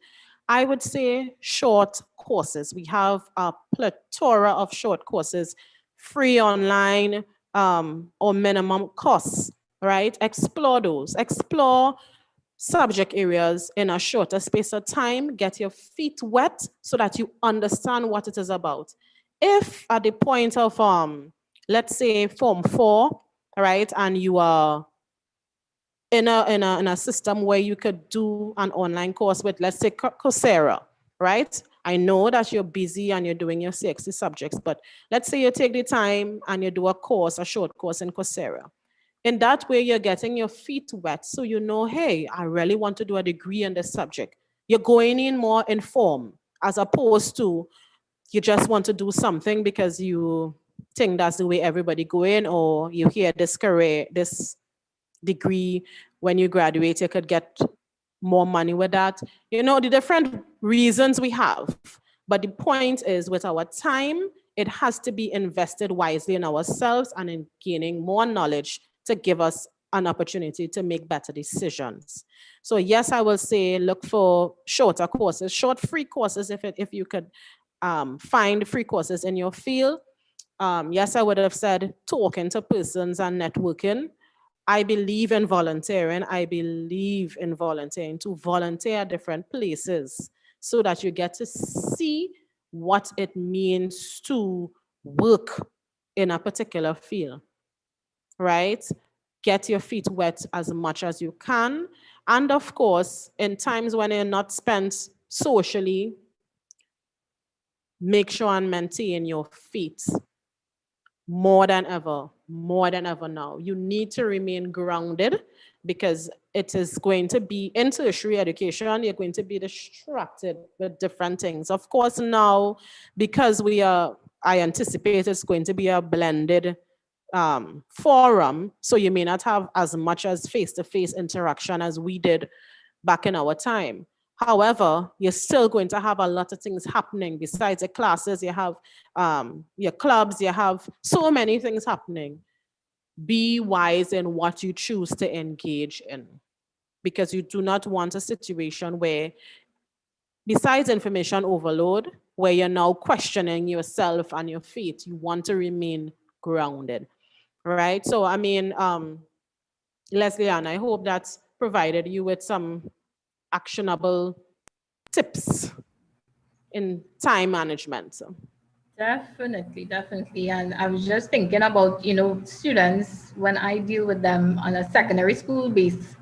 I would say short courses. We have a plethora of short courses, free online or minimum costs, right? Explore those. Explore subject areas in a shorter space of time. Get your feet wet so that you understand what it is about. If at the point of, let's say, Form 4, right, and you are in a system where you could do an online course with, let's say, Coursera, right? I know that you're busy and you're doing your CXC subjects, but let's say you take the time and you do a course, a short course in Coursera. In that way, you're getting your feet wet. So you know, hey, I really want to do a degree in this subject. You're going in more informed as opposed to you just want to do something because you think that's the way everybody going, or you hear this career, this degree, when you graduate, you could get more money with that. The different reasons we have. But the point is, with our time, it has to be invested wisely in ourselves and in gaining more knowledge to give us an opportunity to make better decisions. So yes, I will say look for shorter courses, short free courses if you could find free courses in your field. Yes, I would have said talking to persons and networking. I believe in volunteering. I believe in volunteering, to volunteer at different places so that you get to see what it means to work in a particular field, right? Get your feet wet as much as you can. And of course, in times when you're not spent socially, make sure and maintain your feet more than ever now. You need to remain grounded because it is going to be in tertiary education, you're going to be distracted with different things. Of course, now, because I anticipate it's going to be a blended forum, so you may not have as much as face-to-face interaction as we did back in our time. However, you're still going to have a lot of things happening besides the classes. You have your clubs, you have so many things happening. Be wise in what you choose to engage in, because you do not want a situation where, besides information overload, where you're now questioning yourself and your faith, you want to remain grounded, right? So, I mean, Leslie Ann, I hope that's provided you with some actionable tips in time management. Definitely. And I was just thinking about, students, when I deal with them on a secondary school base,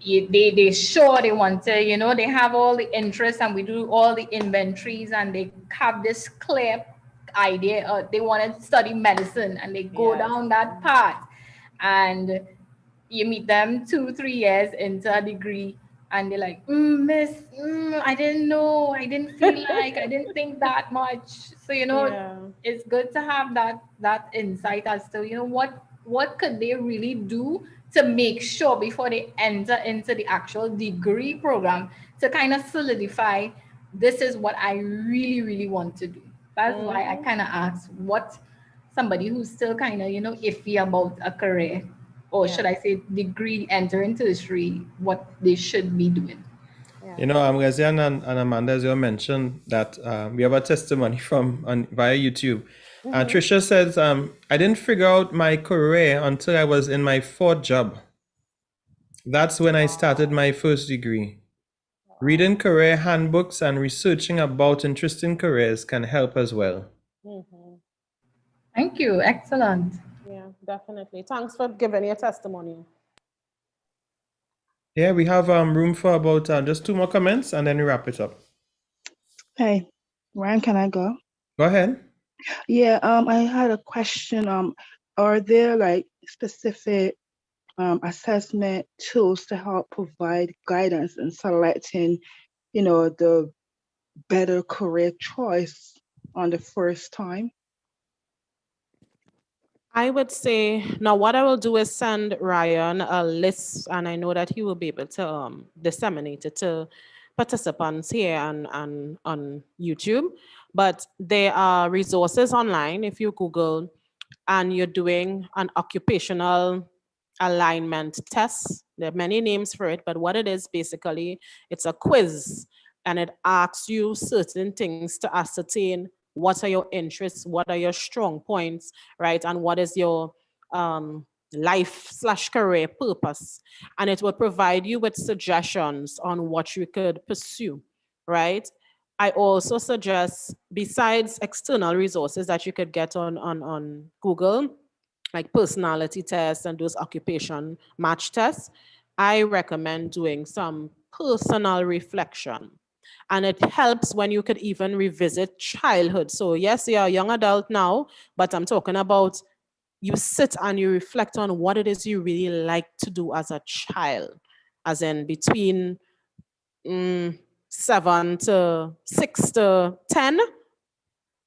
they sure they want to, they have all the interest, and we do all the inventories, and they have this clear idea, they want to study medicine, and they go down that path. And you meet them 2-3 years into a degree, and they're like, miss, I didn't know, I didn't feel like, I didn't think that much. So, it's good to have that insight as to, what could they really do to make sure before they enter into the actual degree program to kind of solidify, this is what I really, really want to do. That's why I kind of asked what somebody who's still kind of, iffy about a career, or should I say degree, entering tertiary, what they should be doing. You know, Rezian and Amanda, as you mentioned, that we have a testimony from via YouTube. Trisha says, I didn't figure out my career until I was in my 4th job. That's when I started my first degree. Reading career handbooks and researching about interesting careers can help as well. Thank you. Excellent. Yeah, definitely. Thanks for giving your testimony. Yeah, we have room for about just 2 more comments and then we wrap it up. Hey, Ryan, can I go? Go ahead. Yeah, I had a question. Are there like specific assessment tools to help provide guidance in selecting, the better career choice on the first time? I would say, now what I will do is send Ryan a list, and I know that he will be able to disseminate it to participants here and on YouTube. But there are resources online if you Google and you're doing an occupational alignment test. There are many names for it, but what it is basically, it's a quiz and it asks you certain things to ascertain what are your interests, what are your strong points, right? And what is your life/career purpose. And it will provide you with suggestions on what you could pursue, right? I also suggest, besides external resources that you could get on Google, like personality tests and those occupation match tests, I recommend doing some personal reflection. And it helps when you could even revisit childhood. So yes, you're a young adult now, but I'm talking about you sit and you reflect on what it is you really like to do as a child, as in between 7 to 6 to 10,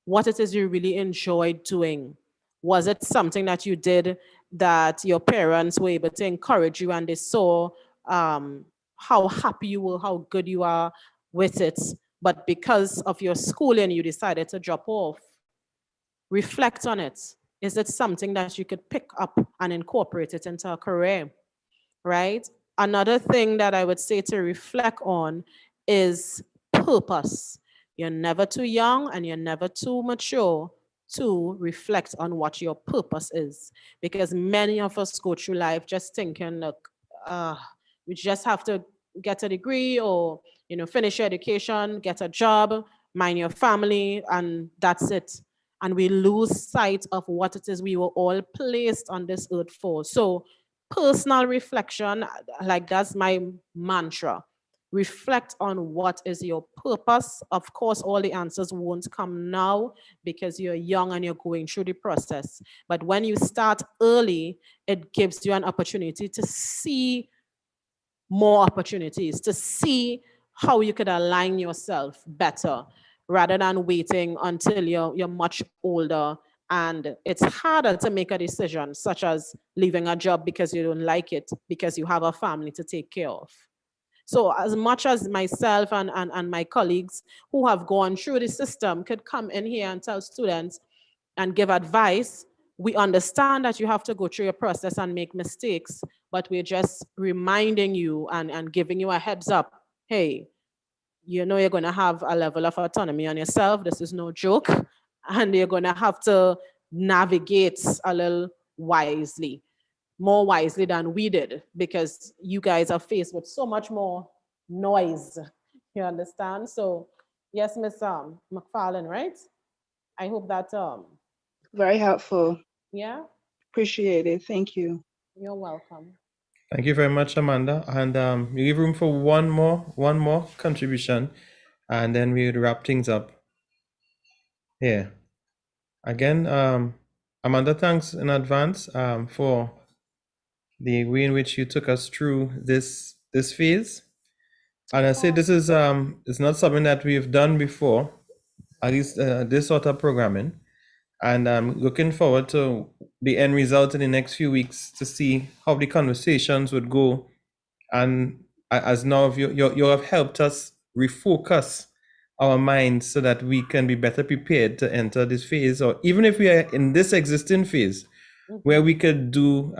what it is you really enjoyed doing. Was it something that you did that your parents were able to encourage you and they saw how happy you were, how good you are with it, but because of your schooling, you decided to drop off? Reflect on it. Is it something that you could pick up and incorporate it into a career, right? Another thing that I would say to reflect on is purpose. You're never too young and you're never too mature to reflect on what your purpose is. Because many of us go through life just thinking, look, we just have to get a degree or finish your education, get a job, mind your family, and that's it. And we lose sight of what it is we were all placed on this earth for. So personal reflection, like that's my mantra. Reflect on what is your purpose. Of course, all the answers won't come now because you're young and you're going through the process. But when you start early, it gives you an opportunity to see more opportunities, to see how you could align yourself better rather than waiting until you're much older and it's harder to make a decision, such as leaving a job because you don't like it, because you have a family to take care of. So as much as myself and my colleagues who have gone through the system could come in here and tell students and give advice, we understand that you have to go through your process and make mistakes, but we're just reminding you and giving you a heads up. Hey, you're going to have a level of autonomy on yourself. This is no joke. And you're going to have to navigate a little wisely, more wisely than we did, because you guys are faced with so much more noise. You understand? So yes, Miss McFarlane, right? I hope that Very helpful. yeah. Appreciate it. Thank you. You're welcome. Thank you very much, Amanda. And we leave room for one more contribution, and then we would wrap things up here. Again, Amanda, thanks in advance for the way in which you took us through this phase. And I say this is it's not something that we've done before, at least this sort of programming. And I'm looking forward to the end result in the next few weeks to see how the conversations would go. And as now you have helped us refocus our minds so that we can be better prepared to enter this phase, or even if we are in this existing phase, where we could do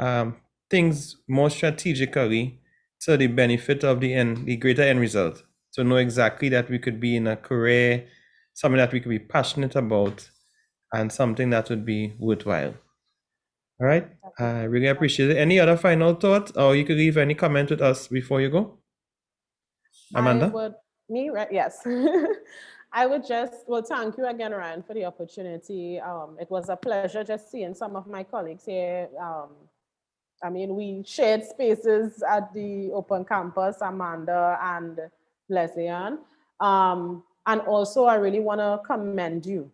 things more strategically to the benefit of the greater end result. To know exactly that we could be in a career, something that we could be passionate about, and something that would be worthwhile. All right, I really appreciate it. Any other final thoughts, or you could leave any comment with us before you go? Amanda? Yes. I would thank you again, Ryan, for the opportunity. It was a pleasure just seeing some of my colleagues here. I mean, we shared spaces at the open campus, Amanda and Leslie Ann. And also, I really want to commend you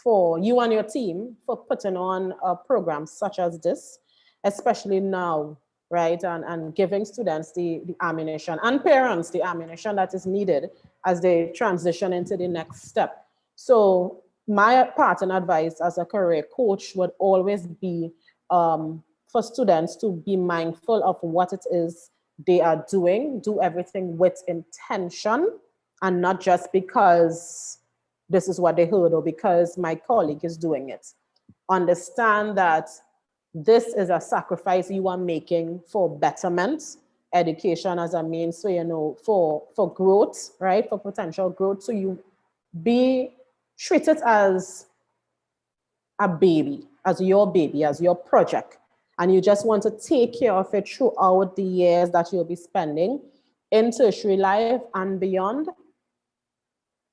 and your team for putting on a program such as this, especially now, right? And giving students the ammunition and parents the ammunition that is needed as they transition into the next step. So my part and advice as a career coach would always be for students to be mindful of what it is they are doing, do everything with intention, and not just because this is what they heard or because my colleague is doing it. Understand that this is a sacrifice you are making for betterment, education as a means, so for growth, right? For potential growth. So you treat it as a baby, as your project. And you just want to take care of it throughout the years that you'll be spending in tertiary life and beyond.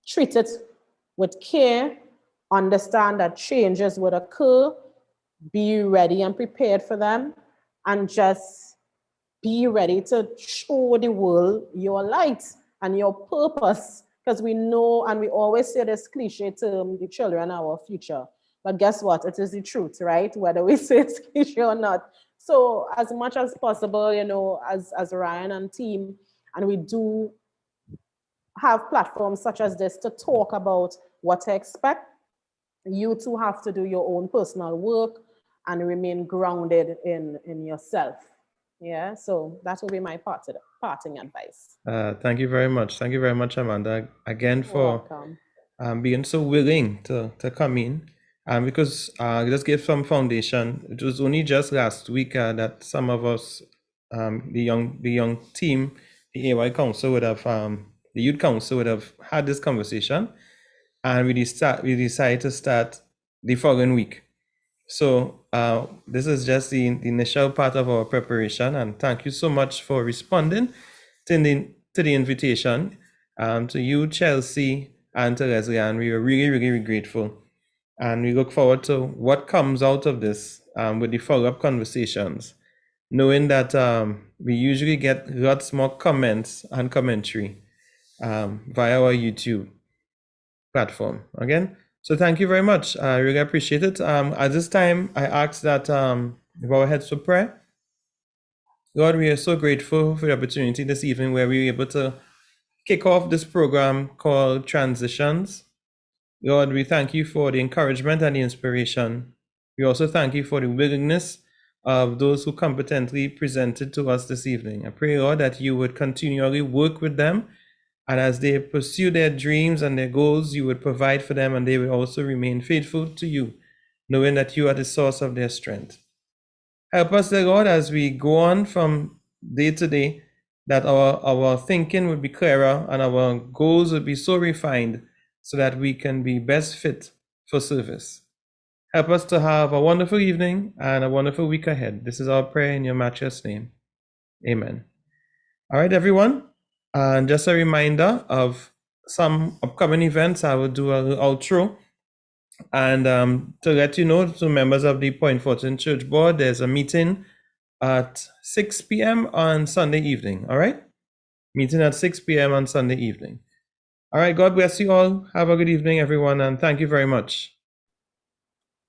Treat it with care, understand that changes would occur, be ready and prepared for them, and just be ready to show the world your light and your purpose. Because we know, and we always say this cliche term, the children are our future. But guess what? It is the truth, right? Whether we say it's cliche or not. So as much as possible, as Ryan and team, and we do have platforms such as this to talk about what to expect, you too have to do your own personal work and remain grounded in yourself. Yeah, so that will be my parting advice. Thank you very much. Thank you very much, Amanda, again for being so willing to come in. Because just give some foundation. It was only just last week that some of us, the young team, the AY Council would have, the Youth Council would have had this conversation, and we decided to start the following week. So this is just the initial part of our preparation, and thank you so much for responding to the invitation. To you, Chelsea, and to Leslie Ann, we are really, really, really grateful. And we look forward to what comes out of this with the follow-up conversations, knowing that we usually get lots more comments and commentary via our YouTube platform. Again, so thank you very much. I really appreciate it. At this time, I ask that we bow our heads for prayer. Lord, we are so grateful for the opportunity this evening where we were able to kick off this program called Transitions. Lord, we thank you for the encouragement and the inspiration. We also thank you for the willingness of those who competently presented to us this evening. I pray, Lord, that you would continually work with them, and as they pursue their dreams and their goals, you would provide for them, and they will also remain faithful to you, knowing that you are the source of their strength. Help us, dear Lord, as we go on from day to day, that our thinking would be clearer and our goals would be so refined so that we can be best fit for service. Help us to have a wonderful evening and a wonderful week ahead. This is our prayer in your matchless name. Amen. All right, everyone. And just a reminder of some upcoming events. I will do a little outro. And to let you know, to members of the Point Fortin Church Board, there's a meeting at 6 p.m. on Sunday evening. All right? Meeting at 6 p.m. on Sunday evening. All right, God bless you all. Have a good evening, everyone, and thank you very much.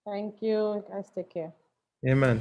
Thank you. Guys, take care. Amen.